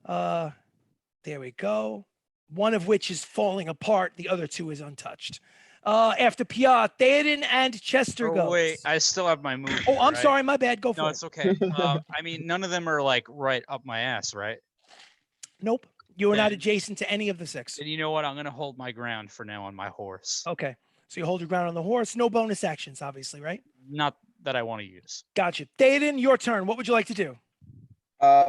there we go. One of which is falling apart. The other 2 is untouched. After PR, Theoden and Chester Oh, goes. wait, I still have my move. Oh, I'm right? sorry, my bad. Go for No, it. it's okay. I mean, none of them are like right up my ass, right? Nope. You are not Then- adjacent to any of the 6. And you know what? I'm gonna hold my ground for now on my horse. Okay. So you hold your ground on the horse. No bonus actions, obviously, right? Not that I want to use. Gotcha. Theoden, your turn. What would you like to do?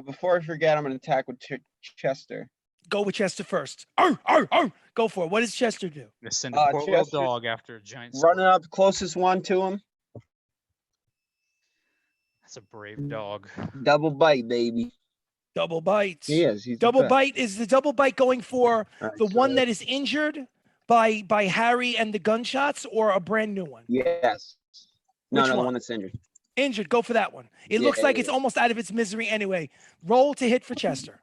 Before I forget, I'm gonna attack with Chester. Go with Chester first. Arr, arr, arr. Go for it. What does Chester do? I'm gonna send a poor little Chester's dog after a giant. Running squirrel. up closest one to him. That's a brave dog. Double bite, baby. Double bite. He is. He's the Double best. bite. Is the double bite going for All right, the so one that is injured by Harry and the gunshots, or a brand new one? Yes. No, Which no, the one? one that's injured. Injured. Go for that one. It looks Yeah, like yeah, it's yeah. almost out of its misery anyway. Roll to hit for Chester.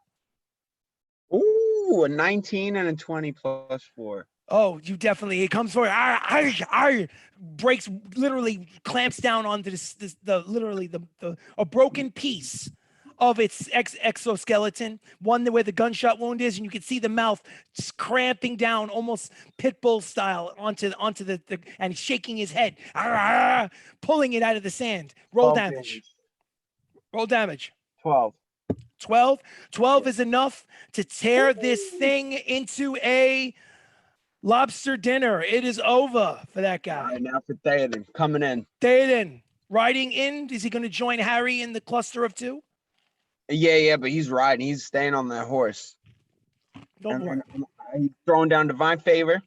Ooh, a 19 and a 20 plus 4. Oh, you definitely. It comes for it. Arr, arr, arr, breaks, literally clamps down onto a broken piece of its exoskeleton. One where the gunshot wound is, and you can see the mouth just cramping down, almost pit bull style, onto the and shaking his head, arr, arr, pulling it out of the sand. Roll 12 damage. Roll damage. 12. 12. 12 is enough to tear this thing into a lobster dinner. It is over for that All guy. right, now for Theoden coming in. Theoden, riding in. Is he going to join Harry in the cluster of 2? Yeah, but he's riding. He's staying on that horse. Don't worry. He's throwing down divine favor.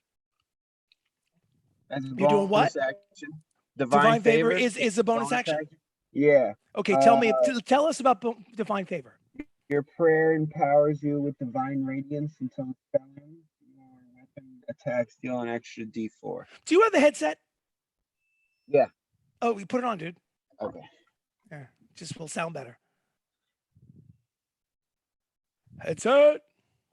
That's a You're doing what? bonus action. Divine favor is a bonus action. Yeah. Okay, tell us about divine favor. Your prayer empowers you with divine radiance until it's done. Your weapon attacks deal an extra D4. Do you have the headset? Yeah. Oh, you put it on, dude. Okay. Yeah, just will sound better. Headset.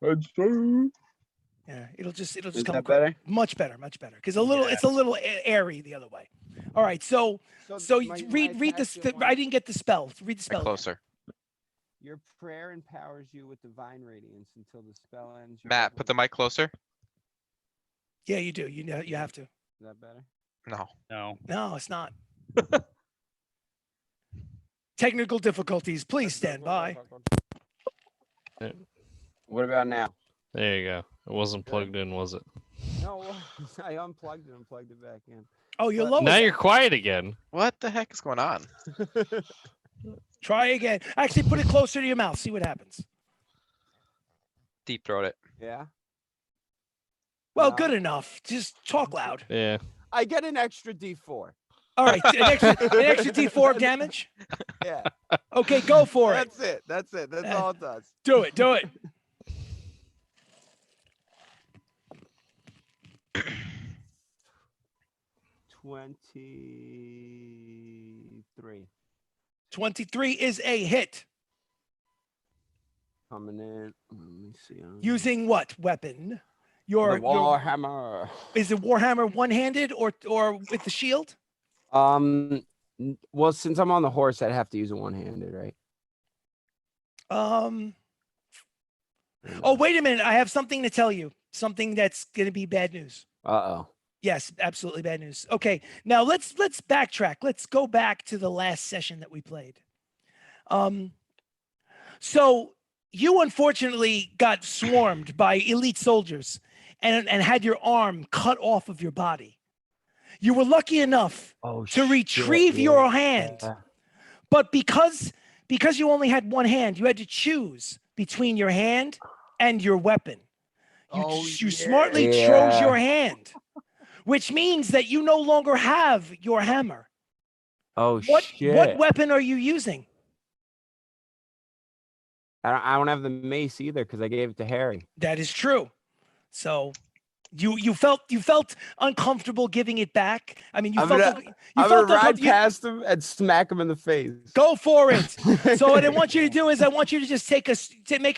Yeah, it'll just Is come that across. better? Much better. Because it's a little airy the other way. All right, so you read the. I didn't get the spell. Read the spell. Closer. Your prayer empowers you with divine radiance until the spell ends. your Matt, put the mic closer. Yeah, you do. You know, you have to. Is that better? No. No. No, it's not. Technical difficulties. Please stand by. What about now? There you go. It wasn't Good. plugged in, was it? No, I unplugged it and plugged it back in. Oh, you're But- low. Now again. you're quiet again. What the heck is going on? Try again. Actually, put it closer to your mouth. See what happens. Deep throat it. Yeah. Well, No. good enough. Just talk loud. Yeah. I get an extra D4. All right, an extra D4 of damage. Yeah. Okay, go for it. That's it. That's it. That's all it does. Do it. Do it. 23. 23 is a hit. Coming in. Let me see. Using what weapon? the Your Warhammer. is it Warhammer one-handed or with the shield? Well, since I'm on the horse, I'd have to use it one-handed, right? Oh, wait a minute. I have something to tell you. Something that's going to be bad news. Uh-oh. Yes, absolutely bad news. Okay, now let's backtrack. Let's go back to the last session that we played. So you unfortunately got swarmed by elite soldiers and had your arm cut off of your body. You were lucky enough Oh, to retrieve your hand, but because you only had one hand, you had to choose between your hand and your weapon. You smartly chose your hand, which means that you no longer have your hammer. Oh, What shit. weapon are you using? I don't have the mace either because I gave it to Harry. That is true. So you felt uncomfortable giving it back. I mean, you I'm felt gonna- you I'm felt gonna ride uncomfortable. past him and smack him in the face. Go for it. So what I want you to do is I want you to just make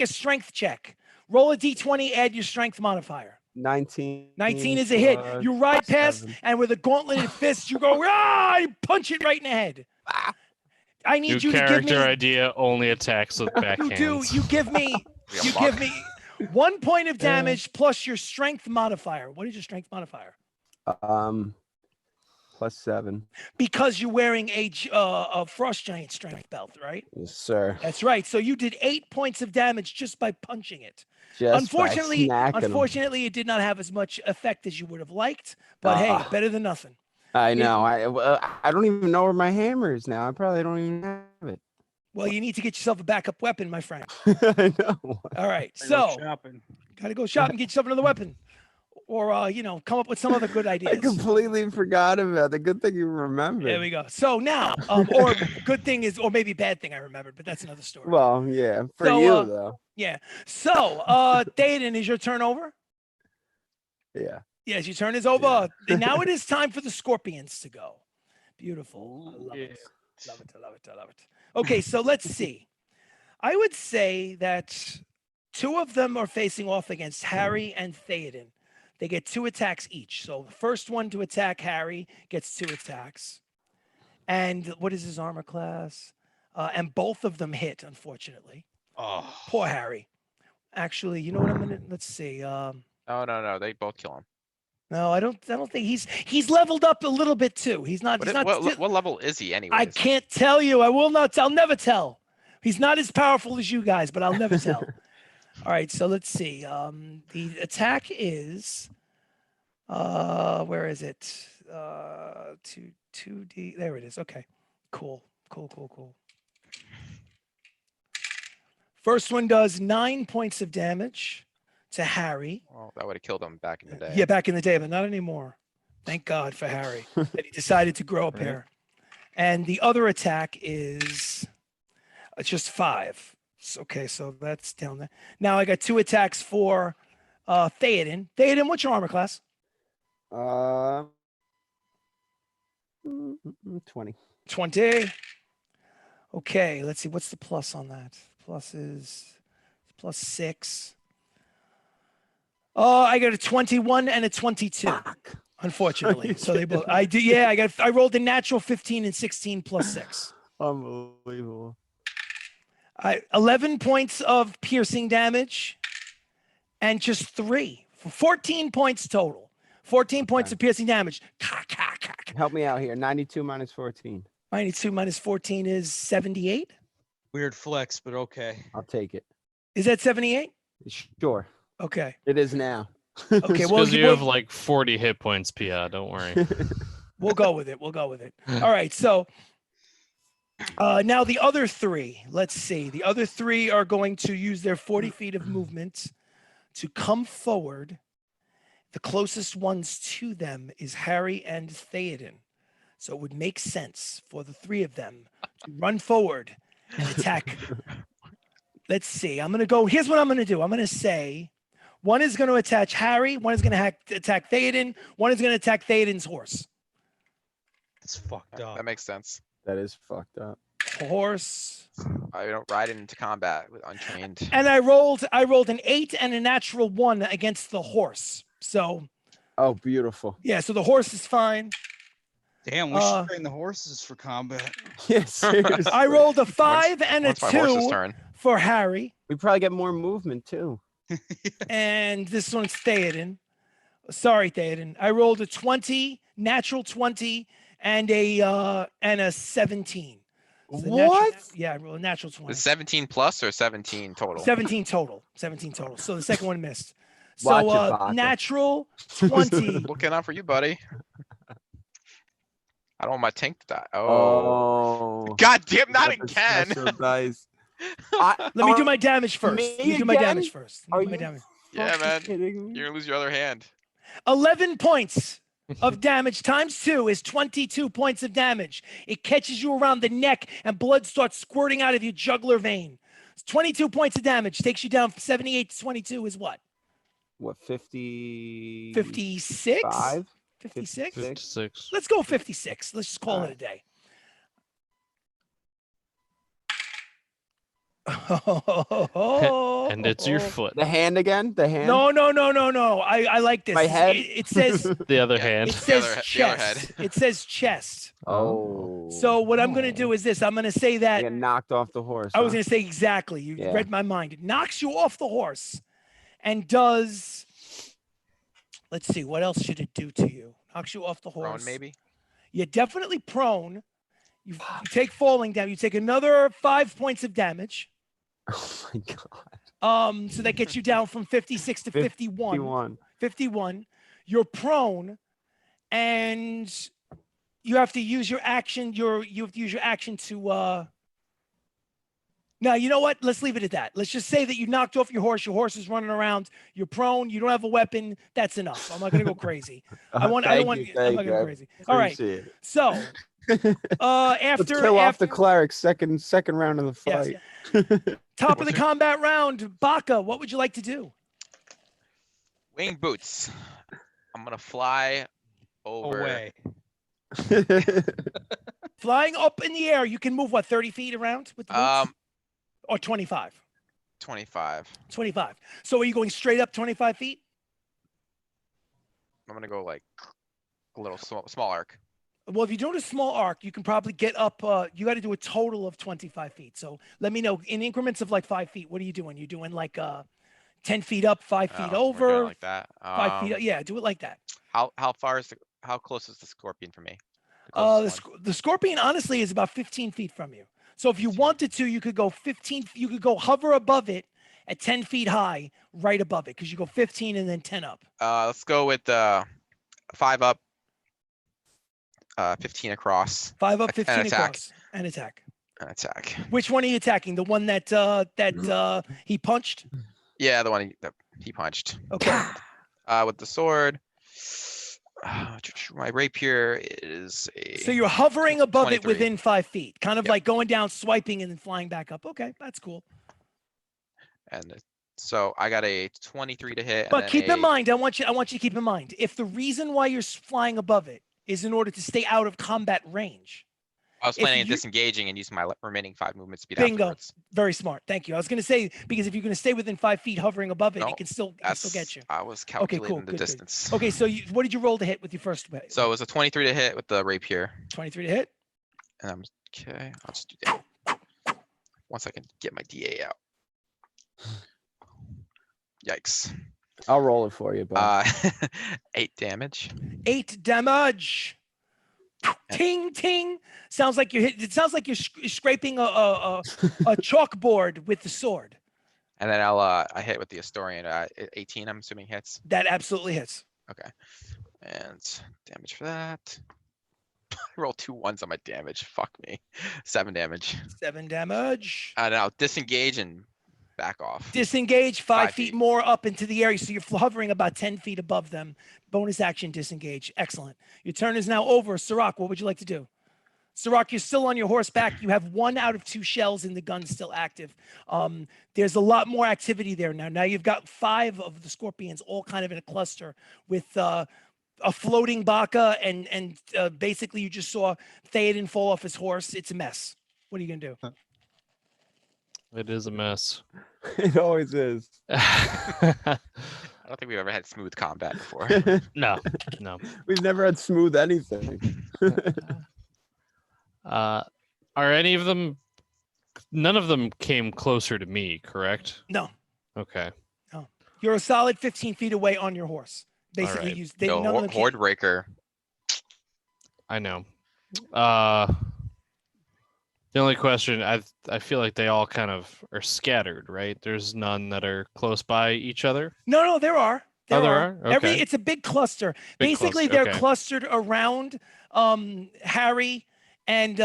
a strength check. Roll a d20, add your strength modifier. 19. 19 is a hit. plus You ride past 7. and with a gauntleted fist, you go, ah, you punch it right in the head. I New need you to give character me, idea only attacks with backhands. you give me 1 point of damage plus your strength modifier. What is your strength modifier? Plus 7. Because you're wearing a frost giant strength belt, right? Yes, sir. That's right. So you did 8 points of damage just by punching it. Just Unfortunately, by smacking him. it did not have as much effect as you would have liked. But hey, better than nothing. I know. I don't even know where my hammer is now. I probably don't even have it. Well, you need to get yourself a backup weapon, my friend. I know. All right. Go So shopping. gotta go shop and get yourself another weapon. Or come up with some other good I ideas. completely forgot about it. Good thing you remembered. There we go. So now, or good thing is, or maybe bad thing I remembered, but that's another story. Well, yeah, for So, you though. Yeah. So, Theoden, is your turn over? Yeah. Yes, your turn is over. And now it is time for the scorpions to go. Beautiful. I love it. Love it. I love it. I love it. Okay, so let's see. I would say that 2 of them are facing off against Harry and Theoden. They get 2 attacks each. So the first one to attack Harry gets 2 attacks. And what is his armor class? And both of them hit, unfortunately. Oh, Poor Harry. Actually, you know what I'm gonna? Let's see. Oh no, they both kill him. No, I don't think he's leveled up a little bit too. He's not. What level is he anyway? I can't tell you. I will not. I'll never tell. He's not as powerful as you guys, but I'll never tell. All right, so let's see. The attack is, where is it? 2D. There it is. Okay, cool. First one does 9 points of damage to Harry. Well, that would have killed him back in the day. Yeah, back in the day, but not anymore. Thank God for Harry that he decided to grow a pair. And the other attack is just 5. Okay, so that's down there. Now I got 2 attacks for Theoden. Theoden, what's your armor class? 20. 20. Okay, let's see. What's the plus on that? Plus is plus 6. I got a 21 and a 22. Fuck. Unfortunately. So they both I rolled a natural 15 and 16 plus 6. Unbelievable. 11 points of piercing damage and just 3 for 14 points total. 14 points Okay. of piercing damage. Help me out here. 92 minus 14. 92 minus 14 is 78. Weird flex, but okay. I'll take it. Is that 78? Sure. Okay. It is now. Okay. Well, Because you have like 40 hit points, Pia. Don't worry. we'll go with it. We'll go with it. All right. So now the other 3, let's see. The other 3 are going to use their 40 feet of movement to come forward. The closest ones to them is Harry and Theoden. So it would make sense for the 3 of them to run forward and attack. Let's see. I'm going to go. Here's what I'm going to do. I'm going to say one is going to attack Harry. One is going to attack Theoden. One is going to attack Theoden's horse. It's fucked up. That makes sense. That is fucked up. Horse. I don't ride into combat with untrained. And I rolled an 8 and a natural 1 against the horse. So Oh, beautiful. yeah, so the horse is fine. Damn, we should train the horses for combat. Yes. Seriously. I rolled a 5 and a Once my horse's 2 turn. for Harry, We probably get more movement too. and this one's Theoden. Sorry, Theoden. I rolled a 20, natural 20, and a 17. So the What? Yeah, I rolled a natural 20. The 17 plus or 17 total? 17 total. 17 total. So the second one missed. Watch So it, Baca. natural 20. Looking out for you, buddy. I don't want my tank to die. Oh. Oh. God damn, not Got the again. special dice. Let me do my damage first. me Let me do my again? damage first. Let Are me do my you damage. Yeah, fucking man. kidding me? You're gonna lose your other hand. 11 points of damage times 2 is 22 points of damage. It catches you around the neck and blood starts squirting out of your jugular vein. It's 22 points of damage. Takes you down from 78 to 22 is what? What, 50? 56? 5? 56? 56. Let's go 56. Let's just call it a day. And it's your foot. The hand again? The hand? No. I like this. My head? It says The other Yeah. hand. it The says other- the other chest. head. It says chest. Oh. So what I'm gonna do is this. I'm gonna say that You get knocked off the horse. I was huh? gonna say exactly. You Yeah. read my mind. It knocks you off the horse and does. Let's see. What else should it do to you? Knocks you off the horse. Prone, maybe. You're definitely prone. You take falling down. You take another 5 points of damage. Oh my god. So that gets you down from 56 to 51. 51. 51. You're prone, and you have to use your action. You have to use your action to. Now you know what? Let's leave it at that. Let's just say that you knocked off your horse. Your horse is running around. You're prone. You don't have a weapon. That's enough. I'm not gonna go crazy. I'm not gonna go crazy. All right. Appreciate it. So Let's after kill off after the cleric second round of the Yes. fight. top of the combat round, Baca, what would you like to do? Wing boots. I'm gonna fly over. Away. Flying up in the air, you can move what 30 feet around with the boots? Or 25. 25. 25. So are you going straight up 25 feet? I'm gonna go like a little small arc. Well, if you're doing a small arc, you can probably get up. You got to do a total of 25 feet. So let me know in increments of like 5 feet. What are you doing? You're doing like 10 feet up, 5 feet Oh, we're doing over, it like that. 5 feet. Yeah, do it like that. How far is how close is the scorpion for me? The The, closest one. the scorpion honestly is about 15 feet from you. So if you wanted to, you could go 15. You could go hover above it at 10 feet high, right above it, because you go 15 and then 10 up. Let's go with 5 up, 15 across. 5 up, And 15 attack. across, and attack. And attack. Which one are you attacking? The one that he punched? Yeah, the one that he punched. Okay. With the sword. My rapier is a. So you're hovering above it 23. within 5 feet, kind of Yep. like going down, swiping, and then flying back up. Okay, that's cool. And so I got a 23 to hit. and But then keep a- in mind, I want you to keep in mind, if the reason why you're flying above it is in order to stay out of combat range. I was if planning on you- disengaging and using my remaining 5 movement speed Bingo. afterwards. Very smart. Thank you. I was going to say, because if you're going to stay within 5 feet hovering above it, No, it can still get you. I was Okay, calculating cool. the Good, good. distance. Okay, so what did you roll to hit with your first hit? So it was a 23 to hit with the rapier. 23 to hit. And I'm okay. I'll just do that. Once I can get my DA out. Yikes. I'll roll it for you, Bo. 8 damage. 8 damage. Ting ting. Sounds like you're hit. It sounds like you're scraping a chalkboard with the sword. And then I hit with the Astorian. 18, I'm assuming hits. That absolutely hits. Okay. And damage for that. I rolled 2 1s on my damage. Fuck me. 7 damage. 7 damage. And I'll disengage and back off. Disengage 5 5 feet feet. more up into the area. So you're hovering about 10 feet above them. Bonus action disengage. Excellent. Your turn is now over. Sirach, what would you like to do? Sirach, you're still on your horseback. You have 1 out of 2 shells in the gun still active. There's a lot more activity there now. Now you've got 5 of the scorpions all kind of in a cluster with a floating baka and basically you just saw Theoden fall off his horse. It's a mess. What are you going to do? It is a mess. It always is. I don't think we've ever had smooth combat before. No. We've never had smooth anything. Are any of them? None of them came closer to me, correct? No. Okay. You're a solid 15 feet away on your horse. Basically, right. none of them came. Horde breaker. I know. The only question, I feel like they all kind of are scattered, right? There's none that are close by each other. No, there are. There are? Okay. It's a big cluster. Big Basically, cluster, they're okay. clustered around Harry and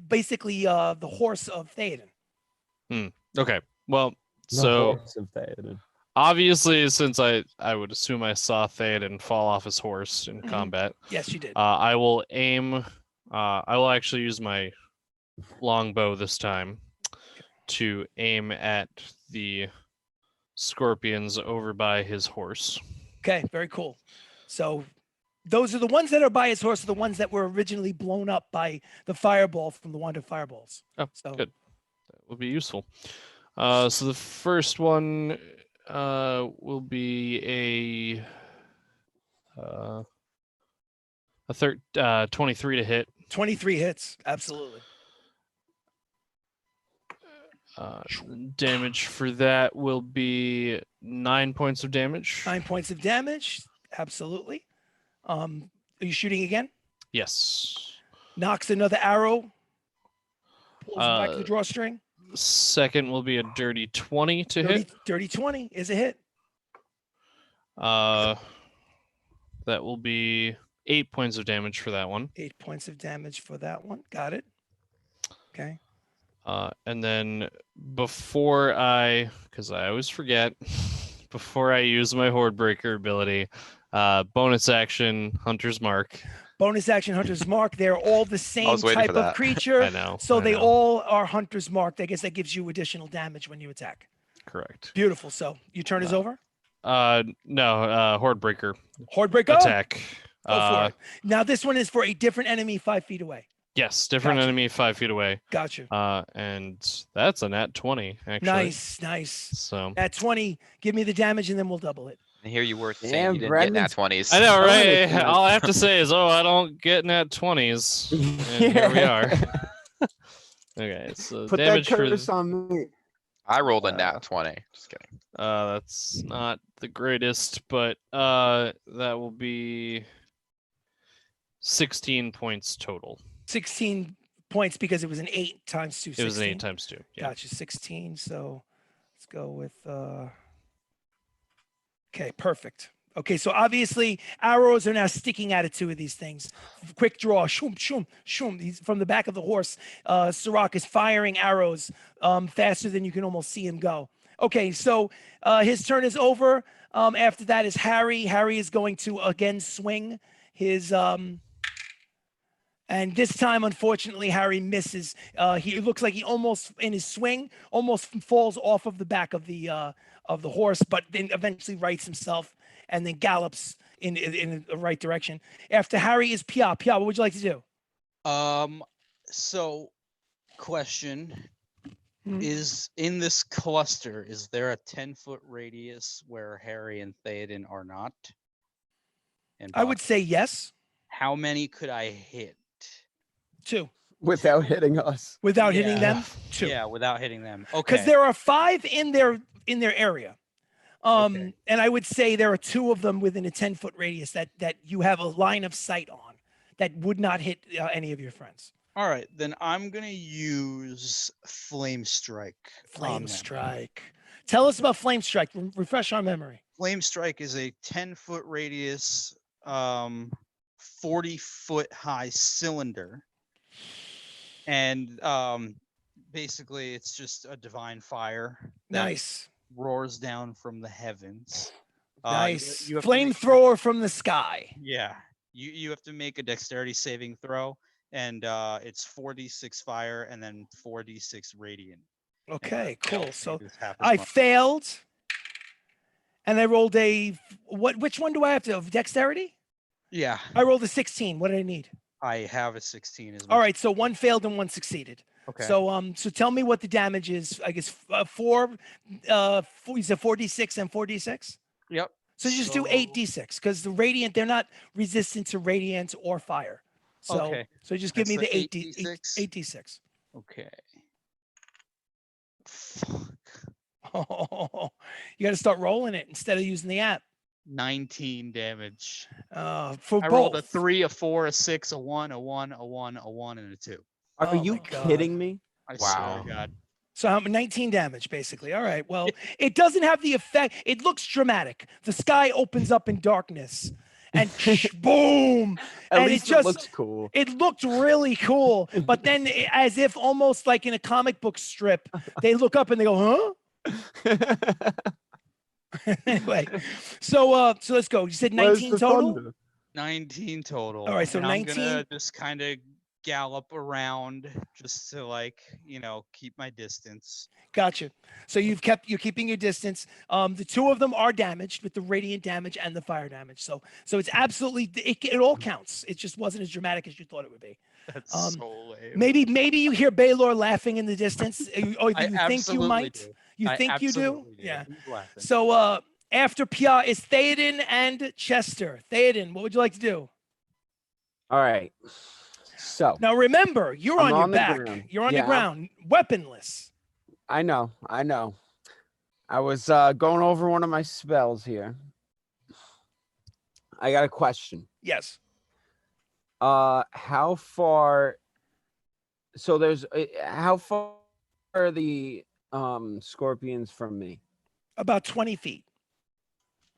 basically the horse of Theoden. Okay. Well, The so horse of Theoden. obviously, since I would assume I saw Theoden fall off his horse in Mhm. combat, Yes, you did. I will aim. I will actually use my longbow this time to aim at the scorpions over by his horse. Okay, very cool. So those are the ones that are by his horse, are the ones that were originally blown up by the fireball from the wand of fireballs. Oh, So good. That will be useful. So the first one will be a 23 to hit. 23 hits, absolutely. Damage for that will be 9 points of damage. 9 points of damage, absolutely. Are you shooting again? Yes. Knocks another arrow. Pulls back the drawstring. Second will be a dirty 20 to hit. Dirty 20 is a hit. That will be 8 points of damage for that one. 8 points of damage for that one. Got it. Okay. And then before because I always forget, before I use my Horde Breaker ability, bonus action, Hunter's Mark. Bonus action, Hunter's Mark. They're all the same waiting type for of that. creature. I know. So I they know. all are Hunter's Marked. I guess that gives you additional damage when you attack. Correct. Beautiful. So your turn is over. No, Horde Breaker Horde breaker. attack. Go for it. Now this one is for a different enemy 5 feet away. Yes, different Gotcha. enemy 5 feet away. Gotcha. And that's a nat 20, actually. Nice. So At 20, give me the damage and then we'll double it. And here you were saying Damn, you didn't get nat Brendan's- 20s. I know, right? Bonus. All I have to say is, I don't get nat 20s. And here we are. Okay, so Put that damage for curse on me. I rolled a nat 20. Just kidding. that's not the greatest, but that will be 16 points total. 16 points because it was an 8 times 2. It was an 8 16. times 2. Yeah. Gotcha. 16. So let's go with okay, perfect. Okay, so obviously arrows are now sticking out of 2 of these things. Quick draw, shoom, shoom, shoom. He's from the back of the horse. Sirach is firing arrows faster than you can almost see him go. Okay, so his turn is over. After that is Harry. Harry is going to again swing his and this time, unfortunately, Harry misses. He looks like he almost, in his swing, almost falls off of the back of the horse, but then eventually rights himself and then gallops in the right direction. After Harry is Pia. Pia, what would you like to do? So question Mhm. is, in this cluster, is there a 10-foot radius where Harry and Theoden are not? And I would say yes. how many could I hit? 2. Without hitting us. without hitting Yeah. them? 2. Yeah, without hitting them. Because Okay. there are 5 in their area. Okay. And I would say there are 2 of them within a 10-foot radius that you have a line of sight on that would not hit any of your friends. All right, then I'm gonna use Flame Strike. on Flame them. strike. Tell us about flame strike. Refresh our memory. Flame Strike is a 10-foot radius, 40-foot high cylinder, and basically it's just a divine fire that Nice. roars down from the heavens. You- Nice. you have to make- Flamethrower from the sky. Yeah, you have to make a dexterity saving throw, and it's 4d6 fire and then 4d6 radiant. And Okay, if you fail, cool. So it is half as I much. failed, and I rolled a what? Which one do I have to have? Dexterity? Yeah, I rolled a 16. What did I need? I have a 16 as All well. right, so 1 failed and 1 succeeded. Okay. So tell me what the damage is. I guess 4. You said 4d6 and 4d6. Yep. So you just do 8d6 because the radiant they're not resistant to radiant or fire. So Okay. so just give me That's the the 8d6? 8d6. Okay. Fuck. Oh, you got to start rolling it instead of using the app. 19 damage. For I both. rolled a 3, a 4, a 6, a 1, a 1, a 1, a 1, and a 2. Are Oh you my God. kidding me? I swear Wow. to God. So 19 damage, basically. All right. Well, it doesn't have the effect. It looks dramatic. The sky opens up in darkness, and boom. At And least it just looks cool. it looked really cool. But then, as if almost like in a comic book strip, they look up and they go, "Huh?" Anyway, so let's go. You said Where's 19 the total. thunder? 19 total. All right, so and I'm 19 gonna just kind of gallop around just to keep my distance. Gotcha. So you're keeping your distance. The 2 of them are damaged with the radiant damage and the fire damage. So it's absolutely it all counts. It just wasn't as dramatic as you thought it would be. That's so lame. Maybe you hear Baylor laughing in the distance, or I you think you absolutely might. do. You I think you do? absolutely Yeah. He's laughing. So after Pia is Theoden and Chester. Theoden, what would you like to do? All right. So Now remember, you're I'm on your on the back. ground. You're on Yeah, the ground, weaponless. I know. I was going over one of my spells here. I got a question. Yes. How far? So there's how far are the scorpions from me, About 20 feet.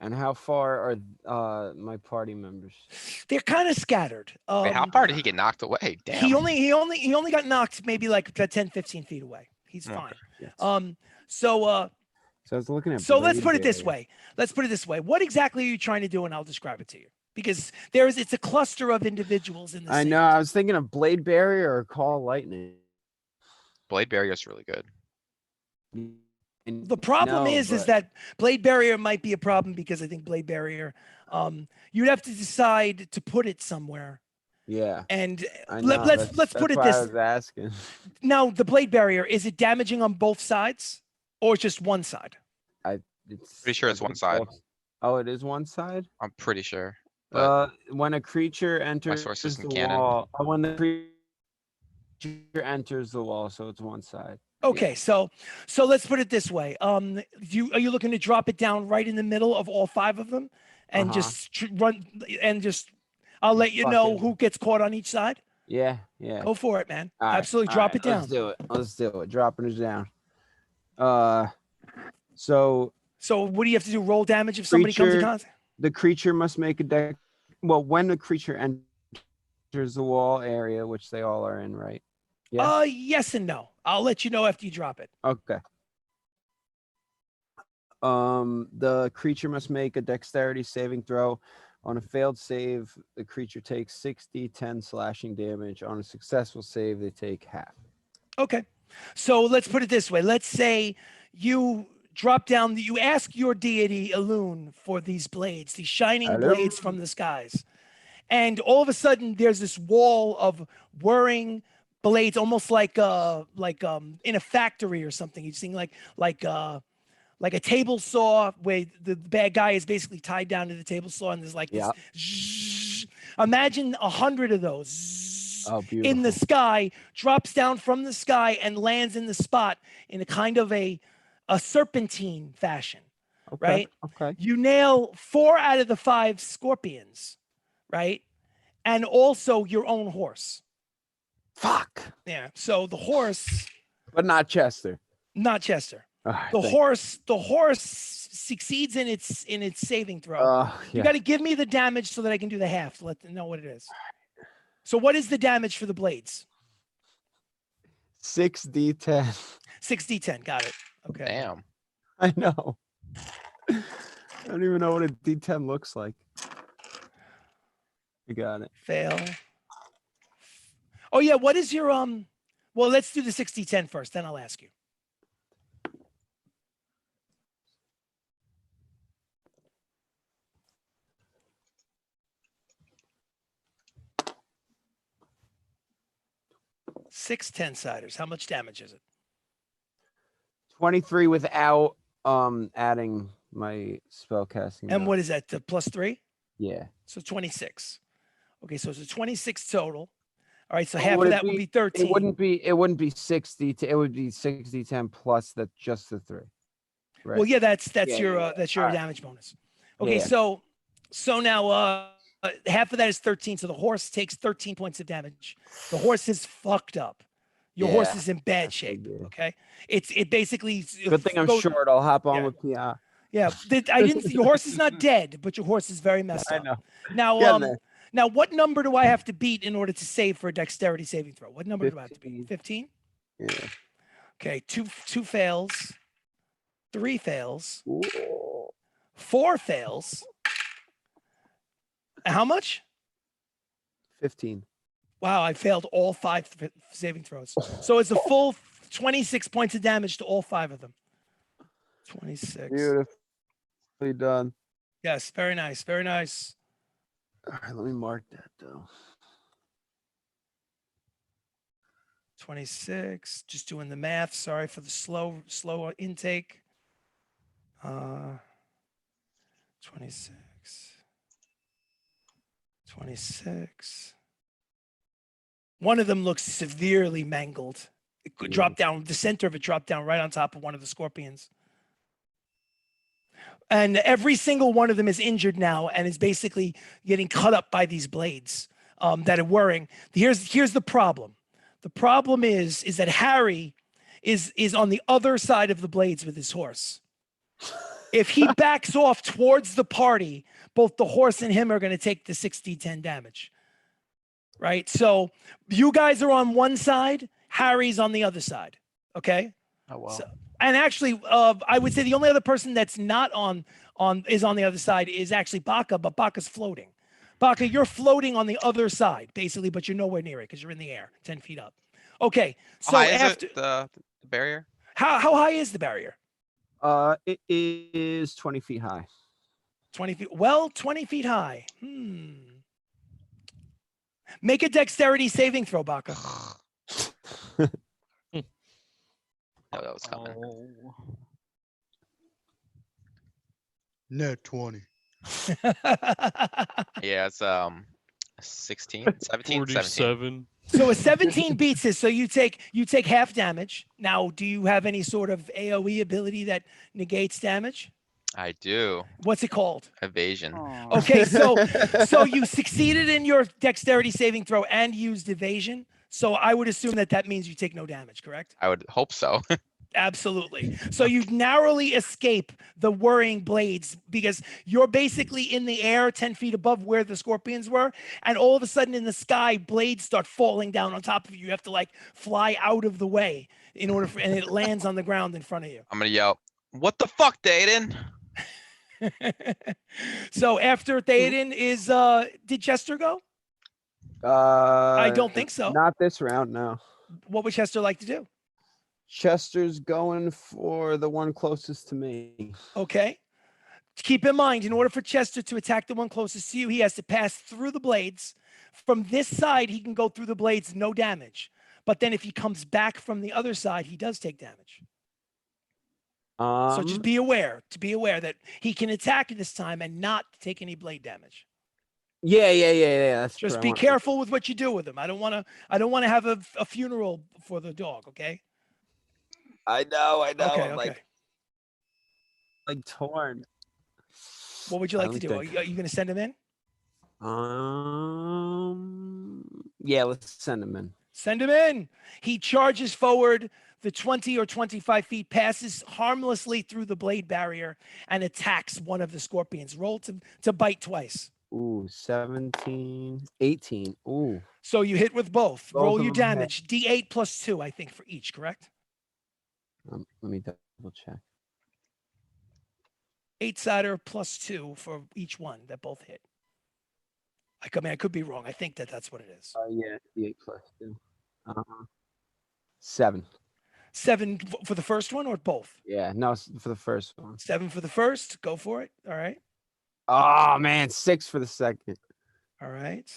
and how far are my party members? They're kind of scattered. Wait, how far did he get knocked away? Damn. He only got knocked maybe like 10, 15 feet away. He's Okay. fine. Yes. So So I was looking at. let's blade put it this barrier. way. What exactly are you trying to do? And I'll describe it to you. Because it's a cluster of individuals in the I know. I was thinking of blade barrier or call lightning. Blade barrier is really good. The problem No, is but- that blade barrier might be a problem because I think blade barrier, you'd have to decide to put it somewhere. Yeah. And I know. let's put it why this. I was asking. Now, the blade barrier, is it damaging on both sides or just one side? It's Pretty sure it's one side. Oh, it is one side. I'm pretty sure. But When a creature enters source the isn't canon. wall, when the creature enters the wall, so it's one side. Okay, so let's put it this way. Are you looking to drop it down right in the middle of all 5 of them and Uh-huh. just run and just I'll let you know Fucking- who gets caught on each side? Yeah. Go for it, man. All right, Absolutely all drop right, it down. Let's do it. Dropping it down. So So what do you have to do? Roll damage if somebody comes in Creature- contact? the creature must make a deck. Well, when the creature enters the wall area, which they all are in, right? Yeah. Yes and no. I'll let you know after you drop it. Okay. The creature must make a dexterity saving throw. On a failed save, the creature takes 10 slashing damage. On a successful save, they take half. Okay. So let's put it this way. Let's say you drop down, you ask your deity, Elune, for these blades, these shining blades from the skies. And all of a sudden, there's this wall of whirring blades, almost like in a factory or something. You're seeing like a table saw where the bad guy is basically tied down to the table saw, and there's like this. Yeah. Imagine 100 of those. horse Oh, in the beautiful. sky, drops down from the sky and lands in the spot in a kind of a serpentine fashion, Okay. right? Okay. You nail 4 out of the 5 scorpions, right? And also your own horse. Fuck. Yeah. So the horse, But not Chester. not Chester. All right, The thank horse succeeds in its saving throw. You yeah. got to give me the damage so that I can do the half. Let them know what it is. So what is the damage for the blades? 6d10. 6d10. Got it. Okay. Damn. I know. I don't even know what a d10 looks like. You got it. Fail. Oh yeah. What is your Well, let's do the 6d10 first. Then I'll ask you. Six 10-siders. How much damage is it? 23 without adding my spell casting. And die. what is that? The +3? Yeah. So 26. Okay, so it's a 26 total. All right, so Oh, half would of it that would be- be 13. It wouldn't be 60. It would be 60-10 plus just the 3. Right. Well, yeah, that's Yeah, your yeah, that's your All right. damage bonus. Okay, Yeah. so now half of that is 13. So the horse takes 13 points of damage. The horse is fucked up. Your horse Yeah, is in bad I shape. figured. Okay, it basically. Good thing I'm short. I'll hop on yeah. with PR. Yeah, I didn't. Your horse is not dead, but your horse is very messed I up. know. Now, Getting there. now, what number do I have to beat in order to save for a dexterity saving throw? What number do I have to beat? 15. Yeah. Okay, two fails, 3 fails, Ooh. 4 fails. How much? 15. Wow, I failed all 5 saving throws. So it's a full 26 points of damage to all 5 of them. 26. Beautifully done. Yes, very nice, very nice. All right, let me mark that though. 26. Just doing the math. Sorry for the slow intake. 26. 26. One of them looks severely mangled. It could drop down. The center of it dropped down right on top of one of the scorpions. And every single one of them is injured now and is basically getting cut up by these blades that are whirring. Here's the problem. The problem is that Harry is on the other side of the blades with his horse. If he backs off towards the party, both the horse and him are going to take the 6d10 damage. Right? So you guys are on one side, Harry's on the other side. Okay? Oh wow. So, and actually, I would say the only other person that's not on the other side is actually Baka, but Baka's floating. Baka, you're floating on the other side, basically, but you're nowhere near it because you're in the air, 10 feet up. Okay, so How high is after it, the barrier? how high is the barrier? It is 20 feet high. 20 feet. Well, 20 feet high. Make a dexterity saving throw, Baka. Oh, that was coming. Oh. Net 20. Yeah, it's 16, 17, 17. 47. So a 17 beats this. So you take half damage. Now, do you have any sort of AoE ability that negates damage? I do. What's it called? Evasion. Aw. Okay, so you succeeded in your dexterity saving throw and used evasion. So I would assume that means you take no damage, correct? I would hope so. Absolutely. So you narrowly escape the whirring blades because you're basically in the air 10 feet above where the scorpions were. And all of a sudden in the sky, blades start falling down on top of you. You have to like fly out of the way in order for, and it lands on the ground in front of you. I'm gonna yell, "What the fuck, Theoden?" So after Theoden is, did Chester go? I don't think so. Not this round, no. What would Chester like to do? Chester's going for the one closest to me. Okay. Keep in mind, in order for Chester to attack the one closest to you, he has to pass through the blades. From this side, he can go through the blades, no damage. But then if he comes back from the other side, he does take damage. So just be aware that he can attack this time and not take any blade damage. Yeah. That's Just true. I be wanna- careful with what you do with them. I don't want to have a funeral for the dog. Okay. I know. Okay. I'm Okay. like torn. What would you like to me do? think. Are you going to send him in? Yeah, let's send him in. Send him in. He charges forward the 20 or 25 feet, passes harmlessly through the blade barrier, and attacks one of the scorpions. Roll to bite twice. Ooh, 17, 18. Ooh. So you hit with both. Both Roll of your them hit. damage. D8 plus 2, I think, for each, correct? Let me double check. 8-sider plus 2 for each one that both hit. I mean, I could be wrong. I think that's what it is. Yeah, D8 plus 2. 7. 7 for the first one or both? Yeah, no, for the first one. 7 for the first. Go for it. All right. Oh man, 6 for the second. All right.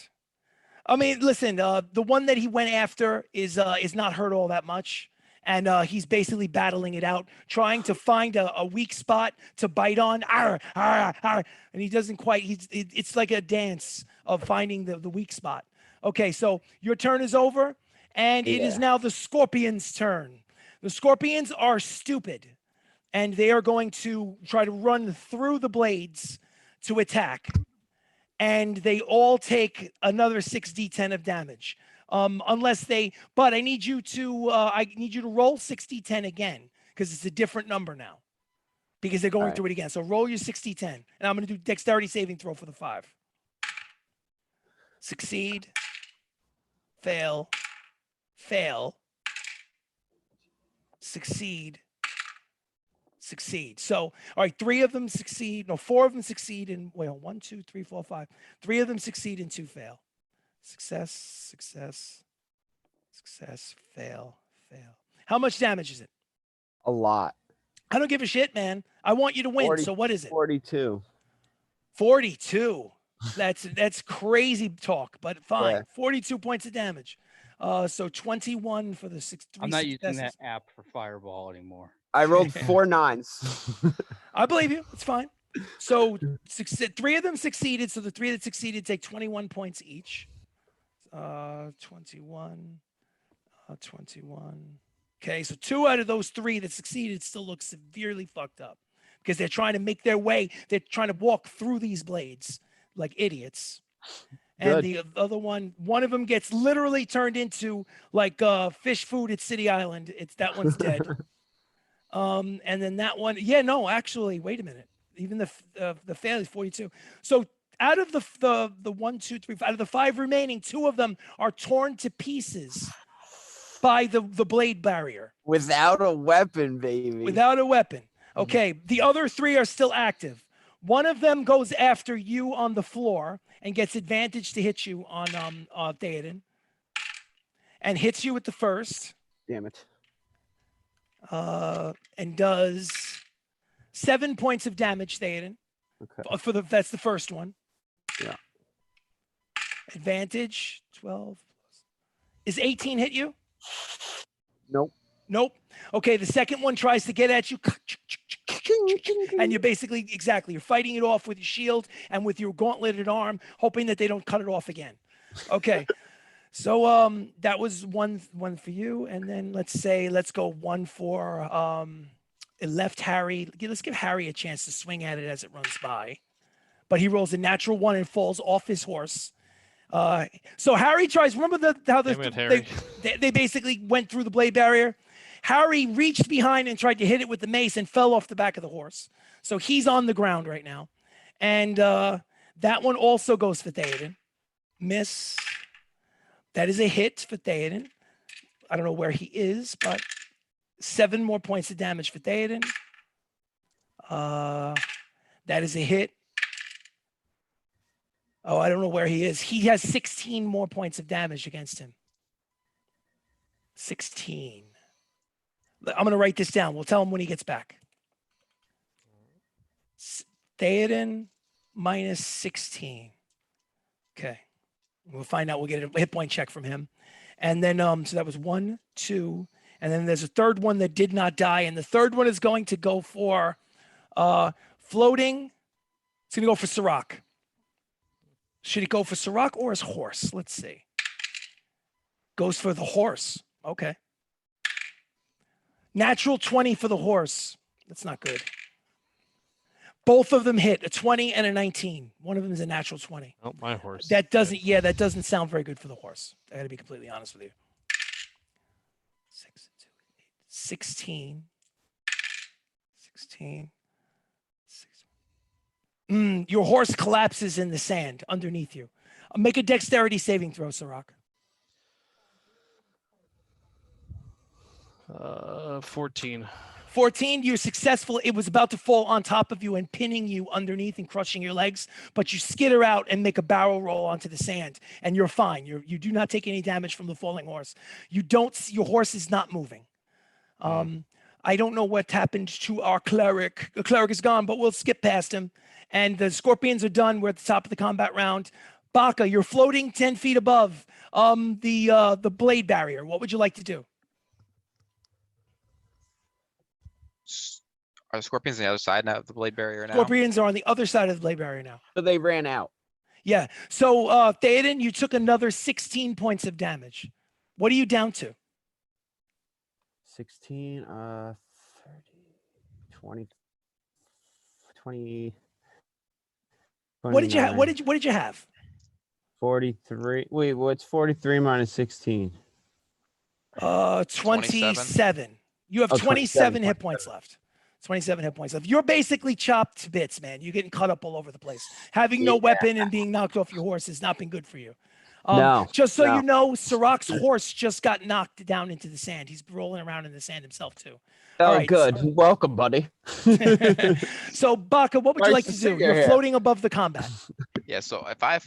I mean, listen, the one that he went after is not hurt all that much. And he's basically battling it out, trying to find a weak spot to bite on. Arr, arr, arr, and he doesn't quite, it's like a dance of finding the weak spot. Okay, so your turn is over, and it is Yeah. now the scorpion's turn. The scorpions are stupid, and they are going to try to run through the blades to attack. And they all take another 6d10 of damage. Unless they, but I need you to roll 6d10 again, because it's a different number now, because they're going right. through it again. So roll your 6d10, and I'm going to do dexterity saving throw for the 5. Succeed, fail, fail, succeed, succeed. So, all right, 3 of them succeed. No, 4 of them succeed, and 1, 2, 3, 4, 5. 3 of them succeed and 2 fail. Success, success, success, fail, fail. How much damage is it? A lot. I don't give a shit, man. I want you to win. 40 So what is it? 42. 42. That's crazy talk, but fine. Yeah. 42 points of damage. So 21 for the 3 I'm not using that successes. app for Fireball anymore. I rolled 4 9s. I believe you. It's fine. So 3 of them succeeded. So the 3 that succeeded take 21 points each. 21. 21. Okay, so 2 out of those 3 that succeeded still look severely fucked up because they're trying to make their way. They're trying to walk through these blades like idiots. And Good. the other one of them gets literally turned into like fish food at City Island. That one's dead. And then that one, actually, wait a minute. Even the fail is 42. So out of the 1, 2, 3, out of the 5 remaining, 2 of them are torn to pieces by the blade barrier. Without a weapon, baby. Without a weapon. Okay, the other 3 are still active. One of them goes after you on the floor and gets advantage to hit you on Theoden, and hits you with the first. Damn it. And does 7 points of damage, Theoden. Okay. That's the first one. Yeah. Advantage 12. Is 18 hit you? Nope. Nope. Okay, the second one tries to get at you, and you're basically you're fighting it off with your shield and with your gauntleted arm, hoping that they don't cut it off again. Okay. So that was one for you, and then let's go 1 for it left Harry. Let's give Harry a chance to swing at it as it runs by, but he rolls a natural 1 and falls off his horse. So Harry tries. Remember how Damn it, Harry. they basically went through the blade barrier. Harry reached behind and tried to hit it with the mace and fell off the back of the horse. So he's on the ground right now, and that one also goes for Theoden. Miss. That is a hit for Theoden. I don't know where he is, but 7 more points of damage for Theoden. That is a hit. Oh, I don't know where he is. He has 16 more points of damage against him. 16. I'm going to write this down. We'll tell him when he gets back. Theoden minus 16. Okay. We'll find out. We'll get a hit point check from him. And then, so that was 1, 2. And then there's a third one that did not die. And the third one is going to go for floating. It's going to go for Sirach. Should he go for Sirach or his horse? Let's see. Goes for the horse. Okay. Natural 20 for the horse. That's not good. Both of them hit a 20 and a 19. One of them is a natural 20. Oh, my horse. That doesn't, yeah, that doesn't sound very good for the horse. I got to be completely honest with you. 6, 2, 8, 16. 16. 16. Your horse collapses in the sand underneath you. Make a dexterity saving throw, Sirach. 14. 14, you're successful. It was about to fall on top of you and pinning you underneath and crushing your legs, but you skitter out and make a barrel roll onto the sand, and you're fine. You do not take any damage from the falling horse. Your horse is not moving. I don't know what happened to our cleric. The cleric is gone, but we'll skip past him. And the scorpions are done. We're at the top of the combat round. Baka, you're floating 10 feet above the blade barrier. What would you like to do? Are the scorpions on the other side now of the blade barrier now? Scorpions are on the other side of the blade barrier now. So they ran out. Yeah. So, Theoden, you took another 16 points of damage. What are you down to? 16, 30, 20, 20. What did you have? 29, What did you have? 43. Wait, what's 43 minus 16? 27. You have 27 hit points left. 27 hit points left. You're basically chopped to bits, man. You're getting cut up all over the place. Having no weapon and being knocked off your horse has not been good for you. No. Just so you know, Sirach's horse just got knocked down into the sand. He's rolling around in the sand himself too. Oh, right, good. Welcome, buddy. So, Baka, what would you Nice like to to see do? you You're here. floating above the combat. Yeah, so if I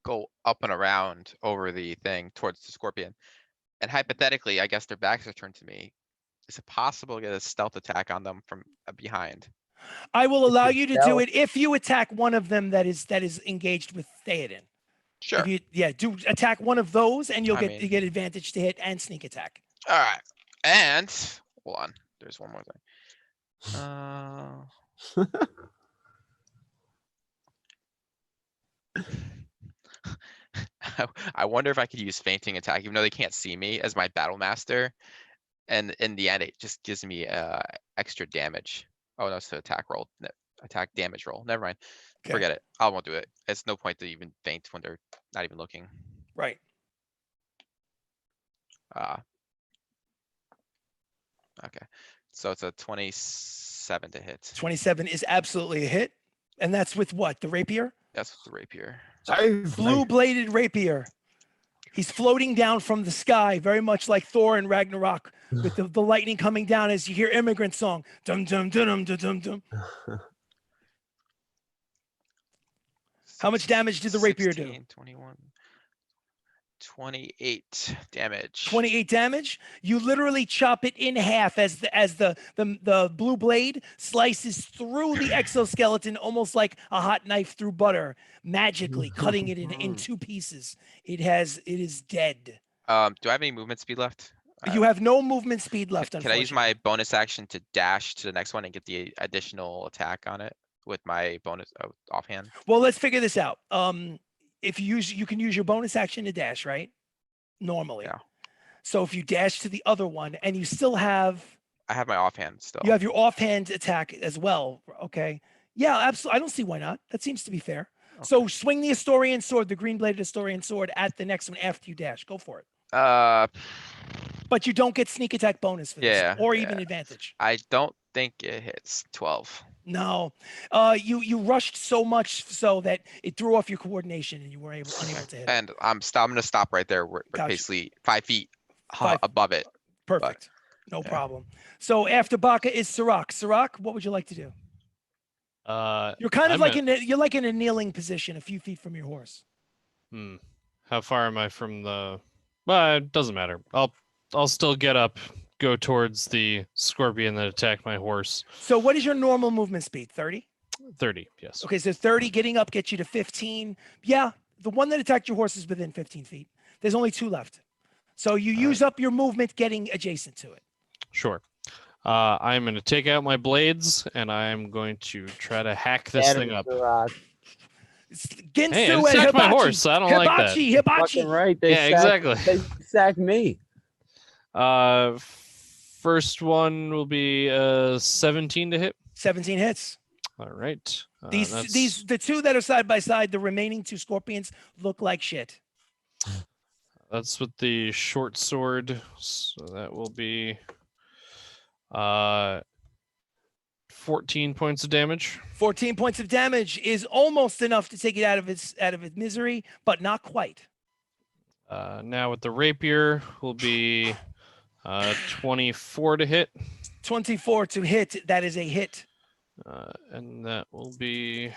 go up and around over the thing towards the scorpion, and hypothetically, I guess their backs are turned to me, is it possible to get a stealth attack on them from behind? I will allow you to do stealth. it if you attack one of them that is engaged with Theoden. Sure. If you, do attack one of those, and you'll I you mean- get advantage to hit and sneak attack. All right. And hold on, there's one more thing. I wonder if I could use fainting attack, even though they can't see me, as my battle master. And in the end, it just gives me extra damage. Oh, no, it's the attack roll, attack damage roll. Never mind. Okay. Forget it. I won't do it. It's no point to even faint when they're not even looking. Right. Okay. So it's a 27 to hit. 27 is absolutely a hit, and that's with what? The rapier? That's with the rapier. Blue-bladed rapier. He's floating down from the sky, very much like Thor in Ragnarok, with the lightning coming down as you hear immigrant song. Dum dum dum dum dum dum. How much damage did the rapier do? 16, 21, 28 damage. 28 damage. You literally chop it in half as the blue blade slices through the exoskeleton, almost like a hot knife through butter, magically cutting it in two pieces. It is dead. Do I have any movement speed left? You have no movement speed left. Can I use my unfortunately. bonus action to dash to the next one and get the additional attack on it with my bonus offhand? Well, let's figure this out. If you can use your bonus action to dash, right? Normally. Yeah. So if you dash to the other one and you still have I have my offhand still. you have your offhand attack as well. Okay. Yeah, absolutely. I don't see why not. That seems to be fair. So swing the Astorian sword, the green bladed Astorian sword at the next one after you dash. Go for it. But you don't get sneak attack bonus for this, Yeah, or even yeah. advantage. I don't think it hits 12. No, you rushed so much so that it threw off your coordination and you were unable to hit. And I'm gonna stop right there. We're Gotcha. basically 5 feet Five. above it. Perfect. No yeah. problem. So after Baka is Sirach. Sirach, what would you like to do? You're kind of you're like in a kneeling position, a few feet from your horse. How far am I from the? Well, it doesn't matter. I'll still get up, go towards the scorpion that attacked my horse. So what is your normal movement speed? 30? 30, yes. Okay, so 30 getting up gets you to 15. Yeah, the one that attacked your horse is within 15 feet. There's only 2 left. So you use up your movement getting adjacent to it. Sure. I'm going to take out my blades and I'm going to try to hack this thing up. Ginsu Hey, and it attacked my Hibachi. horse. I don't like that. Hibachi. Fucking right. They Yeah, sacked, exactly. They sacked me. First one will be 17 to hit. 17 hits. All right. The two that are side by side, the remaining two scorpions look like shit. That's with the short sword. So that will be 14 points of damage. 14 points of damage is almost enough to take it out of its misery, but not quite. Now with the rapier will be 24 to hit. 24 to hit. That is a hit. And that will be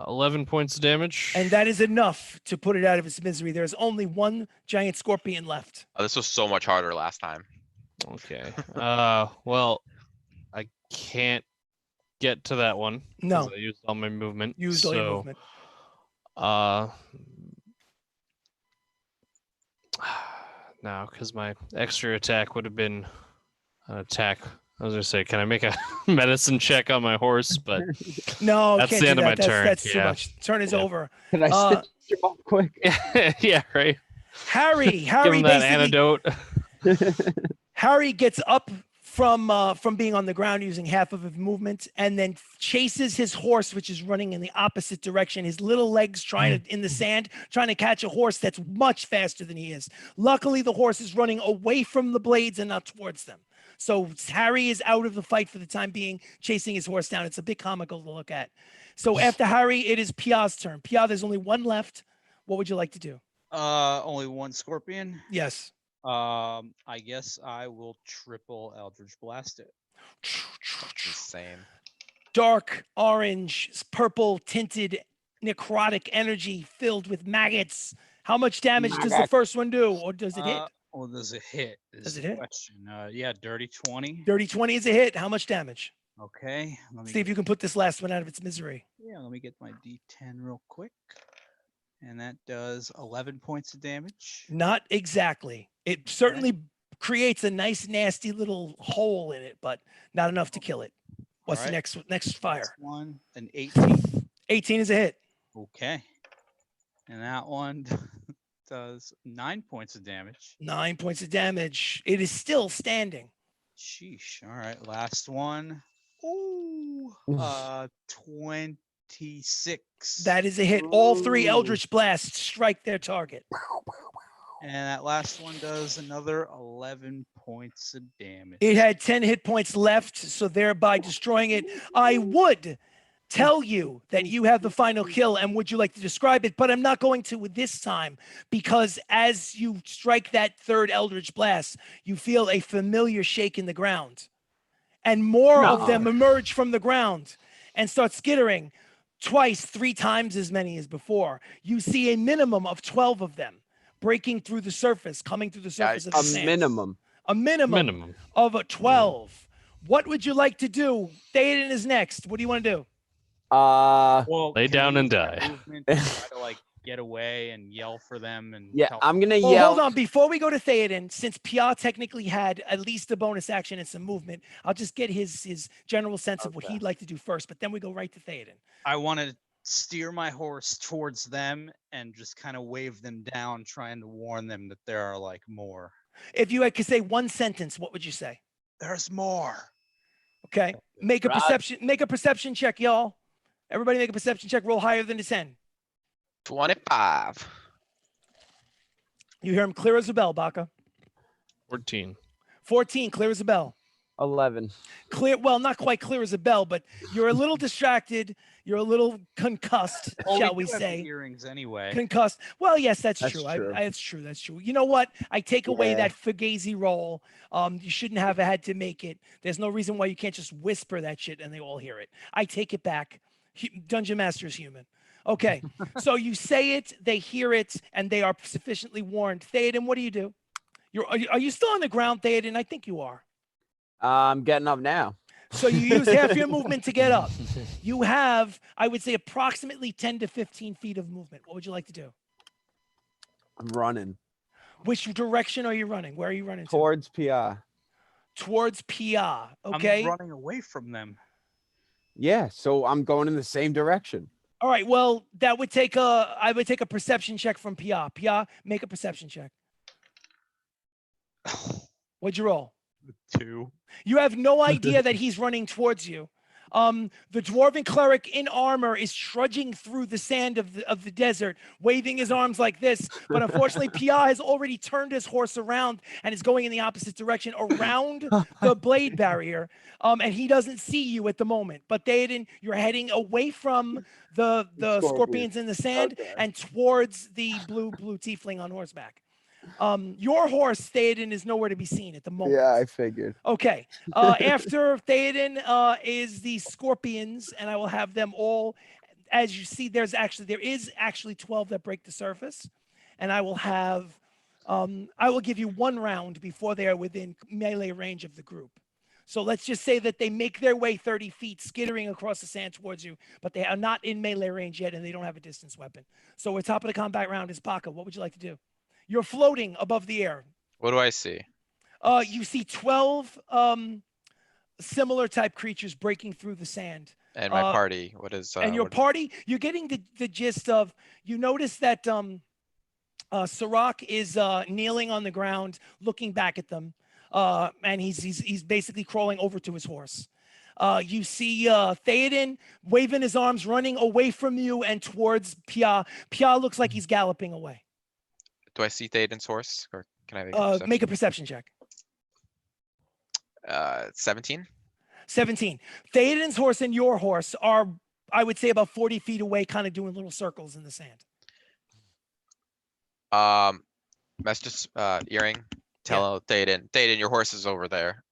11 points of damage. And that is enough to put it out of its misery. There's only one giant scorpion left. Oh, this was so much harder last time. Okay. Well, I can't get to that one. No. 'cause I used all my movement. Used all your movement. Now, because my extra attack would have been an attack. I was gonna say, can I make a medicine check on my horse? But No, That's can't the do end of that. my That's, turn. That's too Yeah. much. Turn is Yeah. over. Can I stitch him up quick? yeah, right. Harry Give him that antidote. Harry gets up from being on the ground using half of his movement and then chases his horse, which is running in the opposite direction. His little legs in the sand, trying to catch a horse that's much faster than he is. Luckily, the horse is running away from the blades and not towards them. So Harry is out of the fight for the time being, chasing his horse down. It's a bit comical to look at. So after Harry, it is Pia's turn. Pia, there's only one left. What would you like to do? Only one scorpion. Yes. I guess I will triple Eldritch Blast it. Insane. Dark orange, purple tinted necrotic energy filled with maggots. How much damage does the first one do, or does it hit? Well, does it hit? Does is it the hit? Question. Yeah, dirty 20. Dirty 20 is a hit. How much damage? Okay. Let me See if you can put this last one out of its misery. Yeah, let me get my D10 real quick. And that does 11 points of damage. Not exactly. It certainly creates a nice, nasty little hole in it, but not enough to kill it. What's the Alright. next fire? Next one, an 18. 18 is a hit. Okay. And that one does 9 points of damage. 9 points of damage. It is still standing. Sheesh. All right, last one. Ooh. 26. That is a hit. All three Eldritch Blasts strike their target. And that last one does another 11 points of damage. It had 10 hit points left, so thereby destroying it. I would tell you that you have the final kill and would you like to describe it, but I'm not going to this time because as you strike that third Eldritch Blast, you feel a familiar shake in the ground. And more of them emerge from the ground and start skittering twice, 3 times as many as before. You see a minimum of 12 of them breaking through the surface, coming through the surface of the sand. A minimum of a 12. What would you like to do? Theoden is next. What do you want to do? Well, lay can down I and use my die. movement to try to like get away and yell for them and Yeah, tell I'm gonna Well, yell. hold on. Before we go to Theoden, since Pia technically had at least a bonus action and some movement, I'll just get his general sense of what Okay. he'd like to do first, but then we go right to Theoden. I want to steer my horse towards them and just kind of wave them down, trying to warn them that there are like more. If you could say one sentence, what would you say? There's more. Okay. Make a Right. perception check, y'all. Everybody make a perception check. Roll higher than a 10. 25. You hear him clear as a bell, Baka. 14. 14, clear as a bell. 11. Clear, well, not quite clear as a bell, but you're a little distracted. You're a little concussed, shall we do have the say. earrings anyway. Concussed. Well, yes, that's That's true. true. That's true. That's true. You know what? I take away Yeah. that Fugazi roll. You shouldn't have had to make it. There's no reason why you can't just whisper that shit and they all hear it. I take it back. Dungeon Master is human. Okay, so you say it, they hear it, and they are sufficiently warned. Theoden, what do you do? Are you still on the ground, Theoden? I think you are. I'm getting up now. So you use half your movement to get up. You have, I would say, approximately 10 to 15 feet of movement. What would you like to do? I'm running Which direction are you running? Where are you running to? towards PI. Towards Pia. Okay. I'm running away from them. Yeah, so I'm going in the same direction. All right. Well, I would take a perception check from Pia. Pia, make a perception check. What'd you roll? 2. You have no idea that he's running towards you. The dwarven cleric in armor is trudging through the sand of the desert, waving his arms like this. But unfortunately, Pia has already turned his horse around and is going in the opposite direction around the blade barrier. And he doesn't see you at the moment. But Theoden, you're heading away from the scorpions in the sand Okay. and towards the blue tiefling on horseback. Your horse, Theoden, is nowhere to be seen at the moment. Yeah, I figured. Okay. After Theoden is the scorpions, and I will have them all. As you see, there is actually 12 that break the surface, and I will have. I will give you 1 round before they are within melee range of the group. So let's just say that they make their way 30 feet, skittering across the sand towards you, but they are not in melee range yet, and they don't have a distance weapon. So we're top of the combat round is Baka. What would you like to do? You're floating above the air. What do I see? You see 12 similar type creatures breaking through the sand. And my party, what is? And your what- party, you're getting the gist of. You notice that Sirach is kneeling on the ground, looking back at them, and he's basically crawling over to his horse. You see Theoden waving his arms, running away from you and towards Pia. Pia looks like he's galloping away. Do I see Theoden's horse, or can I Make a perception check. 17? 17. Theoden's horse and your horse are, I would say, about 40 feet away, kind of doing little circles in the sand. Message earring. Tell Theoden, your horse is over there.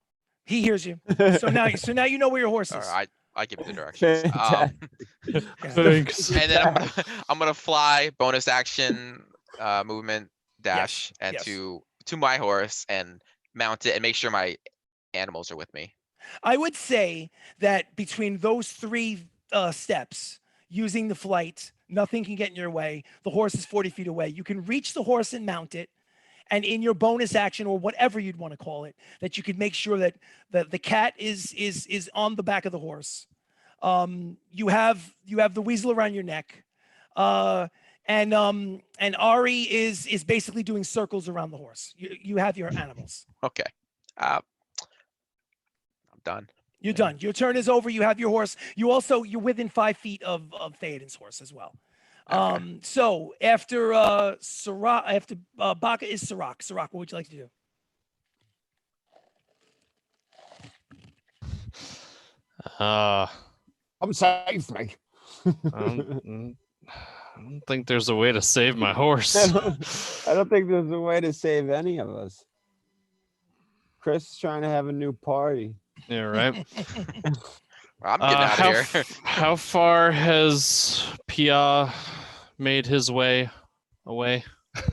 He hears you. So now you know where your horse Or is. I give you the directions. Thanks. And then I'm gonna fly, bonus action, movement, dash, and yes. to my horse and mount it and make sure my animals are with me. I would say that between those 3 steps, using the flight, nothing can get in your way. The horse is 40 feet away. You can reach the horse and mount it. And in your bonus action, or whatever you'd want to call it, that you could make sure that the cat is on the back of the horse. You have the weasel around your neck. And Ari is basically doing circles around the horse. You have your animals. Okay. I'm done. You're done. Your turn is over. You have your horse. You're within 5 feet of Theoden's horse as well. Okay. So after Baka is Sirach. Sirach, what would you like to do? Come save me. I don't think there's a way to save my horse. I don't think there's a way to save any of us. Chris is trying to have a new party. Yeah, right. Well, I'm getting out of here. How far has Pia made his way away?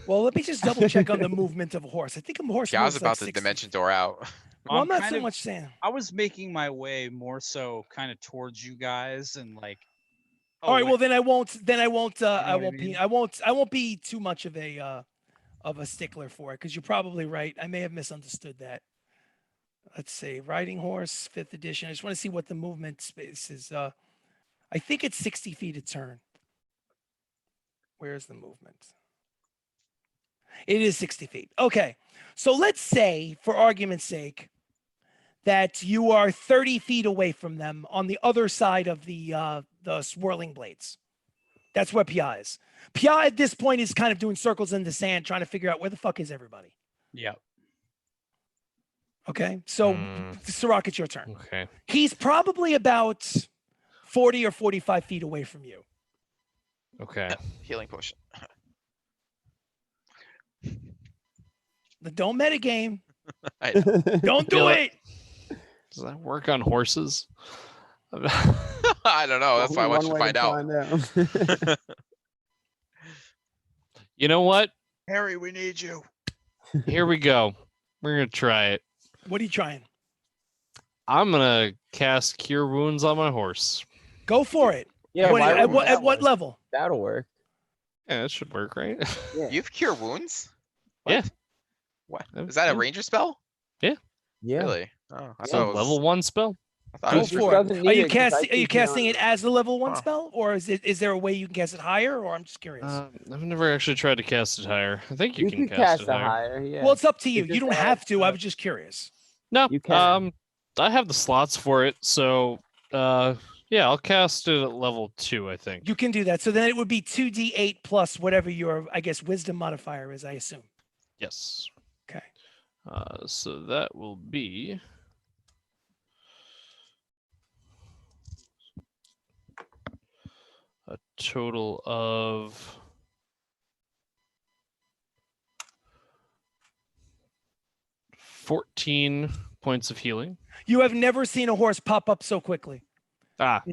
Well, let me just double check on the movement of a horse. I think a horse. Yeah, I was moves about like the 60. dimension door out. Well, I'm not kind so of- much saying. I was making my way more so kind of towards you guys and like. All right. wait, Well, then I won't. I what I won't be. mean? I won't be too much of a stickler for it because you're probably right. I may have misunderstood that. Let's see. Riding horse, 5th edition. I just want to see what the movement space is. I think it's 60 feet a turn. Where's the movement? It is 60 feet. Okay. So let's say, for argument's sake, that you are 30 feet away from them on the other side of the swirling blades. That's where Pia is. Pia at this point is kind of doing circles in the sand, trying to figure out where the fuck is everybody. Yeah. Okay. So, Sirach, it's your turn. Okay. He's probably about 40 or 45 feet away from you. Okay. Healing potion. Don't metagame. I know. Don't do Feel it. Does that work on horses? I don't know. That's why I want you to find out. out. You know what? Harry, we need you. Here we go. We're gonna try it. What are you trying? I'm gonna cast Cure Wounds on my horse. Go for it. Yeah, What- why at wouldn't what, that at what work? level? That'll work. Yeah, that should work, right? Yeah. You have cure wounds? Yeah. What? Yeah, Is that a yeah. ranger spell? Yeah. Really? Oh, I It's a thought it was level 1 spell. I thought Go it was for doesn't it. need Are you it 'cause I casting? Are you keep healing casting it him. as a level 1 Huh. spell, or is there a way you can cast it higher? Or I'm just curious. I've never actually tried to cast it higher. I think you You can could cast cast it a higher. higher. Yeah. Well, it's up to It you. You just don't adds, have to. I was just curious. No, You can. I have the slots for it, so yeah, I'll cast it at level 2, I think. You can do that. So then it would be 2d8 plus whatever your, I guess, wisdom modifier is. I assume. Yes. Okay. So that will be a total of 14 points of healing. You have never seen a horse pop up so quickly. Ah,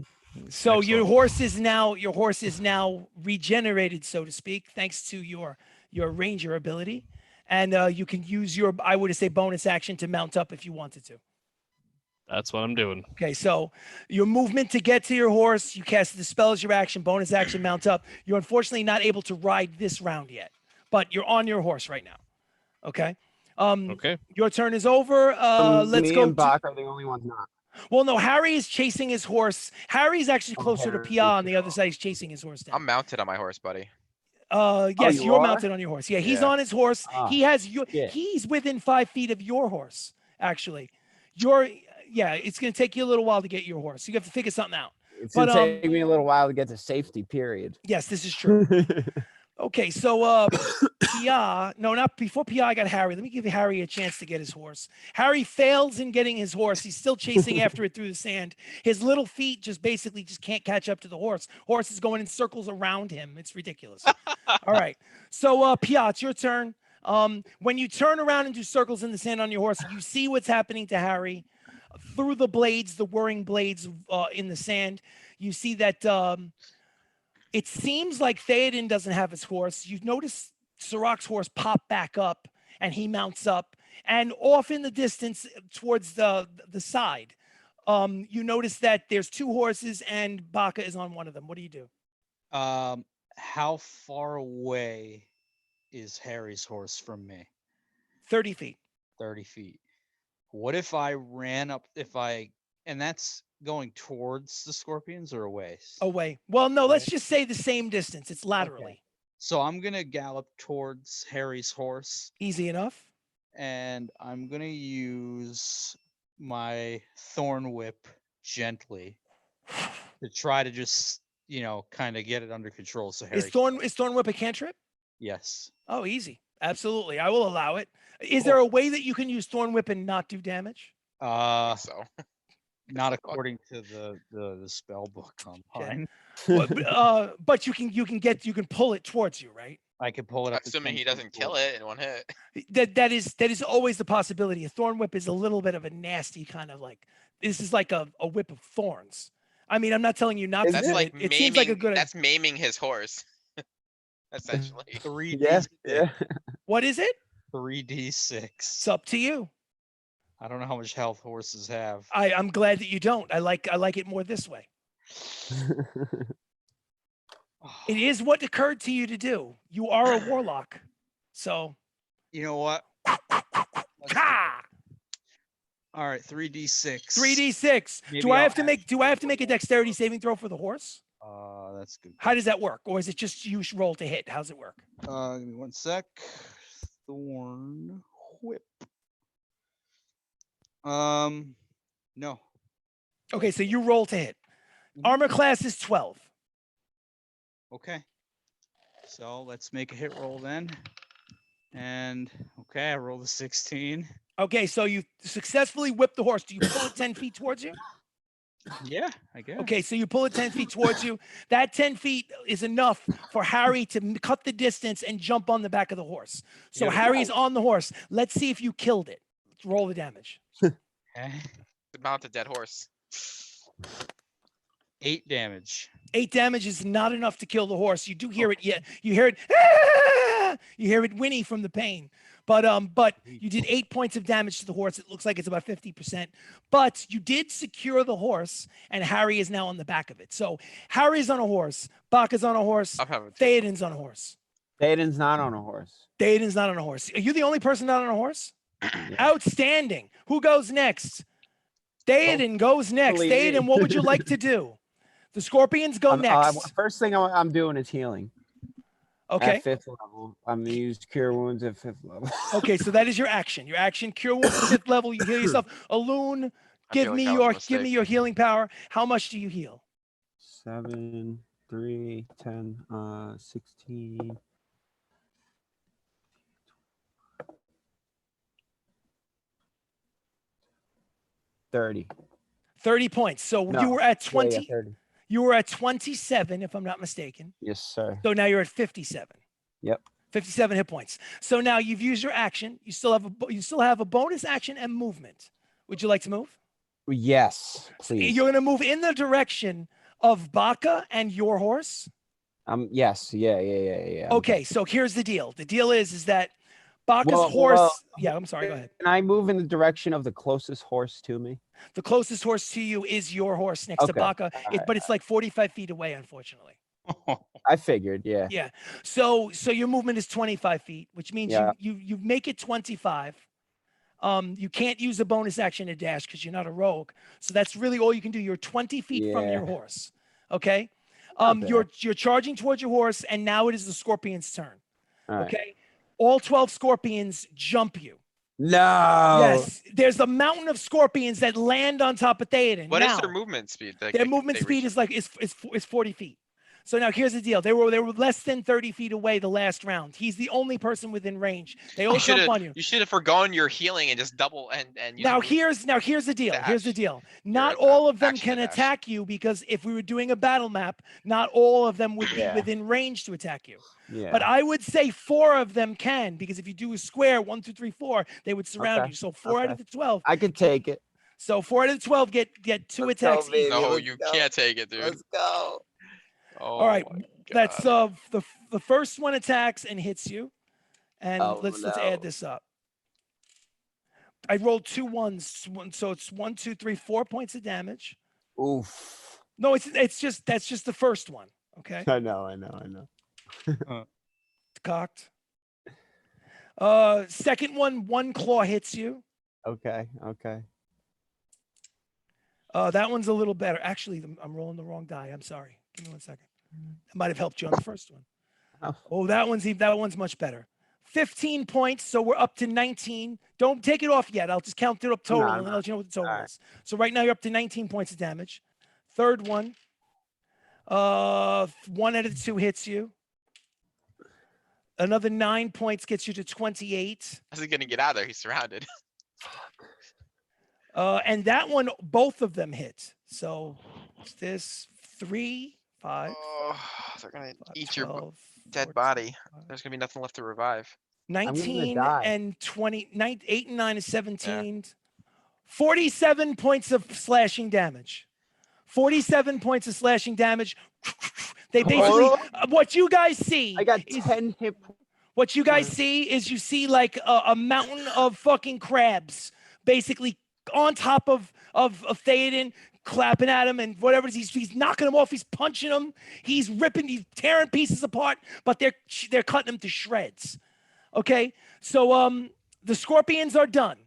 So your excellent. horse is now regenerated, so to speak, thanks to your ranger ability, and you can use your, I would say, bonus action to mount up if you wanted to. That's what I'm doing. Okay, so your movement to get to your horse, you cast the spell as your action, bonus action, mount up. You're unfortunately not able to ride this round yet, but you're on your horse right now. Okay. Okay. Your turn is over. Let's me go. and Bach are the only ones not. Well, no, Harry is chasing his horse. Harry's actually Oh, closer to Harry, Pia on the other yeah. side. He's chasing his horse down. I'm mounted on my horse, buddy. Yes, you you're are? mounted on your horse. Yeah, he's Yeah. on his horse. Ah, He has your. shit. He's within 5 feet of your horse. Actually, yeah. It's gonna take you a little while to get your horse. You have to figure something out. It's But, gonna take me a little while to get to safety. Period. Yes, this is true. Okay, so Pia, no, not before Pia. I got Harry. Let me give Harry a chance to get his horse. Harry fails in getting his horse. He's still chasing after it through the sand. His little feet just basically just can't catch up to the horse. Horse is going in circles around him. It's ridiculous. All right, so Pia, it's your turn. When you turn around and do circles in the sand on your horse, you see what's happening to Harry through the blades, the whirring blades in the sand. You see that. It seems like Theoden doesn't have his horse. You notice Sirach's horse pop back up and he mounts up. And off in the distance towards the side, you notice that there's 2 horses and Baka is on one of them. What do you do? How far away is Harry's horse from me? 30 feet. 30 feet. What if I ran up, and that's going towards the scorpions or away? Away. Well, no, let's Away. just say the same distance. It's laterally. So I'm going to gallop towards Harry's horse, Easy enough. and I'm going to use my thorn whip gently to try to just, kind of get it under control. So Harry, Is Thorn Whip a cantrip? yes. Oh, easy. Absolutely. I will allow it. Is there a way that you can use Thorn Whip and not do damage? So Not according to the spell book online. But you can pull it towards you, right? I could pull it up. to assuming 10 he feet doesn't kill forward. it in one hit. That is always the possibility. A thorn whip is a little bit of a nasty kind of like, this is like a whip of thorns. I mean, I'm not telling you not to That's do like it. It seems like a good. That's maiming his horse. Essentially. 3D6. Yeah. What is it? 3D6. It's up to you. I don't know how much health horses have. I'm glad that you don't. I like it more this way. It is what occurred to you to do. You are a warlock, so. You know what? Ha! All right, 3D6. 3d6. Maybe Do I I'll have to make a dexterity saving throw for the horse? That's good. How does that work? Or is it just you roll to hit? How's it work? Give me one sec. Thorn whip. No. Okay, so you roll to hit. Armor class is 12. Okay. So let's make a hit roll then. And okay, I rolled a 16. Okay, so you successfully whip the horse. Do you pull it 10 feet towards you? Yeah, I guess. Okay, so you pull it 10 feet towards you. That 10 feet is enough for Harry to cut the distance and jump on the back of the horse. So Yeah. Harry's on the horse. Let's see if you killed it. Let's roll the damage. Okay. Mount a dead horse. 8 damage. 8 damage is not enough to kill the horse. You do hear it yet. You hear it. "Ah!" You hear it whinny from the pain. But you did 8 points of damage to the horse. It looks like it's about 50%. But you did secure the horse, and Harry is now on the back of it. So Harry's on a horse. Baka's on a horse. I'm having Theoden's on a horse. Theoden's not on a horse. Theoden's not on a horse. Are you the only person not on a horse? Outstanding. Who goes next? Theoden goes next. Believe me. Theoden, what would you like to do? The scorpions go next. First thing I'm doing is healing. Okay. At 5th level, I'm gonna use cure wounds at 5th level. Okay, so that is your action. Your action, cure wounds at 5th level. You heal yourself. Aloon, I give feel me like that was a your mistake. healing power. How much do you heal? 7, 3, 10, 16. 30. 30 points. So No. you were at Yeah, 20. 30. You were at 27, if I'm not mistaken. Yes, sir. So now you're at 57. Yep. 57 hit points. So now you've used your action. You still have a bonus action and movement. Would you like to move? Yes, please. You're going to move in the direction of Baka and your horse. Yes. Yeah. Okay, so here's the deal. The deal is that Baka's Well, horse. Yeah, I'm sorry. Go ahead. Can I move in the direction of the closest horse to me? The closest horse to you is your horse next to Okay, Baka, right. but it's like 45 feet away, unfortunately. I figured, yeah. Yeah. So your movement is 25 feet, which means Yeah. you make it 25. You can't use a bonus action to dash because you're not a rogue. So that's really all you can do. You're 20 feet from your Yeah. horse. Okay. Not You're bad. charging towards your horse, and now it is the scorpion's turn. All right. Okay. All 12 scorpions jump you. No. Yes. There's a mountain of scorpions that land on top of Theoden. What is now, their movement speed? their movement speed is like is 40 feet. So now here's the deal. They were less than 30 feet away the last round. He's the only person within range. They all jump on you. You should have forgone your healing and just double and use Now your here's the deal. Here's the dash. deal. Not Your, all of them action can to dash. attack you because if we were doing a battle map, not all of them would be Yeah. within range to attack you. Yeah. But I would say 4 of them can, because if you do a square 1, 2, 3, 4, they would surround Okay, you. So 4 out okay. of the 12. I could take it. So 4 out of the 12 get 2 Let's go, attacks each. baby. No, let's you go. can't take it, dude. Let's go. Oh, All right, my that's God. the first one attacks and hits you, and Oh, let's no. add this up. I rolled 2 1s, so it's 1, 2, 3, 4 points of damage. Oof. No, that's just the first one. Okay, I know. it's cocked. Second one claw hits you. Okay. That one's a little better. Actually, I'm rolling the wrong die. I'm sorry. Give me 1 second. That might have helped you on the first one. Oh, that one's much better. 15 points, so we're up to 19. Don't take it off yet. I'll just count it up total and then let you know what the total All right. is. So right now you're up to 19 points of damage. Third one, 1 out of the 2 hits you. Another 9 points gets you to 28. How's he gonna get out of there? He's surrounded. And that one, both of them hit. So it's this 3, 5, Oh, they're gonna 5, eat your 12, dead 14, body. 5, There's gonna be nothing left to revive. 19 die. and 20, 8 and 9 is 17. 47 points of slashing damage. 47 points of slashing damage. They basically, what you guys see, I got is, 10 hit points. what you guys see is you see like a mountain of fucking crabs, basically on top of Theoden, clapping at him and whatever. He's knocking him off. He's punching him. He's ripping, he's tearing pieces apart, but they're cutting him to shreds. Okay, so the scorpions are done.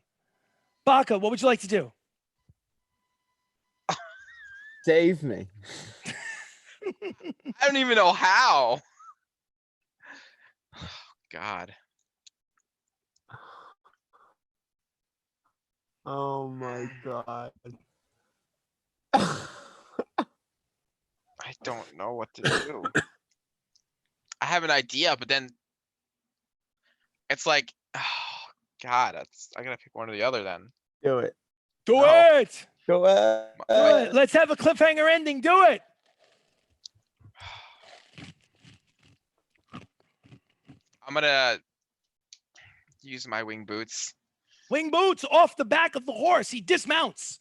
Baka, what would you like to do? Save me. I don't even know how. God. Oh my god. I don't know what to do. I have an idea, but then it's like, oh, God, I gotta pick one or the other then. Do it. Do No. it. Go ahead. Do it. Let's have a cliffhanger ending. Do it. I'm gonna use my wing boots Wing boots off the back of the horse. He dismounts.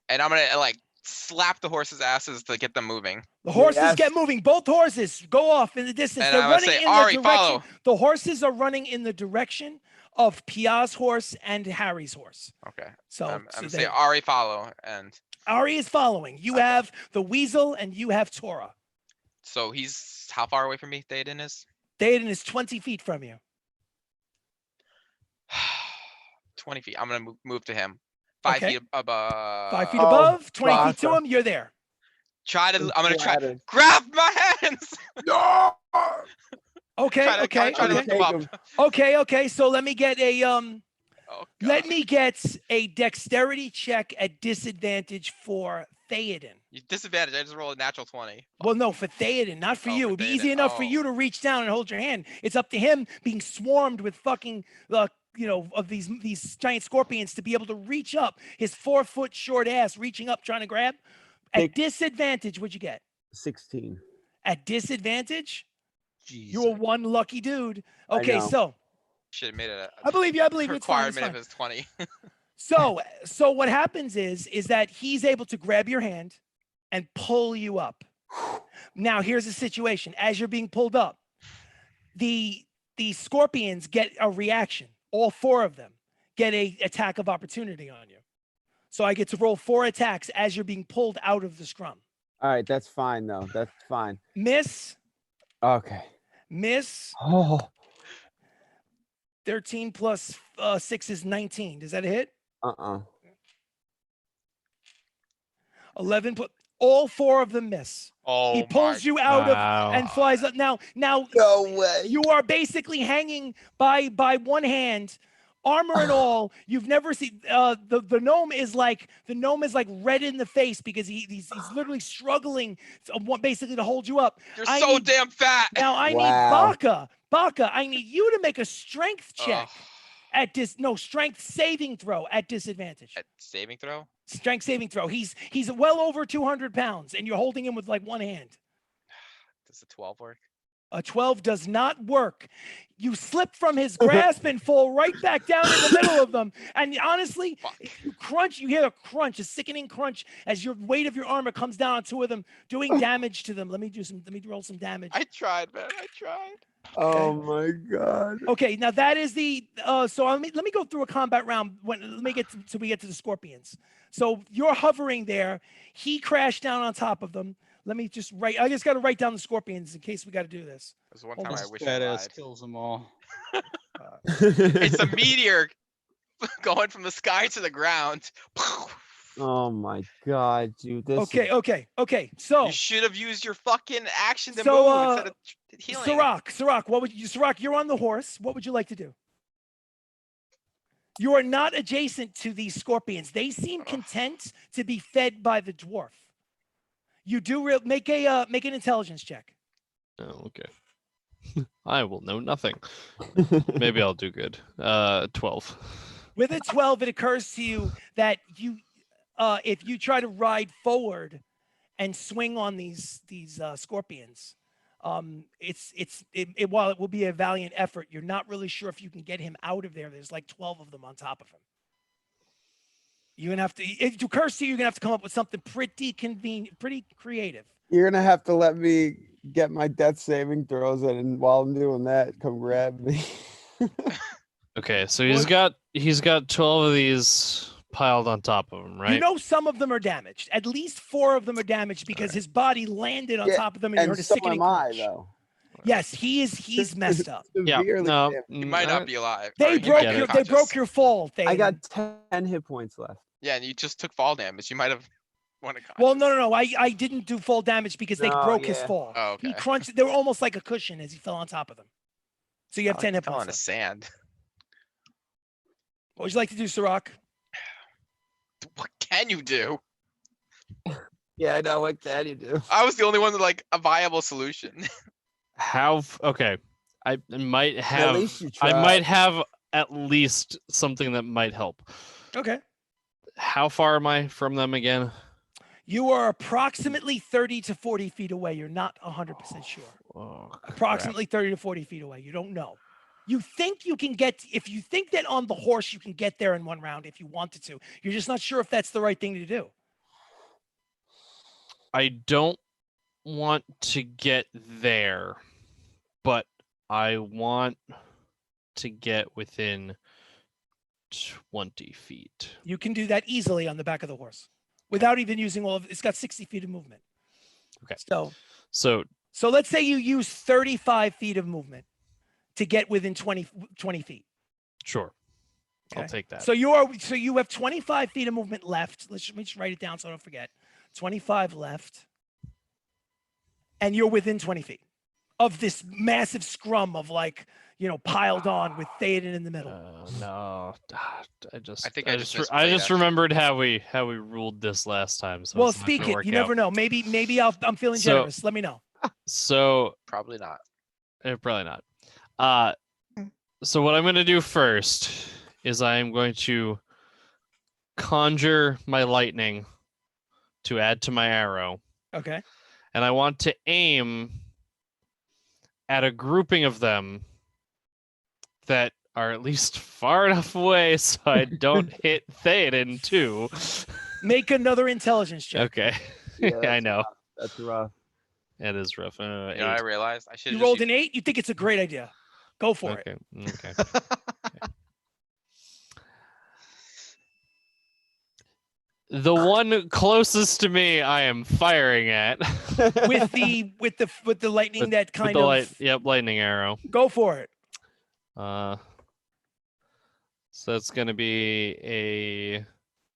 and I'm gonna like slap the horses' asses to get them moving. The horses Yes. get moving. Both horses go off in the distance. And They're I'm gonna running say, in Ari, the direction. follow. The horses are running in the direction of Pia's horse and Harry's horse. Okay. So, I'm so gonna they- say Ari follow, and Ari is following. You Okay. have the weasel and you have Tora. so he's how far away from me? Theoden is Theoden is 20 feet from you. 20 feet. I'm gonna move to him. 5 Okay. feet above. 5 feet Oh, above, 20 feet to Baka. him. You're there. Try to. I'm gonna try. Flatter. Grab my hands. No! Okay. Try to, Okay. I'm trying to Okay. lift him up. Okay. So let me get a Oh, Let God. me get a dexterity check at disadvantage for Theoden. You disadvantage. I just rolled a natural 20. Well, no, for Theoden, not for Oh, you. for It'd be Theoden. easy enough for Oh. you to reach down and hold your hand. It's up to him being swarmed with fucking, of these giant scorpions to be able to reach up his 4-foot short ass, reaching up trying to grab. At Take- disadvantage, what'd you get? 16. At disadvantage, Jeez. you're one lucky dude. I Okay, know. so Should have made it I believe you. I believe a you. It's fine. It's requirement fine. if it's 20. So what happens is that he's able to grab your hand and pull you up. Now here's the situation: as you're being pulled up, the scorpions get a reaction. All 4 of them get a attack of opportunity on you. So I get to roll 4 attacks as you're being pulled out of the scrum. All right, that's fine though. That's fine. Miss, Okay. miss. Oh. 13 plus 6 is 19. Does that hit? 11 plus. All 4 of them miss. Oh, He pulls my you out Wow. of and flies up. Now No way. you are basically hanging by one hand, armor and all. You've never seen the gnome is like red in the face because he's literally struggling basically to hold you up. You're I so need- damn fat. Now I Wow. need Baka. I need you to make a strength check Ugh. at strength saving throw at disadvantage. At saving throw? Strength saving throw. He's well over 200 pounds, and you're holding him with like one hand. Does the 12 work? A 12 does not work. You slip from his grasp and fall right back down in the middle of them. And honestly, Fuck. you crunch, you hear a crunch, a sickening crunch as your weight of your armor comes down on 2 of them, doing damage to them. Let me roll some damage. I tried, man. I tried. Oh my god. Okay, now that is the so let me go through a combat round let me get till we get to the scorpions. So you're hovering there. He crashed down on top of them. Let me just write. I just got to write down the scorpions in case we got to do this. There's one Hold time on. I wish I Badass lied. kills them all. It's a meteor going from the sky to the ground. Oh my god, dude. This Okay. So You should have used your fucking action to So, move instead of healing. Sirach, Sirach, you're on the horse. What would you like to do? You are not adjacent to these scorpions. They seem content to be fed by the dwarf. You do make an intelligence check. Oh, okay. I will know nothing. Maybe I'll do good. 12. With a 12, it occurs to you that if you try to ride forward and swing on these scorpions, while it will be a valiant effort, you're not really sure if you can get him out of there. There's like 12 of them on top of him. You're gonna have to. If it occurs to you, you're gonna have to come up with something pretty convenient, pretty creative. You're gonna have to let me get my death saving throws in, and while I'm doing that, come grab me. Okay, so he's got 12 of these piled on top of him, right? You know, some of them are damaged. At least 4 of them are damaged because his body landed on Yeah, top of them, and you And heard a so sickening am I, crunch. though. Yes, he's messed up. Yeah, Severely no, damaged. You might not be alive. They or you broke might be your unconscious. fall. I got Theoden. 10 hit points left. Yeah, and you just took fall damage. You might have won a contest. Well, no. I didn't do fall damage because they No, broke his yeah. fall. Oh, okay. He crunched. They were almost like a cushion as he fell on top of them. So you have 10 hit Fell on points the left. sand. What would you like to do, Sirach? What can you do? Yeah, I know. What can you do? I was the only one with like a viable solution. Okay. I might have. least you I tried. might have at least something that might help. Okay. How far am I from them again? You are approximately 30 to 40 feet away. You're not 100% sure. Oh, crap. Approximately 30 to 40 feet away. You don't know. You think you can get, if you think that on the horse you can get there in one round if you wanted to. You're just not sure if that's the right thing to do. I don't want to get there, but I want to get within 20 feet. You can do that easily on the back of the horse without even using all of it's got 60 feet of movement. Okay. So So let's say you use 35 feet of movement to get within 20 feet. sure. I'll Okay. take that. So you have 25 feet of movement left. Let me just write it down so I don't forget. 25 left. And you're within 20 feet of this massive scrum of like, piled on with Theoden in the middle. No, I just think I I just just I misplayed, just actually. remembered how we ruled this last time. So Well, it's not speak gonna it. work You out. never know. Maybe I'm feeling So- generous. Let me know. So Probably not. probably not. So what I'm going to do first is I am going to conjure my lightning to add to my arrow, Okay. and I want to aim at a grouping of them that are at least far enough away so I don't hit Theoden too. Make another intelligence check. Okay. Yeah, I that's know. rough. That's rough. It is rough. You know, 8. I realized I should You have rolled an 8. You think it's a great idea. Go for it. Okay. The one closest to me, I am firing at With the lightning With- that with kind the of lightning arrow. go for it. So that's going to be a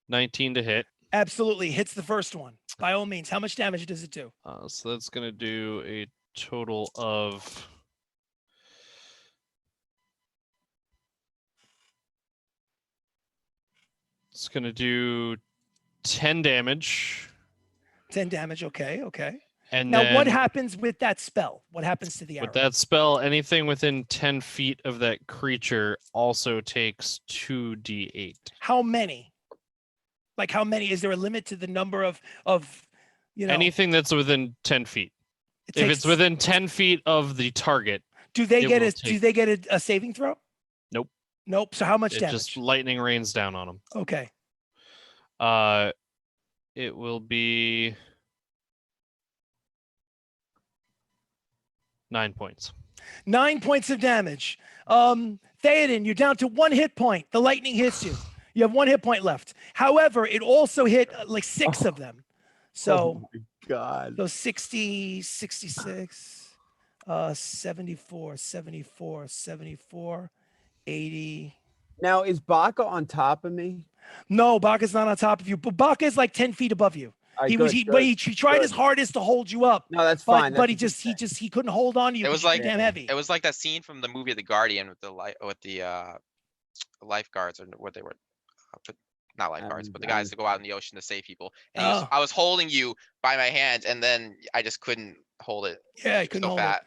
19 to hit. Absolutely hits the first one. By all means. How much damage does it do? So that's going to do a total of it's going to do 10 damage. 10 damage. Okay. And Now, then what happens with that spell? What happens to the arrow? with that spell, anything within 10 feet of that creature also takes 2d8. How many? Like how many? Is there a limit to the number of Anything that's within 10 feet. it If takes- it's within 10 feet of the target, do they it get will a do they get a saving throw? Nope. So how much it damage? just lightning rains down on them. Okay. It will be 9 points. 9 points of damage. Theoden, you're down to 1 hit point. The lightning hits you. You have 1 hit point left. However, it also hit like 6 of them. So Oh my God. so 60, 66, 74, 74, 74, 80. Now is Baka on top of me? No, Baka's not on top of you, but Baka is like 10 feet above you. All right, He good, tried good. his hardest to hold you up, No, that's but fine. but he that's a good just thing. he couldn't hold on to you. It 'cause was you're like- damn heavy. It was like that scene from the movie The Guardian with the lifeguards or what they were, not lifeguards, but the guys that go out in the ocean to save people. And Oh. I was holding you by my hands, and then I just couldn't hold it. Yeah, he You're couldn't so hold it. fat.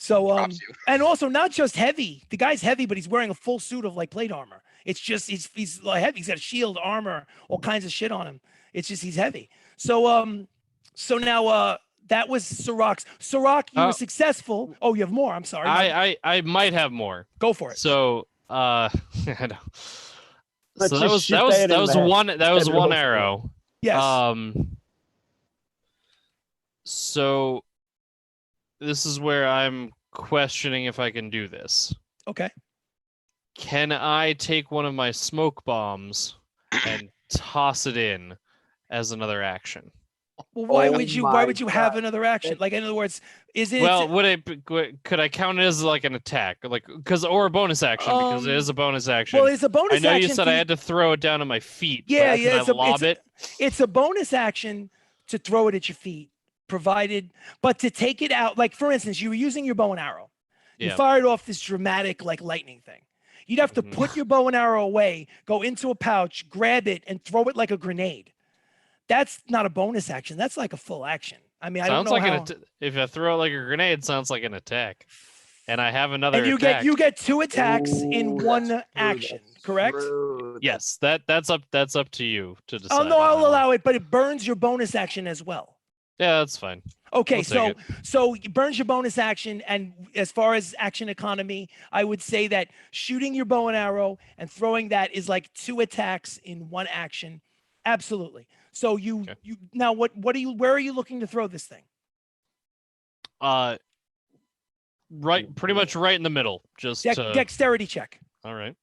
So Props you. and also not just heavy. The guy's heavy, but he's wearing a full suit of like plate armor. It's just he's like heavy. He's got a shield, armor, all kinds of shit on him. It's just he's heavy. So now that was Sirach's. Sirach, you were successful. Oh, you have more. I'm sorry. I might have more. Go for it. So I know. Let's So just shoot that in that was the head. one Instead of one the whole arrow. Yes. So this is where I'm questioning if I can do this. Okay. Can I take one of my smoke bombs and toss it in as another action? Well, why Oh would you my have God. another action? That- Like in other words, is it? Well, could I count it as like an attack, or a bonus action because it is a bonus action? well, it's a bonus I know action. you said for I had to throw it down at my feet. Yeah, but yeah, Can it's I a- lob it? It's a bonus action to throw it at your feet, provided, but to take it out, like for instance, you were using your bow and arrow. You Yeah. fired off this dramatic like lightning thing. You'd have to Mhm. put your bow and arrow away, go into a pouch, grab it, and throw it like a grenade. That's not a bonus action. That's like a full action. I mean, I don't Sounds know like how. if I throw it like a grenade, sounds like an attack. And I have another And you attack. get 2 attacks in Ooh, one that's true, action, that's correct? true, Yes, that's up to you to decide. Oh no, on I'll that one. allow it, but it burns your bonus action as well. Yeah, that's fine. Okay, We'll take so it burns your bonus action, and as far as action economy, I would say that shooting your bow and arrow and throwing that is like 2 attacks in one action. Absolutely. So you Okay. you now where are you looking to throw this thing? Pretty much right in the middle. Just Dexterity check. all right.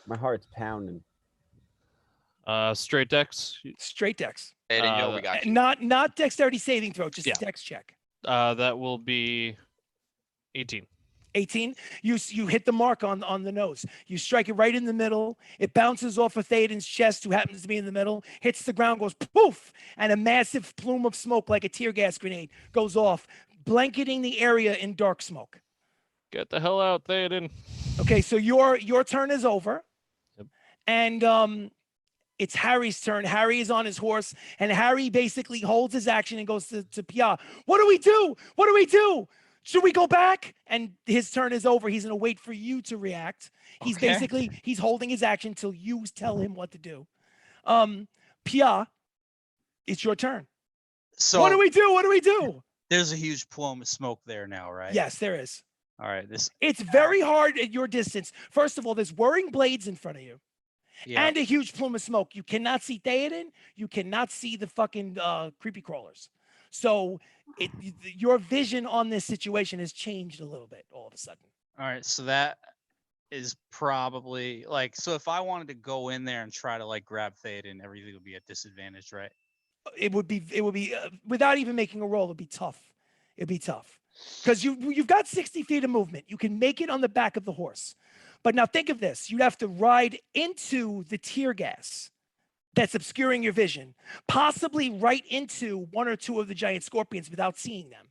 My heart's pounding. Straight dex. Straight dex. Hey, you know we got you. Not dexterity saving throw, just Yeah. a dex check. That will be 18. 18. You hit the mark on the nose. You strike it right in the middle. It bounces off of Theoden's chest, who happens to be in the middle, hits the ground, goes poof, and a massive plume of smoke like a tear gas grenade goes off, blanketing the area in dark smoke. Get the hell out, Theoden. Okay, so your turn is over. Yep. And it's Harry's turn. Harry is on his horse, and Harry basically holds his action and goes to Pia. What do we do? What do we do? Should we go back? And his turn is over. He's gonna wait for you to react. He's Okay. basically he's holding his action until you tell him what to do. Pia, it's your turn. So What do we do? What do we do? there's a huge plume of smoke there now, right? Yes, there is. All right. This. It's very hard at your distance. First of all, there's whirring blades in front of you. Yeah. And a huge plume of smoke. You cannot see Theoden. You cannot see the fucking creepy crawlers. So your vision on this situation has changed a little bit all of a sudden. All right. So that is probably like, so if I wanted to go in there and try to like grab Theoden, everything would be at disadvantage, right? It would be without even making a roll. It'd be tough. It'd be tough because you've got 60 feet of movement. You can make it on the back of the horse. But now think of this. You'd have to ride into the tear gas that's obscuring your vision, possibly right into one or two of the giant scorpions without seeing them.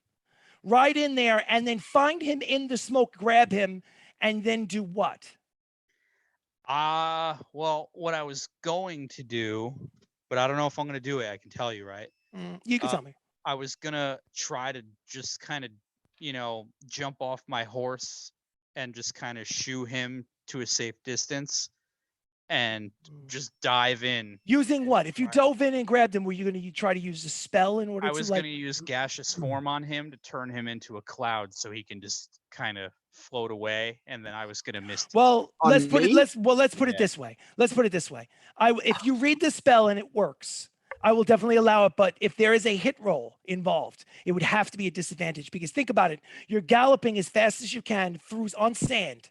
Ride in there and then find him in the smoke, grab him, and then do what? Well, what I was going to do, but I don't know if I'm going to do it. I can tell you, right? You can tell me. I was going to try to just kind of, jump off my horse and just kind of shoo him to a safe distance and just dive in. Using what? If you dove in and grabbed him, were you going to try to use a spell in order I to was going to use gaseous form on him to turn him into a cloud so he can just kind of float away, and then I was going to miss. Well, On let's put it me? let's put it Yeah. this way. Let's put it this way. If you read the spell and it works, I will definitely allow it, but if there is a hit roll involved, it would have to be a disadvantage because think about it. You're galloping as fast as you can on sand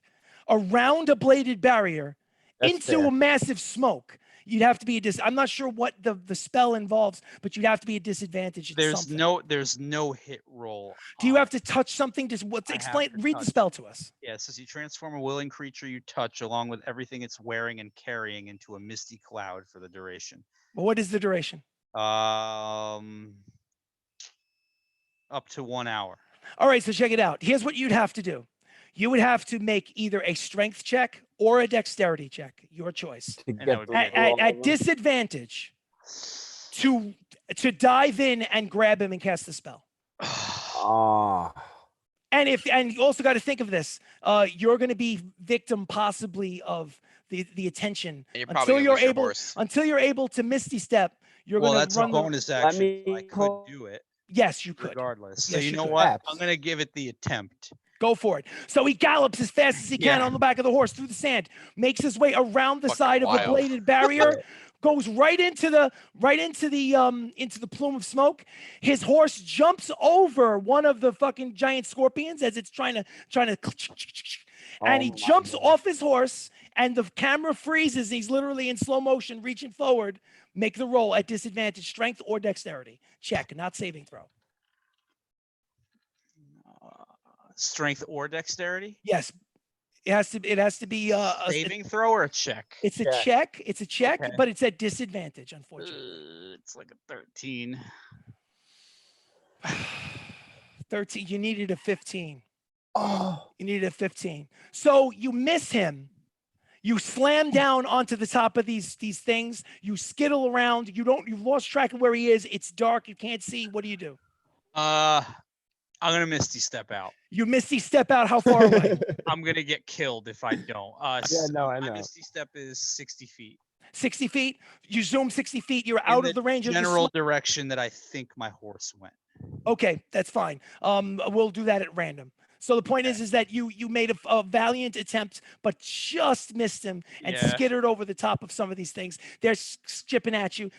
around a bladed barrier That's into fair. a massive smoke. You'd have to be I'm not sure what the spell involves, but you'd have to be a disadvantage at something. There's no hit roll. Do you on have it. to touch something? Just I have explain, to read the touch. spell to us. Yeah, it says you transform a willing creature you touch along with everything it's wearing and carrying into a misty cloud for the duration. Well, what is the duration? Up to 1 hour. All right, so check it out. Here's what you'd have to do. You would have to make either a strength check or a dexterity check, your choice. To And that get would the be At, roll at over. disadvantage to dive in and grab him and cast the spell. Ah, And you also got to think of this. You're going to be victim possibly of the attention And you're probably until gonna you're lose your able horse. until you're able to misty step. You're Well, going that's to a run the. bonus action. So I me could call- do it Yes, you could. regardless. So Yes, you you know could. what? Perhaps. I'm gonna give it the attempt. Go for it. So he gallops as fast as he can Yeah. on the back of the horse through the sand, makes his way around the Fucking side of the wild. bladed barrier, Yeah. goes right into the plume of smoke. His horse jumps over one of the fucking giant scorpions as it's trying to and he Oh my jumps God. off his horse and the camera freezes. He's literally in slow motion reaching forward. Make the roll at disadvantage, strength or dexterity. Check, not saving throw. Strength or dexterity? Yes. It has to be Saving throw or a check? It's a Check. check. It's a check, Okay. but it's at disadvantage, unfortunately. It's like a 13. 13. You needed a 15. Oh, You needed a 15. So you miss him. You slam down onto the top of these things. You skittle around. You've lost track of where he is. It's dark. You can't see. What do? I'm gonna misty step out. You misty step out. How far away? I'm gonna get killed if I don't. Yeah, no, I my know. misty step is 60 feet. 60 feet. You zoom 60 feet. You're In out of the range of the general direction that I think my horse went. Okay, that's fine. We'll do that at random. So the point is that you made a valiant attempt, but just missed him and Yeah. skittered over the top of some of these things. They're chipping at you,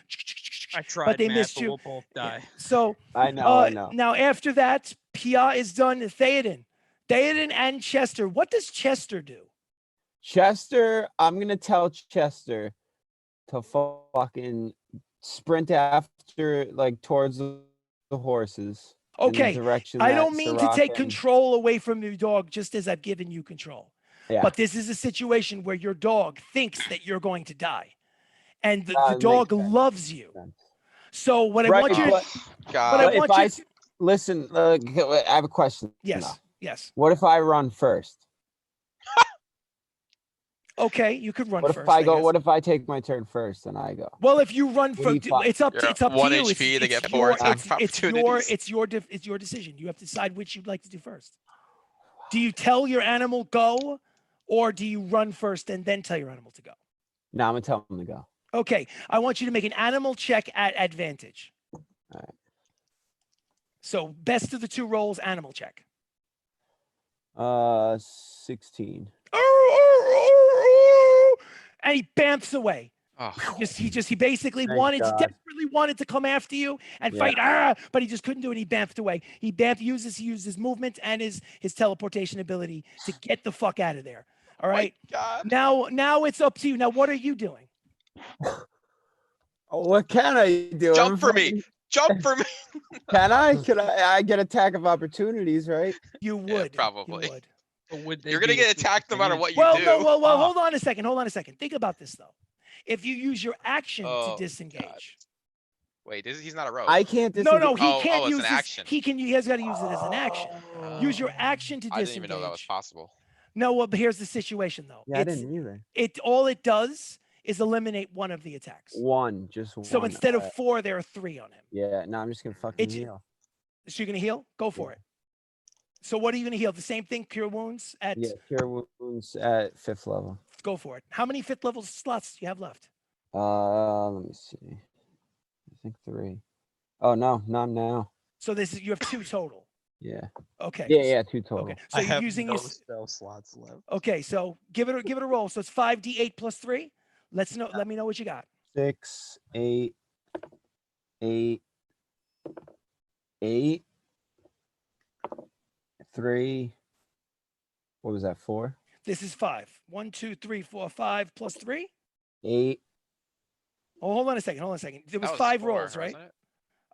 I tried, they Matt, missed but you. We'll both die. So I know. now after that, Pia is done. Theoden and Chester. What does Chester do? Chester, I'm gonna tell Chester to fucking sprint after, like, towards the horses. in the Okay. direction I that don't mean to Sirach take and- control away from your dog just as I've given you control. Yeah. But this is a situation where your dog thinks that you're going to die. And the Makes dog sense. loves you. Sense. So what I Right, want you to but- God. I But if want I you s- listen, I have a question. Yes. though. Yes. What if I run first? Okay, you could run What first. if I go? guess. What if I take my turn first and I go? Well, if you run What for, do you find? it's up You're to at 1 you. HP, they It's get 4 your, attack opportunities. it's your decision. You have to decide which you'd like to do first. Do you tell your animal go, or do you run first and then tell your animal to go? No, I'm gonna tell him to go. Okay, I want you to make an animal check at advantage. Alright. So best of the two rolls, animal check. 16. And he bamfs away. Oh, He basically Thank God. desperately wanted to come after you and fight, but he just couldn't do it. He bamfed away. He used his movement and his teleportation ability to get the fuck out of there. All right. God. Now it's up to you. Now what are you doing? Oh, what can I do? Jump I'm for me. fucking- Jump for me. Can I? Could I get attack of opportunities, right? You would. probably. You would. But would they You're gonna be get attacked no matter what you Well, do. no, well, Ah. hold on a second. Hold on a second. Think about this though. If you use your action Oh, to disengage. Wait, he's not a rogue. I can't. No, no, disengage- he Oh, can't it's use an his, action. he has got to use it as an action. Use your action to I disengage. didn't even know that was possible. No, well, but here's the situation though. Yeah, I It's- didn't either. All it does is eliminate one of the attacks. One, just one. So instead of alright. 4, there are 3 on him. Yeah, no, I'm just gonna fucking It's- heal. So you're gonna heal? Go for Yeah. it. So what are you gonna heal? The same thing, cure wounds at Yeah, cure wounds at 5th level. go for it. How many 5th level slots do you have left? Let me see. I think 3. Oh no, none now. So you have 2 total. Yeah. Okay. Yeah, 2 total. Okay. So you're using no your spell slots left. okay, so give it a roll. So it's 5d8 plus 3. Let me know what you got. 6, 8, 8, 8, 3. What was that? 4, This is 5. 1, 2, 3, 4, 5 plus 3. 8. Oh, hold on a second. There was That 5 4, rolls, right? wasn't it?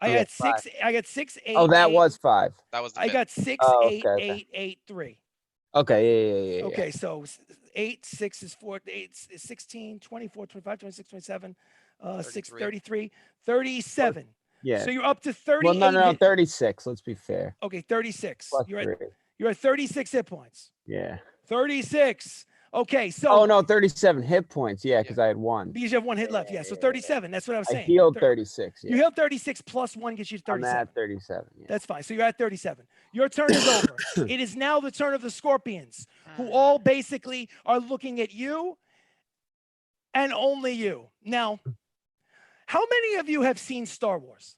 I Yeah, got 6. I got 6, 8. Oh, that 8. was 5. That was the I fifth. got 6, Oh, 8, okay, okay. 8, 8, 3. Okay, yeah. Okay, so 8, 6 is 4, 8 is 16, 24, 25, 26, 27, 6, 33. 33, 37. Yeah. So you're up to 38. Well, no, hit- 36. Let's be fair. Okay, 36. Plus You're 3. at 36 hit points. Yeah. 36. Okay, so Oh no, 37 hit points. Yeah, because I had 1. because you have 1 hit left. Yeah, so 37. That's what I was I saying. healed Thir- 36. You Yeah. healed 36 plus 1 gets you to I'm 37. at 37. Yeah. That's fine. So you're at 37. Your turn is over. It is now the turn of the scorpions, who all basically are looking at you and only you. Now, how many of you have seen Star Wars?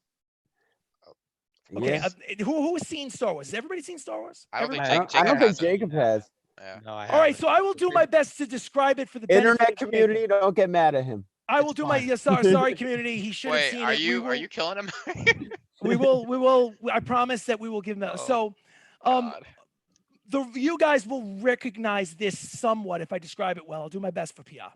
Okay, Yes. who has seen Star Wars? Has everybody seen Star Wars? I don't think Everybody? I don't think hasn't. Jacob has. Yeah. No, I All right, haven't. so I will do my best to describe it for the benefit Internet of Jacob. community, don't get mad at him. I will It's do my fine. yes, sorry community. He should have Wait, seen are it. you killing him? We will. I promise that we will give him. Oh, So, God. you guys will recognize this somewhat if I describe it well. I'll do my best for PR.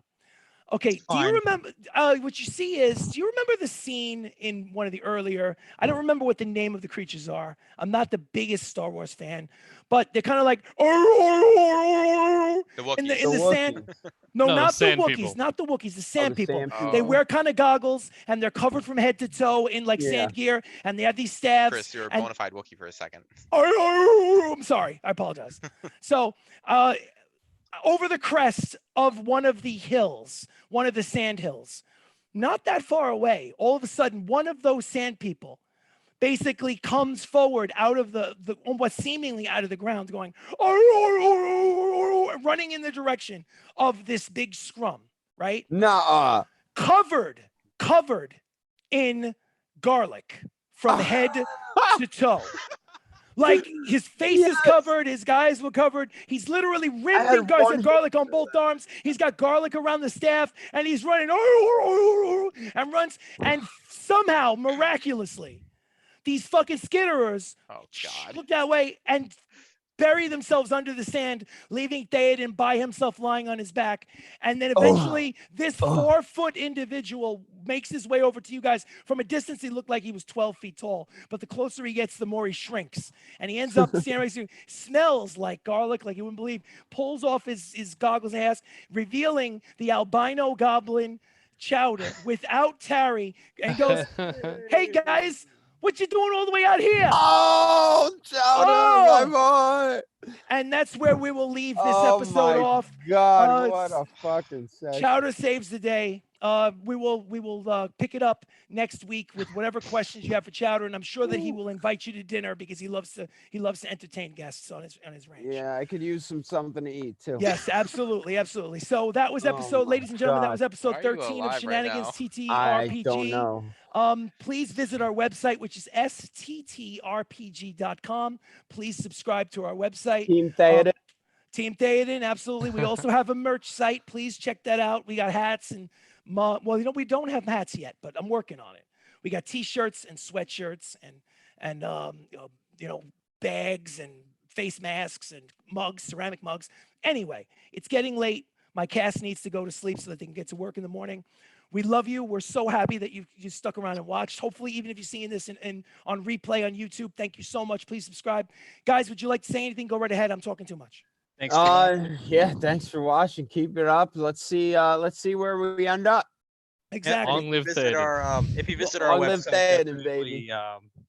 Okay, do you Fine. remember what you see is, do you remember the scene in one of the earlier, I don't remember what the name of the creatures are. I'm not the biggest Star Wars fan, but they're kind of like, The Wookiees. in the The sand. Wookiees. No, No, the not the sand Wookiees, people. not the Wookiees, the sand the people. sand They people. wear kind of goggles and they're covered from head to toe in like Yeah. sand gear, and they have these staffs. Chris, you were a and- bona fide Wookiee for a second. I'm sorry. I apologize. So, over the crest of one of the hills, one of the sand hills, not that far away, all of a sudden, one of those sand people basically comes forward out of the what's seemingly out of the ground, going, running in the direction of this big scrum, right? Nuh-uh. Covered in garlic from head to toe. Like his face is Yes. covered, his guys were covered. He's literally had ripping guys one with garlic on both arms. He's got garlic around the staff, and he's running and runs. And somehow, miraculously, these fucking skitterers Oh God. look that way and bury themselves under the sand, leaving Theoden by himself lying on his back. And then Oh. eventually this Oh. 4-foot individual makes his way over to you guys. From a distance, he looked like he was 12 feet tall, but the closer he gets, the more he shrinks. And he ends up standing right next to you, smells like garlic, like you wouldn't believe, pulls off his goggles and mask, revealing the albino goblin Chowder without tarry, and goes, "Hey guys, what you doing all the way out here?" Oh, Chowder, my boy. And that's where we will leave this Oh episode my off. God, Uh, what a fucking session. Chowder saves the day. We will pick it up next week with whatever questions you have for Chowder, and I'm sure that he will invite you to dinner because he loves to entertain guests on his ranch. Yeah, I could use something to eat too. Yes, absolutely, absolutely. So that was Oh episode, my ladies and gentlemen, that God. was episode Why are you 13 alive of right Shenanigans now? I ttRPG. don't know. Please visit our website, which is SttRPG.com. Please subscribe to our website. Team Theoden. Team Theoden, absolutely. We also have a merch site. Please check that out. We got hats and well, we don't have hats yet, but I'm working on it. We got T-shirts and sweatshirts and bags and face masks and mugs, ceramic mugs. Anyway, it's getting late. My cast needs to go to sleep so that they can get to work in the morning. We love you. We're so happy that you stuck around and watched. Hopefully, even if you're seeing this on replay on YouTube, thank you so much. Please subscribe. Guys, would you like to say anything? Go right ahead. I'm talking too much. Thanks. For watching. Yeah, thanks for watching. Keep it up. Let's see where we end up. Exactly. Long live Visit Theoden. our if you visit our Long live website, Theoden, baby.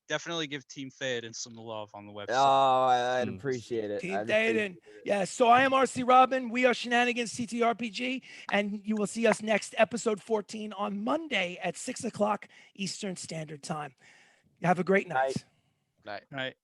definitely give Team Theoden some love on the website. Oh, I'd appreciate it. Team I'd appreciate Theoden. it. Yes. So I am RC Robbin. We are Shenanigans ttRPG, and you will see us next episode 14 on Monday at 6 o'clock Eastern Standard Time. Have a great night. Night. Right.